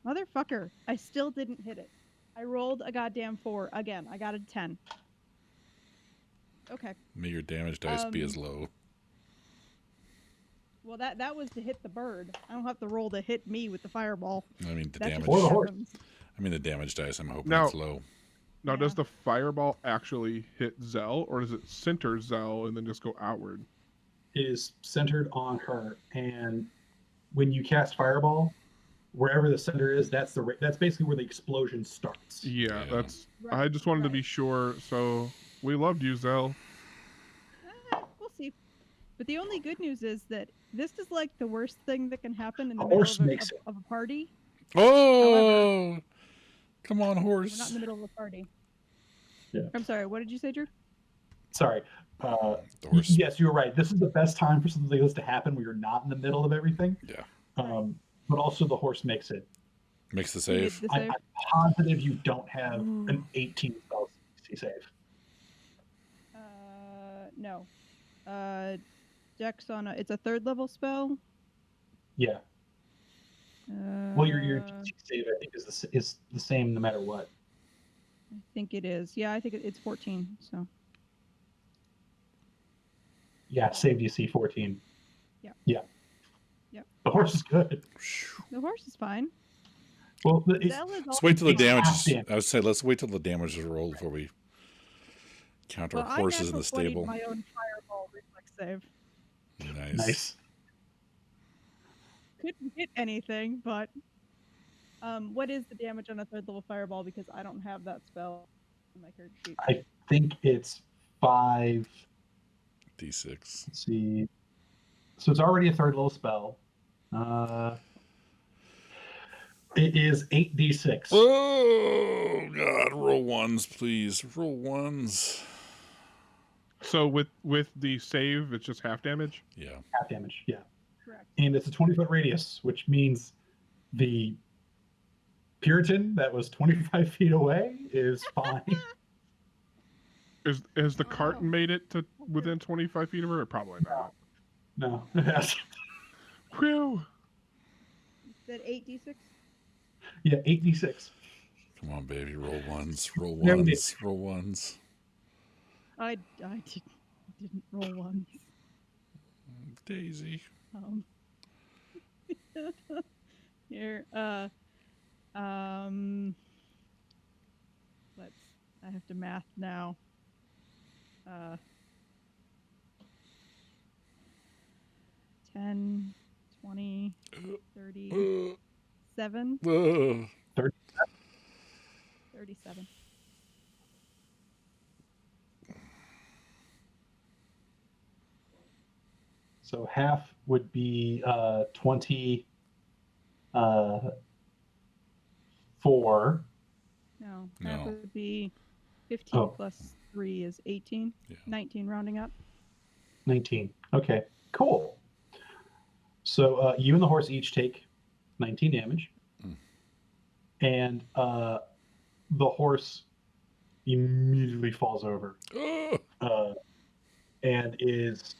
Motherfucker, I still didn't hit it. I rolled a goddamn 4 again. I got a 10. Okay. May your damage dice be as low. Well, that was to hit the bird. I don't have to roll to hit me with the fireball. I mean, the That damage. just Or the horse. happens. I mean, the damage dice. I'm hoping Now- it's low. Now, Yeah. does the fireball actually hit Zell, or does it center Zell and then just go outward? It is centered on her, and when you cast fireball, wherever the center is, that's basically where the explosion starts. Yeah, Yeah. that's. I Right, just wanted to right. be sure. So we loved you, Zell. We'll see. But the only good news is that this is like the worst thing that can happen in the A middle horse of makes it. of a party. Oh, come on, We're not horse. in the middle of a party. Yeah. I'm sorry. What did you say, Drew? Sorry. The horse. Yes, you're right. This is the best time for something like this to happen where you're not in the middle of everything. Yeah. But also the horse makes it. Makes the You did save. the I'm save? positive you don't have an 18 spell CC save. No. Dex on it's a 3rd level spell. Yeah. Well, your DC save I think is the same no matter what. I think it is. Yeah, I think it's 14. So Yeah, save DC 14. Yeah. Yeah. Yep. The horse is good. the horse is fine. Well, Zell is Let's wait till the It's damage half is. damage. I would say let's wait till the damage is rolled before we count our Well, horses I in the natural 20'd stable. my own fireball reflex save. Nice. Couldn't hit anything, but what is the damage on a 3rd level fireball? Because I don't have that spell in my character sheet. I think it's 5. D6. Let's see. So it's already a 3rd level spell. It is 8d6. Oh God! Roll ones, please. Roll ones. So with the save, it's just half damage. Yeah. Half damage, yeah. Correct. And it's a 20-foot radius, which means the Puritan that was 25 feet away is fine. Is the carton made it to within 25 feet of her? Probably not. No. Yes. Whew. Is that 8d6? Yeah, 8d6. Come on, baby. Roll ones. Roll No, we ones. Roll ones. I didn't roll one. Daisy. Here, I have to math now. 10, 20, 30, 7, 37. So half would be 24. No, that No. would be 15 Oh. plus 3 is 18. Yeah. 19 rounding up. 19. Okay, cool. So you and the horse each take 19 damage. Mm. And the horse immediately falls over Oh. and is,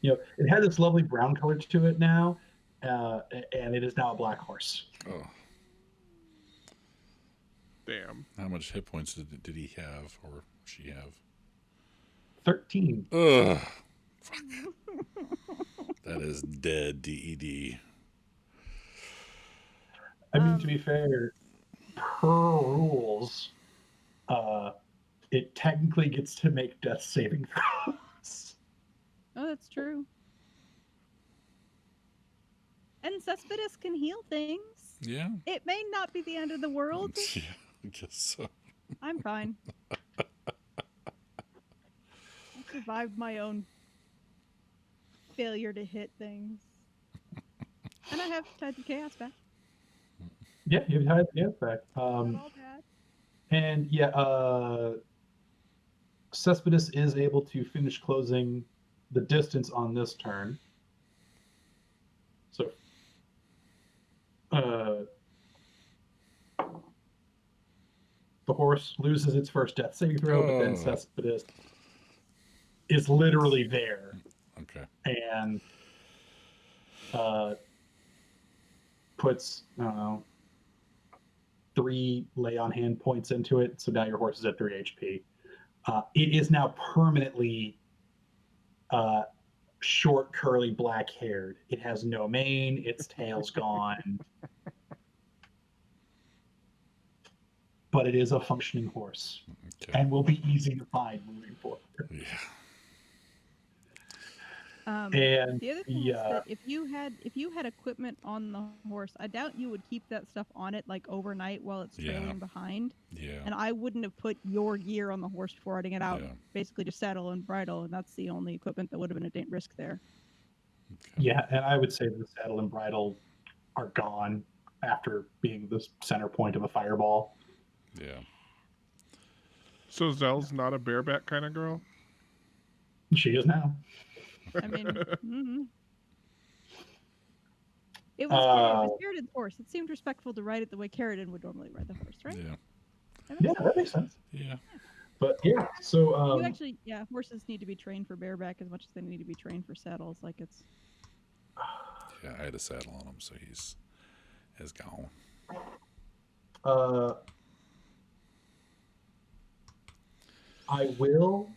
it had this lovely brown color to it now, and it is now a black horse. Oh. Damn. How much hit points did he have or she have? 13. Ugh. Fuck. That is dead. DED. I mean, to be fair, per rules, it technically gets to make death saving throws. Oh, that's true. And Cespedes can heal things. Yeah. It may not be the end of the world. Yeah. I guess so. I'm fine. I survived my own failure to hit things. And I have Tides of Chaos back. Yeah, you've had back. Not all bad. And yeah, Cespedes is able to finish closing the distance on this turn. So, the horse loses its first death saving throw, but then Cespedes is literally there. Okay. And puts, I don't know, 3 lay on hand points into it. So now your horse is at 3 HP. It is now permanently short, curly, black haired. It has no mane. Its tail's gone. But it is a functioning horse, and will be easy to find moving forward. Yeah. And the other thing is that if you had equipment on the horse, I doubt you would keep that stuff on it like overnight while it's trailing behind. Yeah. And I wouldn't have put your gear on the horse before riding it out. Yeah. Basically, just saddle and bridle, and that's the only equipment that would have been a risk there. Okay. Yeah, and I would say the saddle and bridle are gone after being the center point of a fireball. Yeah. So Zell's not a bareback kind of girl? She is now. I mean, it was Sheridan's horse. It seemed respectful to ride it the way Sheridan would normally ride the horse, right? Yeah. That makes sense. Yeah. But yeah, so you actually, horses need to be trained for bareback as much as they need to be trained for saddles. Like it's. Yeah, I had a saddle on him, so he's gone. I will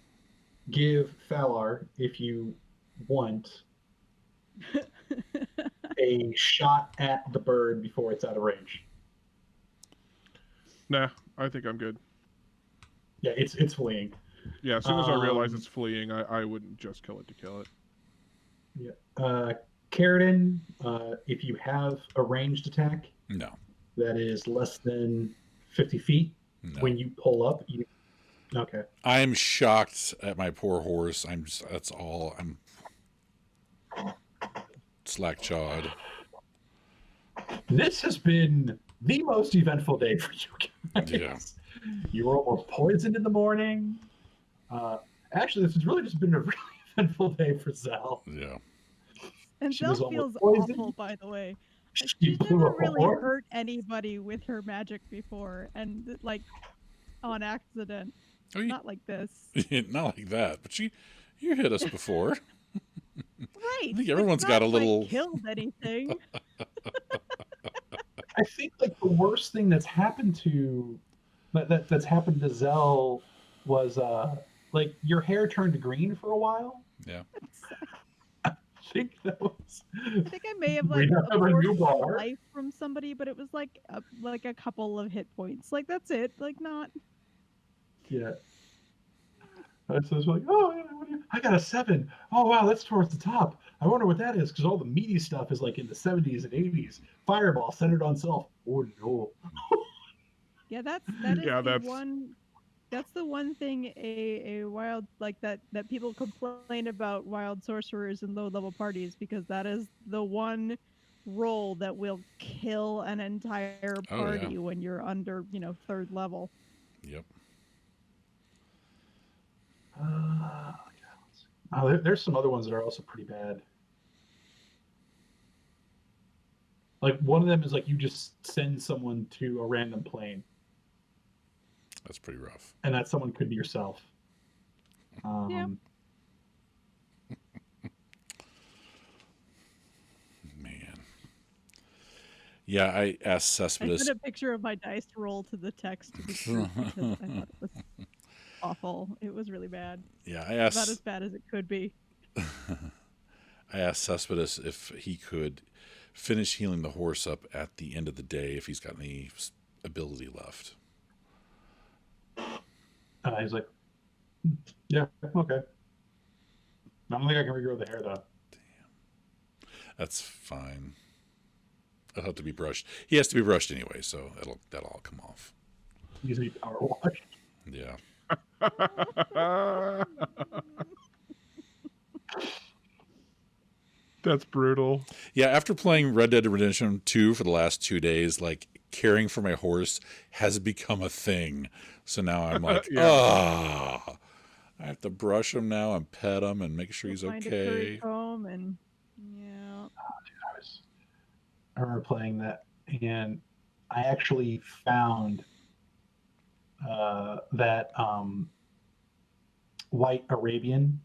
give Falar, if you want, a shot at the bird before it's out of range. Nah, I think I'm good. Yeah, it's fleeing. Yeah, as soon as I realize it's fleeing, I wouldn't just kill it to kill it. Yeah. Sheridan, if you have a ranged attack No. that is less than 50 feet, when you pull up, you... Okay. I'm shocked at my poor horse. That's all. I'm slack-jawed. This has been the most eventful day for you guys. Yeah. You were almost poisoned in the morning. Actually, this has really just been a really eventful day for Zell. Yeah. And She Zell was almost feels poisoned. awful, by the way. She She's blew never up a really horse. hurt anybody with her magic before, and like on accident. Oh, Not like this. Not like that, but you hit us before. Right. I think everyone's got a little. Killed anything. I think like the worst thing that's happened to that's happened to Zell was like your hair turned green for a while. Yeah. I think that was. I think I may have We like have a new absorbed bar. life from somebody, but it was like a couple of hit points. Like that's it. Like not. Yeah. So it's like, oh, yeah, I got a 7. Oh wow, that's towards the top. I wonder what that is because all the meaty stuff is like in the 70s and 80s. Fireball centered on self. Oh no. Yeah, that's one. That's the one thing a wild like that people complain about wild sorcerers in low level parties because that is the one roll that will kill an entire party when you're under 3rd level. Yep. There's some other ones that are also pretty bad. Like one of them is like you just send someone to a random plane, That's pretty rough. and that someone could be yourself. Yeah. Man. Yeah, I asked I Cespedes. put a picture of my dice roll to the text because I thought it was awful. It was really bad. Yeah, I About asked. as bad as it could be. I asked Cespedes if he could finish healing the horse up at the end of the day if he's got any ability left. He's like, yeah, okay. I don't think I can regrow the hair though. That's fine. It'll have to be brushed. He has to be brushed anyway, so that'll all come off. He's need power wash. Yeah. That's brutal. Yeah, after playing Red Dead Redemption 2 for the last 2 days, like caring for my horse has become a thing. So now I'm like, Yeah. I have to brush him now and pet him and make sure he's Find a okay. curry comb and yeah. I remember playing that, and I actually found that white Arabian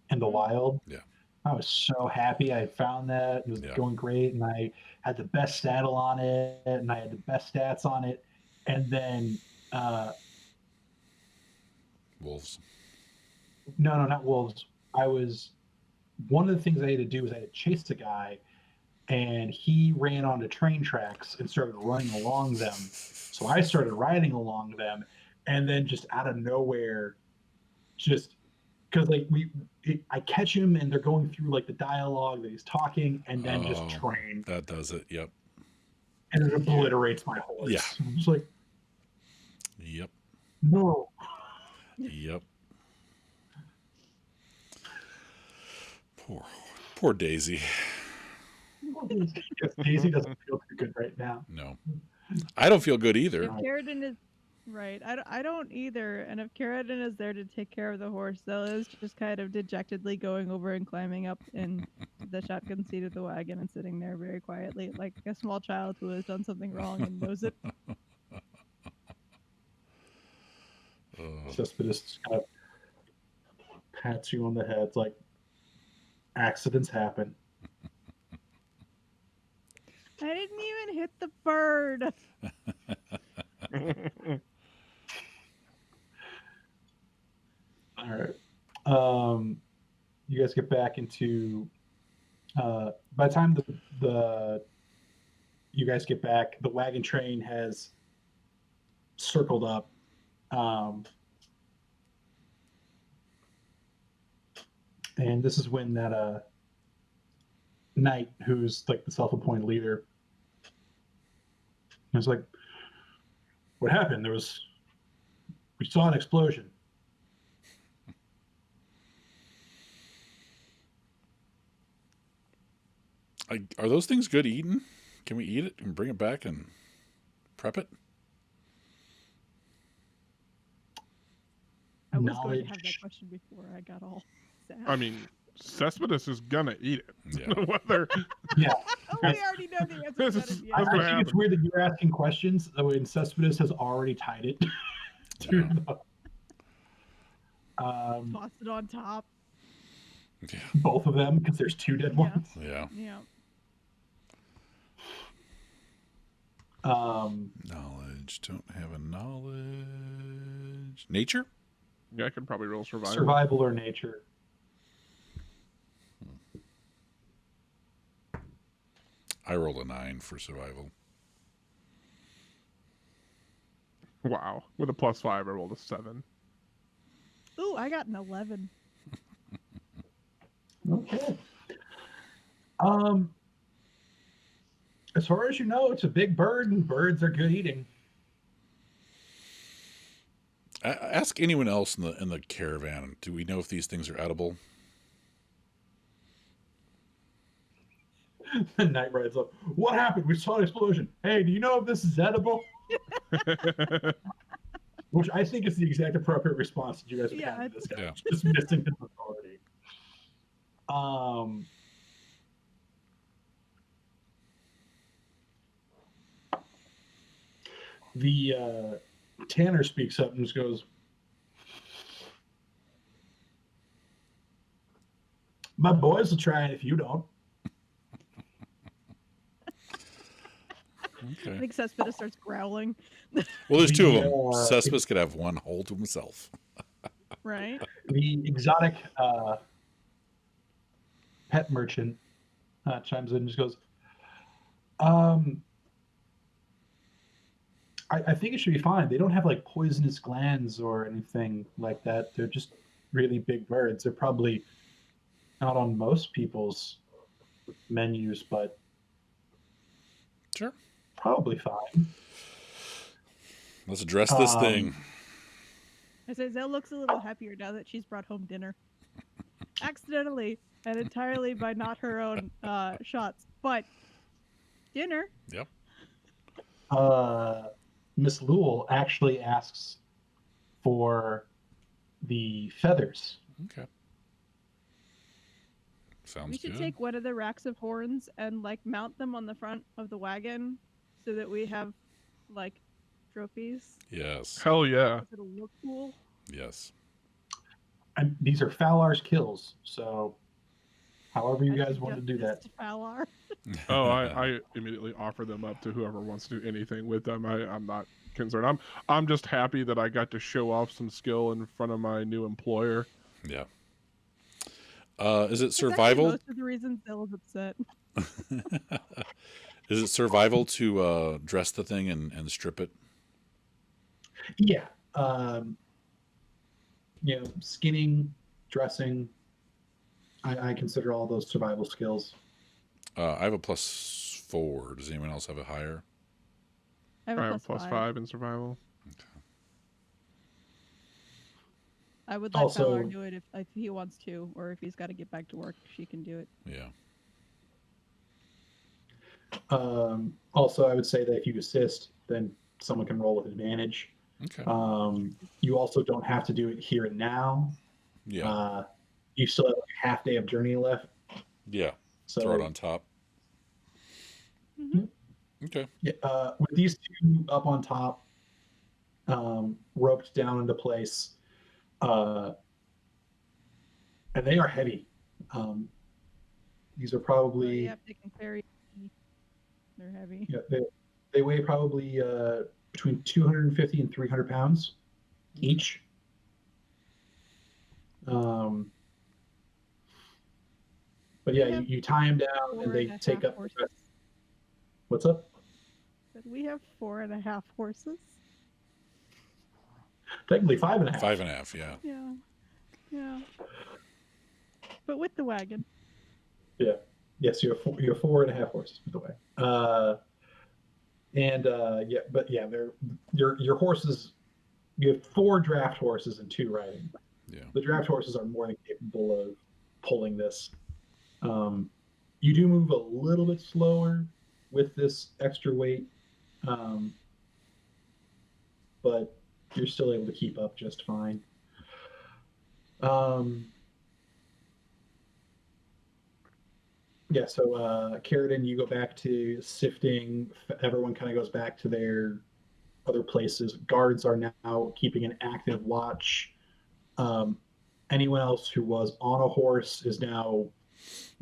in the wild. Yeah. I was so happy I found that. It was Yeah. going great, and I had the best saddle on it, and I had the best stats on it. And then, Wolves. no, not wolves. One of the things I had to do was I had to chase the guy, and he ran onto train tracks and started running along them. So I started riding along them, and then just out of nowhere, just because like I catch him and they're going through like the dialogue that he's talking, and then just train. That does it. Yep. And it obliterates my horse. Yeah. I'm just like, Yep. no. Yep. Poor Daisy. Daisy doesn't feel too good right now. No. I don't feel good either. If Carradine is right, I don't either. And if Carradine is there to take care of the horse, Zella is just kind of dejectedly going over and climbing up in the shotgun seat of the wagon and sitting there very quietly, like a small child who has done something wrong and knows it. Cespedes kind of pats you on the head, like accidents happen. I didn't even hit the bird. All right. You guys get back into. By the time you guys get back, the wagon train has circled up. And this is when that knight, who's like the self-appointed leader, is like, "What happened? We saw an explosion." Are those things good eating? Can we eat it and bring it back and prep it? I was going to have that question before I got all sad. I mean, Cespedes is gonna eat it. Yeah. Whether Yeah. We already know the answer to that. This is- is I yes. gonna think it's weird that you're asking questions when Cespedes has already tied it. Yeah. Toss it on top. Yeah. Both of them, because there's two dead Yeah. ones. Yeah. Yeah. Knowledge. Don't have a knowledge. Nature? yeah, I could probably roll survival. Survival or nature. I rolled a 9 for survival. Wow, with a +5, I rolled a 7. Ooh, I got an 11. Okay. As far as you know, it's a big bird, and birds are good eating. Ask anyone else in the caravan. Do we know if these things are edible? The knight rides up. "What happened? We saw an explosion. Hey, do you know if this is edible?" Which I think is the exact appropriate response that you guys would Yeah, have to this guy. Yeah. Just missing his authority. The Tanner speaks up and just goes, "My boys will try it if you don't." I Okay. think Cespedes starts growling. Well, there's two of them. The, Cespedes could have one whole to himself. Right? The exotic pet merchant chimes in and just goes, I think it should be fine. They don't have like poisonous glands or anything like that. They're just really big birds. They're probably not on most people's menus, but Sure. probably fine. Let's address this thing. I say Zell looks a little happier now that she's brought home dinner. Accidentally. and entirely by not her own shots. But dinner. Yep. Miss Lewell actually asks for the feathers. Okay. Sounds We should good. take one of the racks of horns and like mount them on the front of the wagon so that we have like trophies. Yes. Hell yeah. It'll look cool. Yes. And these are Fowlar's kills, so however you I guys want to do that. suggest Fowlar. Oh, I immediately offer them up to whoever wants to do anything with them. I'm not concerned. I'm just happy that I got to show off some skill in front of my new employer. Yeah. Is it It's actually survival? most of the reasons Dilla's upset. Is it survival to dress the thing and strip it? Yeah. Skinning, dressing. I consider all those survival skills. I have a +4. Does anyone else have a higher? I have I a have a +5 in survival. I would let Also- Fowlar do it if he wants to, or if he's got to get back to work, she can do it. Yeah. Also, I would say that if you assist, then someone can roll with advantage. Okay. You also don't have to do it here and now. Yeah. You still have a half day of journey left. Yeah. So Throw it on top. Mhm. Okay. Yeah, with these two up on top, roped down into place, and they are heavy. These are probably Yep, they can carry. They're heavy. yeah, they weigh probably between 250 and 300 pounds each. But yeah, have you tie them down and 4 they and a take half up. horses. What's up? But we have 4.5 horses. Technically 5.5. 5.5. Yeah. Yeah. Yeah. But with the wagon. Yeah. Yes, you have 4.5 horses, by the way. They're your horses. You have 4 draft horses and 2 riding. Yeah. The draft horses are more than capable of pulling this. You do move a little bit slower with this extra weight, but you're still able to keep up just fine. Yeah, so Carradine, you go back to sifting. Everyone kind of goes back to their other places. Guards are now keeping an active watch. Anyone else who was on a horse is now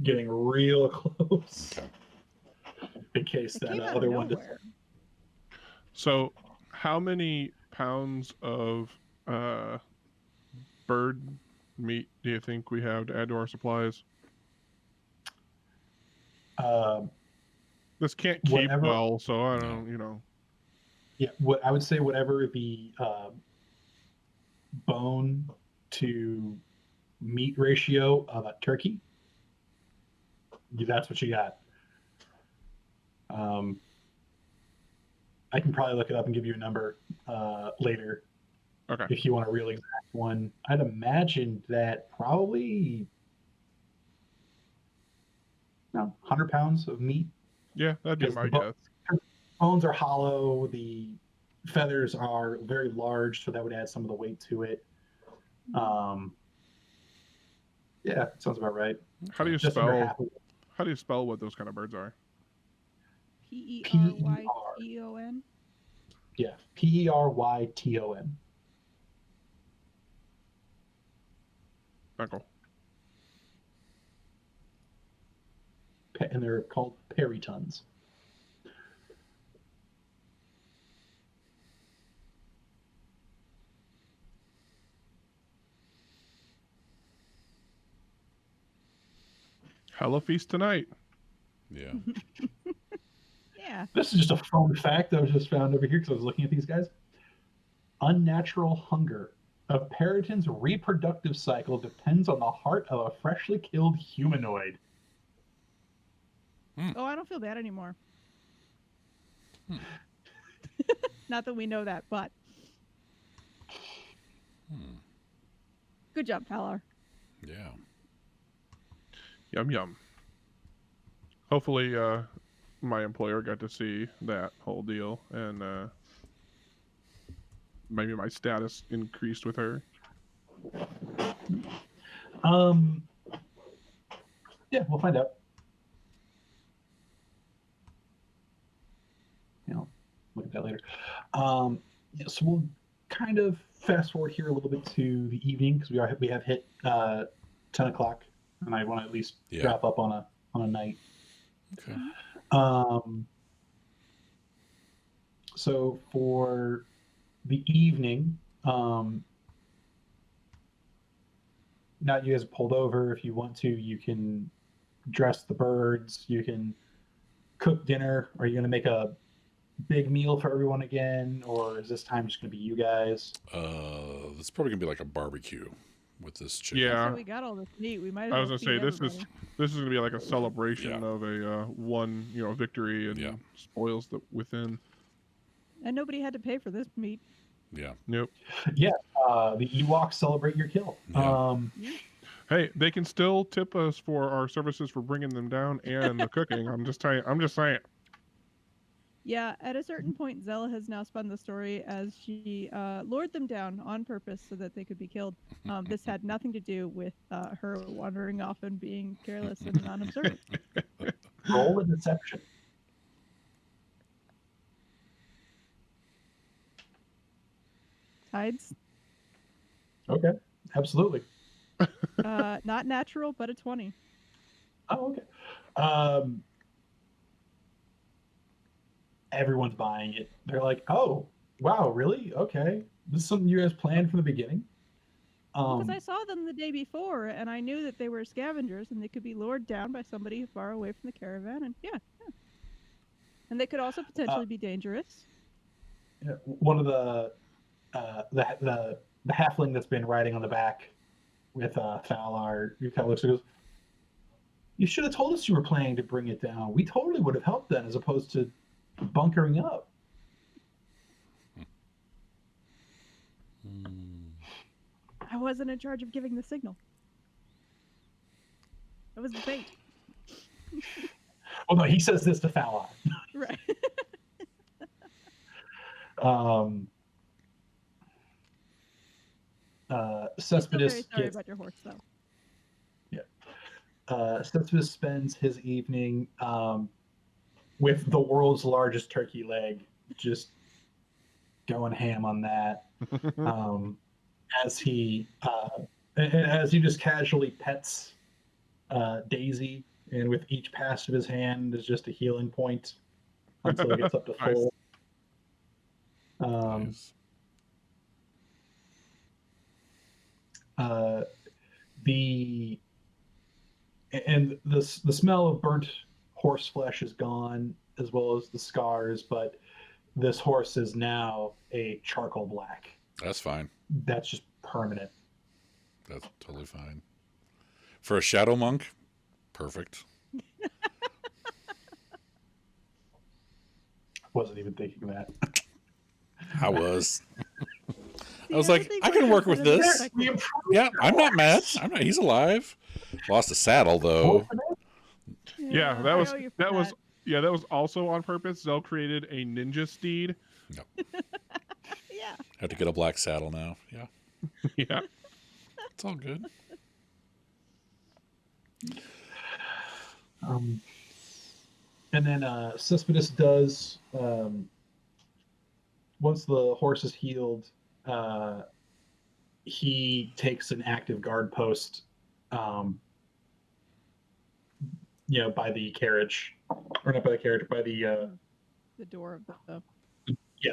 getting real close in case It that came out other of one does. nowhere. So, how many pounds of bird meat do you think we have to add to our supplies? This can't keep Whatever- well, so I don't, Yeah, what I would say, whatever the bone to meat ratio of a turkey, that's what you got. I can probably look it up and give you a number later Okay. if you want a real exact one. I'd imagine that probably 100 pounds of meat. Yeah, that'd be Because my the bo- guess. Bones are hollow. The feathers are very large, so that would add some of the weight to it. Yeah, sounds about right. How do you Just under spell? half of it. How do you spell what those kind of birds are? P-E-R-Y-T-O-N. Yeah, PerYton. Michael. And they're called peritons. Hella feast tonight. Yeah. Yeah. This is just a fun fact that was just found over here because I was looking at these guys. Unnatural hunger. A periton's reproductive cycle depends on the heart of a freshly killed humanoid. Oh, I don't feel bad anymore. Not that we know that, but good job, Fowler. Yeah. Yum yum. Hopefully, my employer got to see that whole deal, and maybe my status increased with her. Yeah, we'll find out. Look at that later. Yeah, so we'll kind of fast forward here a little bit to the evening because we have hit 10 o'clock, and I want to at least wrap up on a night. Okay. So for the evening, now you guys have pulled over. If you want to, you can dress the birds. You can cook dinner. Are you going to make a big meal for everyone again, or is this time just going to be you guys? It's probably gonna be like a barbecue with this chicken. Yeah. So we got all this meat. We might as I well was gonna say feed everybody. this is gonna be like a celebration Yeah. of a one victory and spoils that within. And nobody had to pay for this meat. Yeah. Nope. Yeah, the Ewoks celebrate your kill. Yeah. Hey, they can still tip us for our services for bringing them down and the cooking. I'm just saying. Yeah, at a certain point, Zella has now spun the story as she lured them down on purpose so that they could be killed. This had nothing to do with her wandering off and being careless and non-observant. Roll a deception. Tides, Okay, absolutely. not natural, but a 20. Oh, okay. Everyone's buying it. They're like, "Oh, wow, really? Okay, this is something you guys planned from the beginning." Because I saw them the day before, and I knew that they were scavengers, and they could be lured down by somebody far away from the caravan, and yeah. And they could also potentially be dangerous. Yeah, one of the halfling that's been riding on the back with Falar, he kind of looks and goes, "You should have told us you were planning to bring it down. We totally would have helped then, as opposed to bunkering up." I wasn't in charge of giving the signal. It was the bait. Well, no, he says this to Falar. Right. Cespedes very sorry gets, about your horse, though. Cespedes spends his evening with the world's largest turkey leg, just going ham on that. As he just casually pets Daisy, and with each pass of his hand is just a healing point until it gets up to full. Nice. The smell of burnt horse flesh is gone, as well as the scars, but this horse is now a charcoal black. That's fine. That's just permanent. That's totally fine. For a shadow monk, perfect. Wasn't even thinking that. I was. See, I was like, think I we're can gonna work put with him in this. perspective. Yeah, I'm not mad. He's alive. Lost a saddle though. Yeah, that I was owe you for that was yeah, that was also on purpose. Zell created a ninja steed. Yeah. Have to get a black saddle now. Yeah, Yeah. it's all good. And then Cespedes does, once the horse is healed, he takes an active guard post, by the carriage, or not by the carriage, by the door of the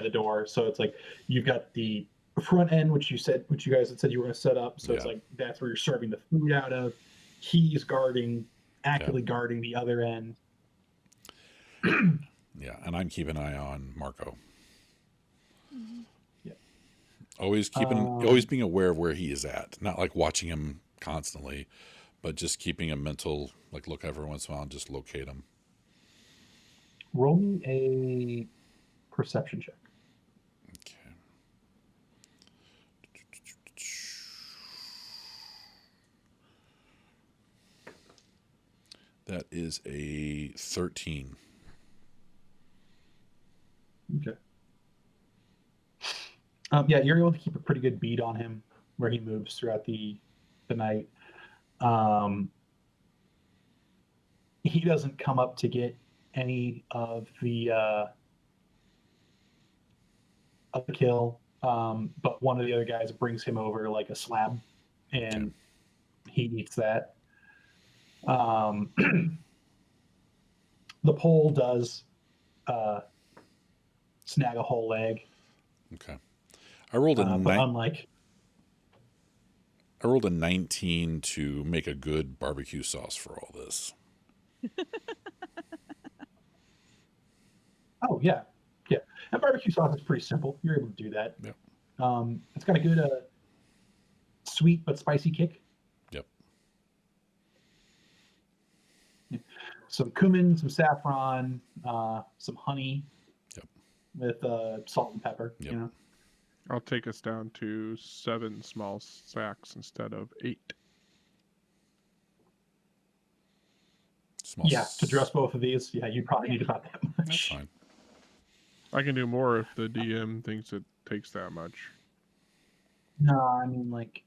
the door. So it's like you've got the front end, which you guys had said you were going to set up. So it's Yeah. like that's where you're serving the food out of. He's actively guarding the other end. Yeah, and I'm keeping an eye on Marco. Yeah. Always being aware of where he is at. Not like watching him constantly, but just keeping a mental look every once in a while and just locate him. Roll me a perception check. Okay. That is a 13. Okay. Yeah, you're able to keep a pretty good beat on him where he moves throughout the night. He doesn't come up to get any of the kill, but one of the other guys brings him over like a slab, and he eats that. The pole does snag a whole leg. Okay. I rolled a but unlike I rolled a 19 to make a good barbecue sauce for all this. Oh yeah, and barbecue sauce is pretty simple. You're able to do that. Yep. It's got a good sweet but spicy kick. Yep. Some cumin, some saffron, some honey. Yep. With salt and pepper. Yep. You know. I'll take us down to 7 small sacks instead of 8. Small To dress both of these, you probably need about that much. That's fine. I can do more if the DM thinks it takes that much. No, I mean like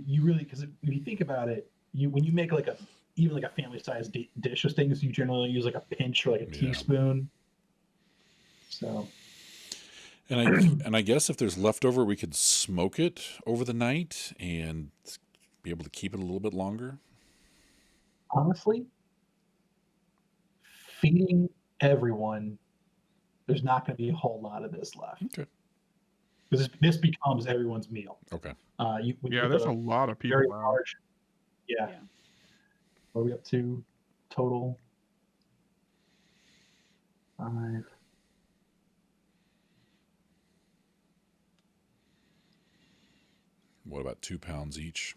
you really, because if you think about it, when you make like even a family-sized dish of things, you generally use like a pinch or like a teaspoon. So. And I guess if there's leftover, we could smoke it over the night and be able to keep it a little bit longer. Honestly, feeding everyone, there's not going to be a whole lot of this left. Okay. Because this becomes everyone's meal. Okay. There's a lot of people now. Large, yeah. What are we up to total? 5. What about 2 pounds each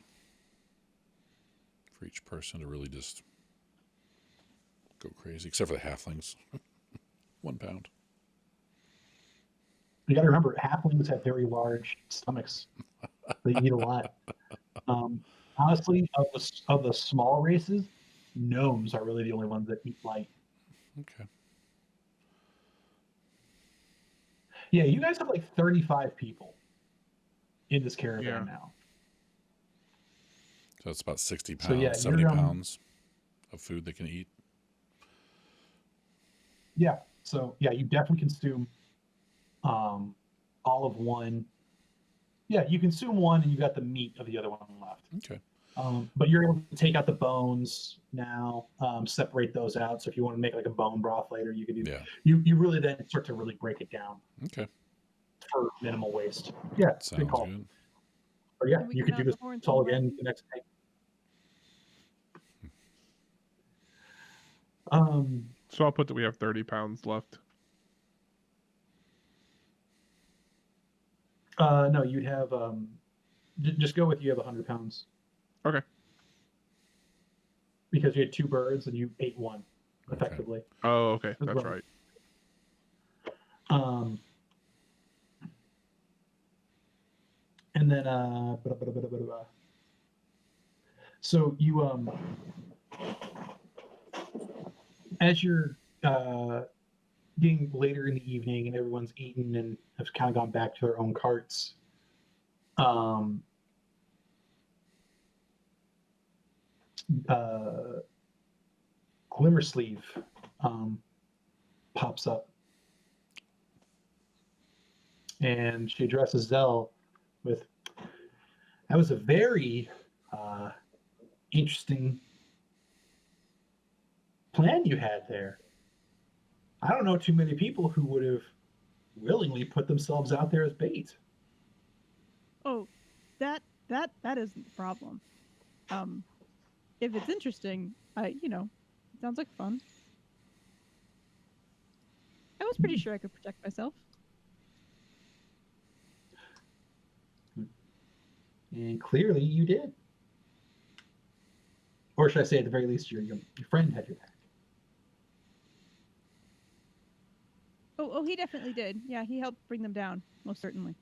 for each person to really just go crazy, except for the halflings. 1 pound. You got to remember, halflings have very large stomachs. They eat a lot. Honestly, of the small races, gnomes are really the only ones that eat light. Okay. Yeah, you guys have like 35 people in this caravan now. So it's about 60 pounds, So, yeah, 70 pounds of food they can eat. Yeah. So you definitely consume all of one. Yeah, you consume one and you've got the meat of the other one left. Okay. But you're able to take out the bones now, separate those out. So if you want to make like a bone broth later, you can do that. You really then start to really break it down. Okay. For minimal waste. Yeah, Sounds good call. good. Or you could do this all again the next day. So I'll put that we have 30 pounds left. No, you'd have just go with you have 100 pounds. Okay. Because you had 2 birds and you ate 1 effectively. Okay. Oh, okay. That's right. And then so you as you're getting later in the evening and everyone's eaten and have kind of gone back to their own carts, Glimmersleeve pops up and she addresses Zell with, that was a very interesting plan you had there. I don't know too many people who would have willingly put themselves out there as bait. Oh, that isn't the problem. If it's interesting, it sounds like fun. I was pretty sure I could protect myself. And clearly you did. Or should I say, at the very least, your friend had your back. Oh, he definitely did. Yeah, he helped bring them down, most certainly.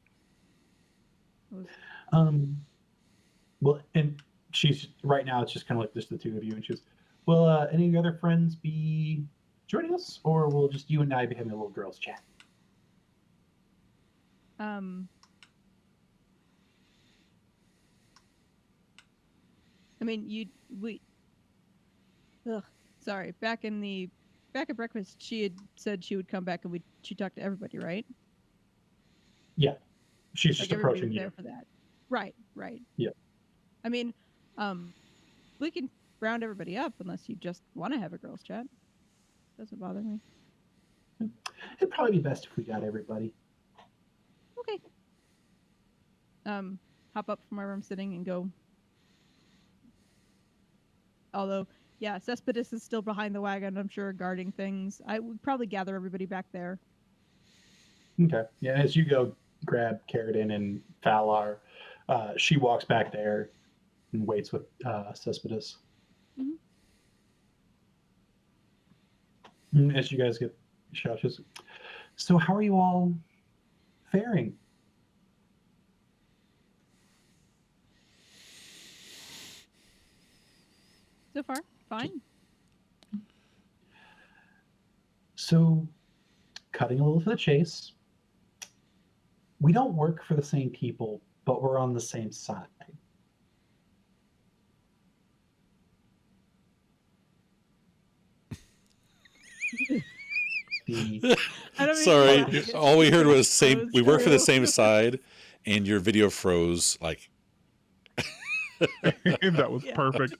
Well, and she's right now. It's just kind of like just the two of you, and she's, Will any of your other friends be joining us, or will just you and I be having a little girls' chat? I mean, Ugh, sorry. Back at breakfast, she had said she would come back and she talked to everybody, right? Yeah, she's Like just everybody approaching was you. there for that. Right. Yeah. I mean, we can round everybody up unless you just want to have a girls' chat. Doesn't bother me. It'd probably be best if we got everybody. Okay. Hop up from where I'm sitting and go. Although, yeah, Cespedes is still behind the wagon, I'm sure, guarding things. I would probably gather everybody back there. Okay. Yeah, as you go grab Carradine and Valar, she walks back there and waits with Cespedes. Mm-hmm. As you guys get shot, so how are you all faring? So far, fine. So, cutting a little to the chase, we don't work for the same people, but we're on the same side. I don't mean Sorry, to laugh. all we heard was same. That was We work for the true. same side, and your video froze. Like That was Yeah. perfect.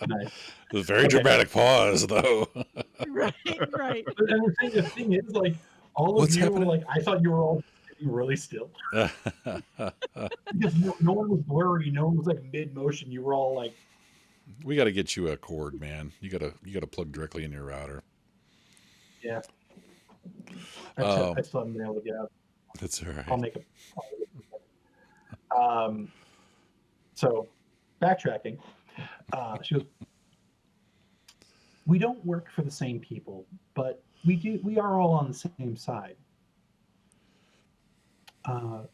Nice. it was a very Okay. dramatic pause, though. Right. And the thing is, like, all What's of you were happening? like, I thought you were all sitting really still. Because no one was blurry, no one was like mid motion. You were all like, We got to get you a cord, man. You gotta plug directly in your router. yeah. I still haven't been able to get out. That's all right. I'll make it. So, backtracking. She goes, we don't work for the same people, but we are all on the same side. I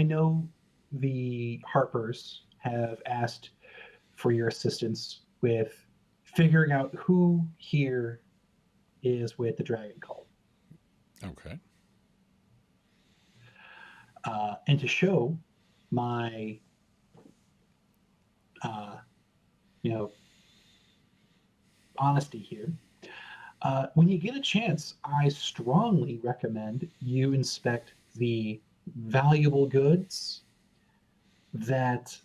know the Harpers have asked for your assistance with figuring out who here is with the Dragon Cult. Okay. And to show my, honesty here, when you get a chance, I strongly recommend you inspect the valuable goods that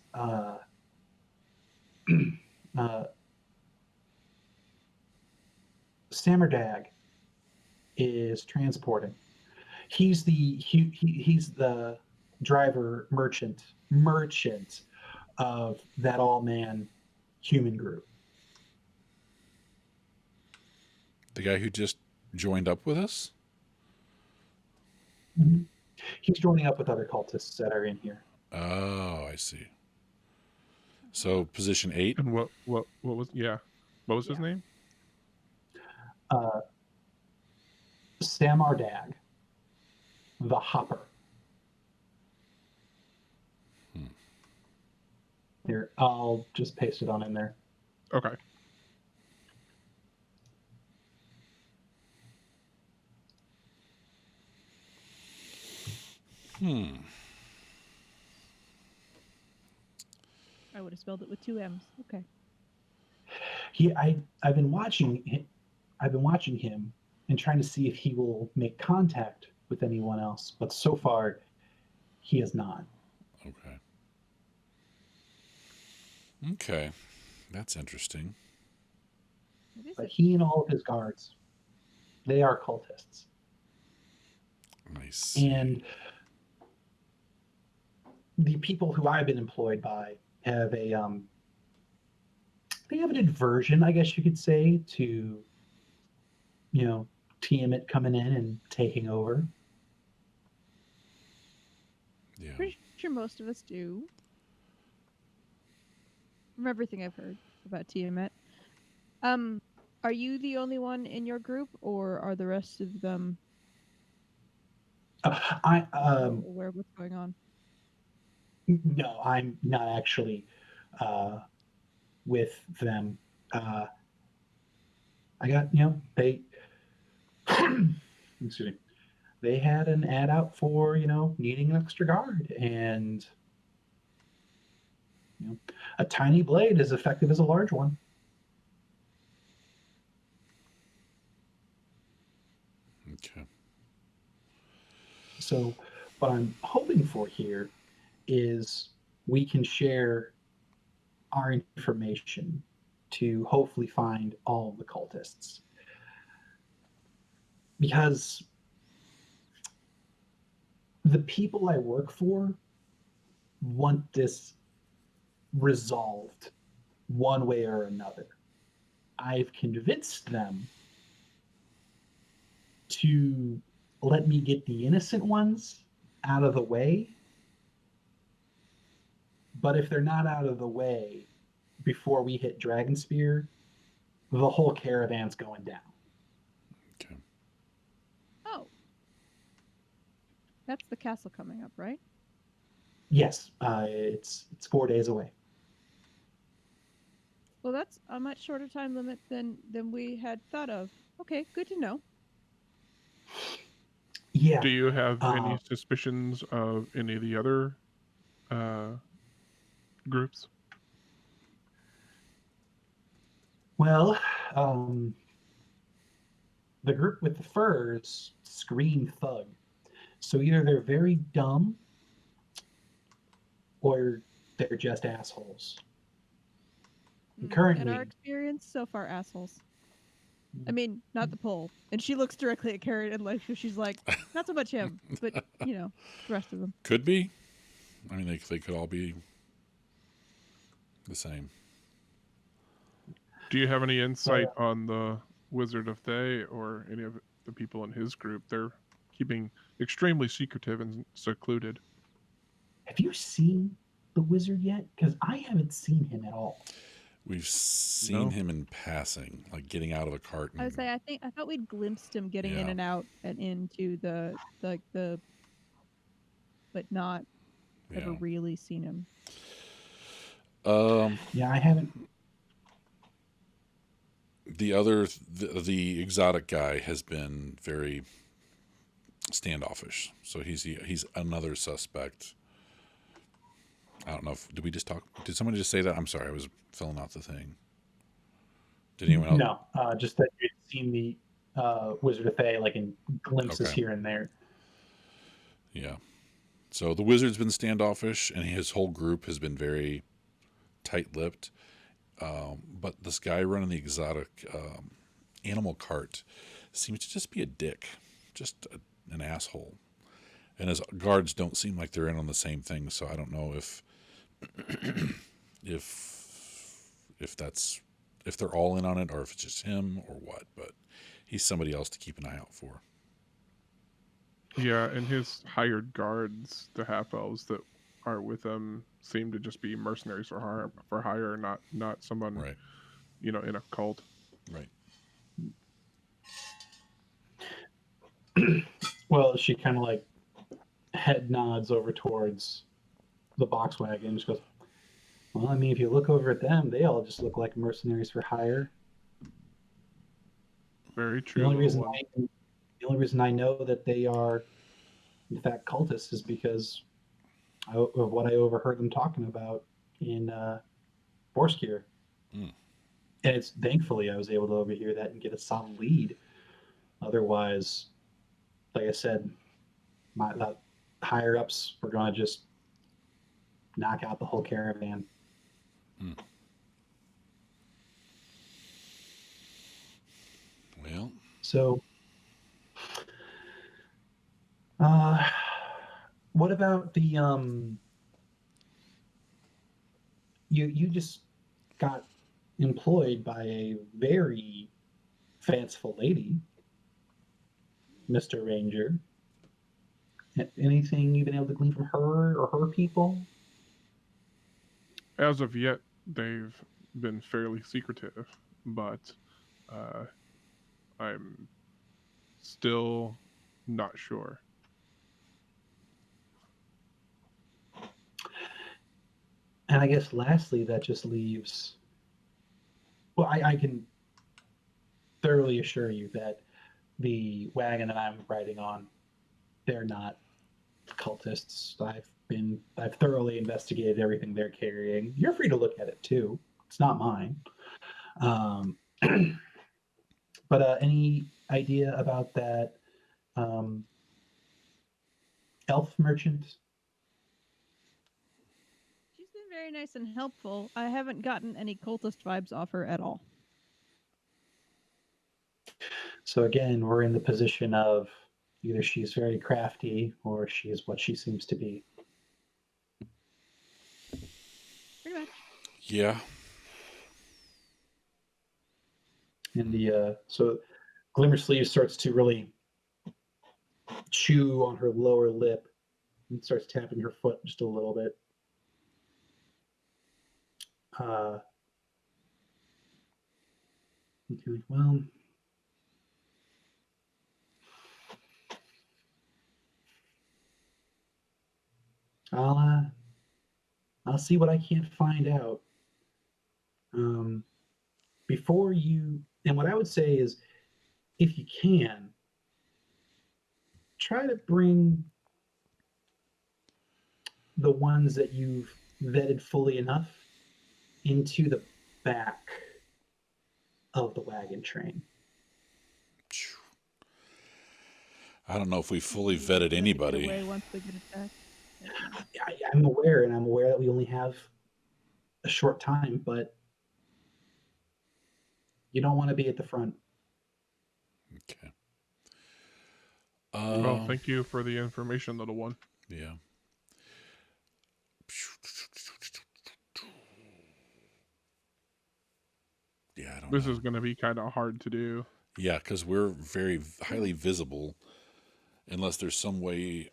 Samardag is transporting. He's the driver merchant of that all-man human group. The guy who just joined up with us? Mm-hmm. He's joining up with other cultists that are in here. Oh, I see. So position 8. And what was his name? Samardag, the Hopper. Here, I'll just paste it on in there. Okay. I would have spelled it with 2 M's. Okay. I've been watching him and trying to see if he will make contact with anyone else, but so far he has not. Okay. That's interesting. But he and all of his guards, they are cultists. Nice. And the people who I've been employed by have they have an aversion, I guess you could say, to Tiamat coming in and taking over. Yeah. Pretty sure most of us do. From everything I've heard about Tiamat. Are you the only one in your group, or are the rest of them aware of what's going on? No, I'm not actually with them. I got, they, excuse me, they had an ad out for, needing an extra guard, and a tiny blade is effective as a large one. Okay. So what I'm hoping for here is we can share our information to hopefully find all of the cultists. Because the people I work for want this resolved one way or another. I've convinced them to let me get the innocent ones out of the way. But if they're not out of the way before we hit Dragonspear, the whole caravan's going down. Okay. Oh. That's the castle coming up, right? Yes, it's 4 days away. Well, that's a much shorter time limit than we had thought of. Okay, good to know. Yeah. Do you have any suspicions of any of the other groups? Well, the group with the furs scream thug. So either they're very dumb or they're just assholes. Currently, in our experience, so far, assholes. I mean, not the pole. And she looks directly at Carrot and like she's like, not so much him, but the rest of them. Could be. I mean, they could all be the same. Do you have any insight on the Wizard of Thay or any of the people in his group? They're keeping extremely secretive and secluded. Have you seen the wizard yet? Because I haven't seen him at all. We've seen him in passing, like getting out of a cart. I would say I thought we'd glimpsed him getting in and out and into the but not ever really seen him. Yeah, I haven't. The exotic guy has been very standoffish, so he's another suspect. I don't know if did somebody just say that? I'm sorry, I was filling out the thing. Did anyone else? No, just that you'd seen the Wizard of Thay like in glimpses here and there. Yeah. So the wizard's been standoffish, and his whole group has been very tight-lipped. But this guy running the exotic animal cart seems to just be a dick, just an asshole. And his guards don't seem like they're in on the same thing, so I don't know if they're all in on it or if it's just him or what. But he's somebody else to keep an eye out for. Yeah, and his hired guards, the half elves that are with him, seem to just be mercenaries for hire, not someone right. In a cult. Right. Well, she kind of like head nods over towards the box wagon and just goes, well, I mean, if you look over at them, they all just look like mercenaries for hire. Very true. The only reason I know that they are, in fact, cultists is because of what I overheard them talking about in Boareskyr. Mm. And it's thankfully I was able to overhear that and get a solid lead. Otherwise, like I said, the higher ups were going to just knock out the whole caravan. Mm. Well, so what about the you just got employed by a very fanciful lady, Mr. Ranger. Anything you've been able to glean from her or her people? As of yet, they've been fairly secretive, but I'm still not sure. And I guess lastly, that just leaves Well, I can thoroughly assure you that the wagon that I'm riding on, they're not cultists. I've thoroughly investigated everything they're carrying. You're free to look at it too. It's not mine. Um, but any idea about that um, elf merchant? She's been very nice and helpful. I haven't gotten any cultist vibes off her at all. So again, we're in the position of either she's very crafty or she's what she seems to be. Pretty much. Yeah. And the so Glimmersleeve starts to really chew on her lower lip and starts tapping her foot just a little bit. Okay, well, I'll see what I can't find out. Before you, and what I would say is, if you can, try to bring the ones that you've vetted fully enough into the back of the wagon train. I don't know if we fully vetted anybody. Away once they get attacked. I'm aware, and I'm aware that we only have a short time, but you don't want to be at the front. Okay. Well, thank you for the information, little one. Yeah. Yeah, I don't know. This is going to be kind of hard to do. Yeah, because we're very highly visible, unless there's some way,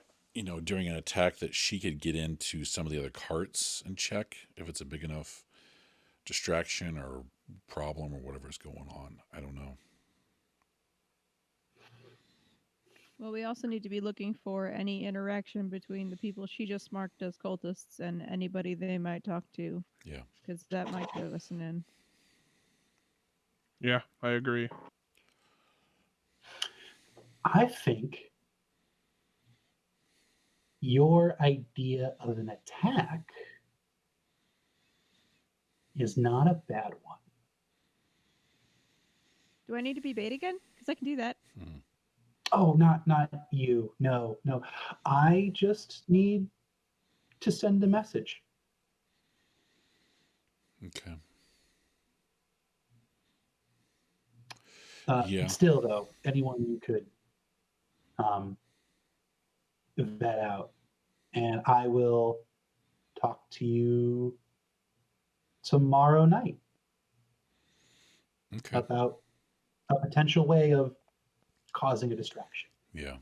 during an attack that she could get into some of the other carts and check if it's a big enough distraction or problem or whatever's going on. I don't know. Well, we also need to be looking for any interaction between the people she just marked as cultists and anybody they might talk to. Yeah. Because that might give us an in. Yeah, I agree. I think your idea of an attack is not a bad one. Do I need to be bait again? Because I can do that. Oh, not you. No. I just need to send a message. Okay. Yeah. Still, though, anyone you could vet out, and I will talk to you tomorrow night about a potential way of causing a distraction. Yeah.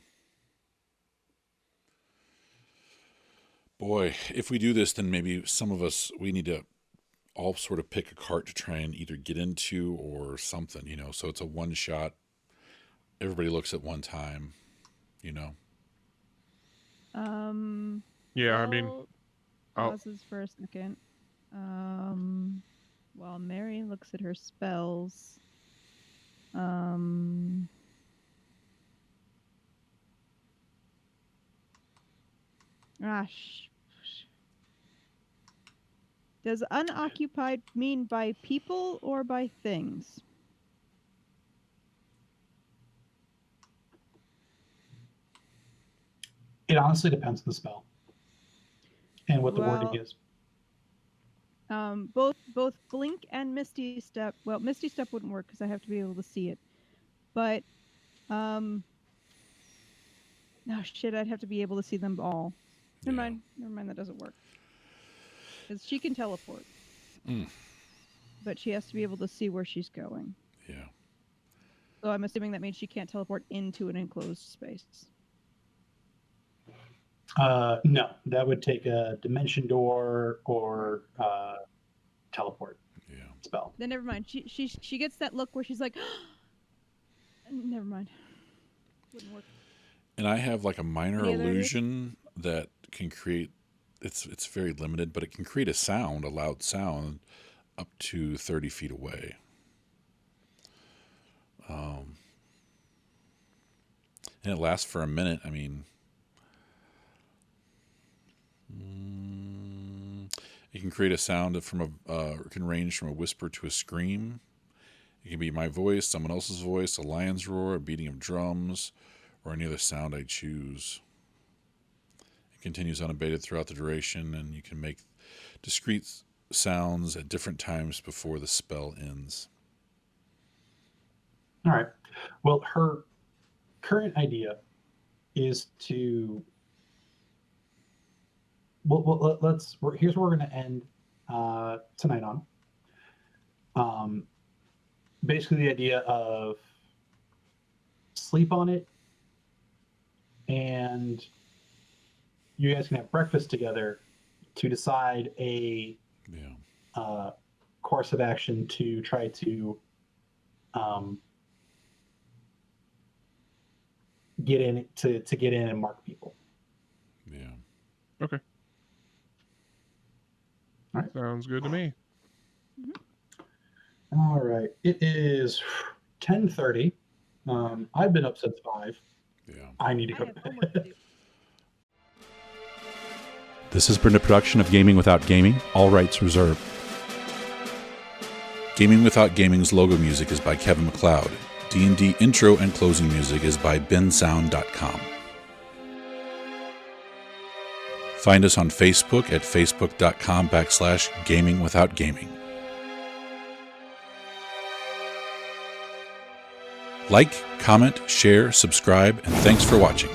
Boy, if we do this, then maybe some of us, we need to all sort of pick a cart to try and either get into or something, so it's a one shot. Everybody looks at one time, Yeah, Paul I mean, pauses for a second. While Mary looks at her spells. Does unoccupied mean by people or by things? It honestly depends on the spell and what the wording is. Both Blink and Misty Step. Well, Misty Step wouldn't work because I have to be able to see it. But, no shit, I'd have to be able to see them all. Never mind, that doesn't work. Because she can teleport. But she has to be able to see where she's going. Yeah. So I'm assuming that means she can't teleport into an enclosed space. No, that would take a dimension door or teleport spell. Then never mind. She gets that look where she's like, never mind. Wouldn't work. And I have like a minor illusion that can create. It's very limited, but it can create a loud sound, up to 30 feet away. And it lasts for a minute. I mean, it can create a sound from it can range from a whisper to a scream. It can be my voice, someone else's voice, a lion's roar, a beating of drums, or any other sound I choose. It continues unabated throughout the duration, and you can make discrete sounds at different times before the spell ends. All right. Well, her current idea is to. Well, here's where we're going to end tonight on. Basically, the idea of sleep on it, and you guys can have breakfast together to decide a course of action to try to get in and mark people. Yeah. Okay. All right. Sounds good to me. All right. It is 10:30. I've been up since 5. Yeah. I need to I go have to homework to bed. do. This has been a production of Gaming Without Gaming, all rights reserved. Gaming Without Gaming's logo music is by Kevin Macleod. D&D intro and closing music is by bensound.com. Find us on Facebook at facebook.com/gamingwithoutgaming. Like, comment, share, subscribe, and thanks for watching.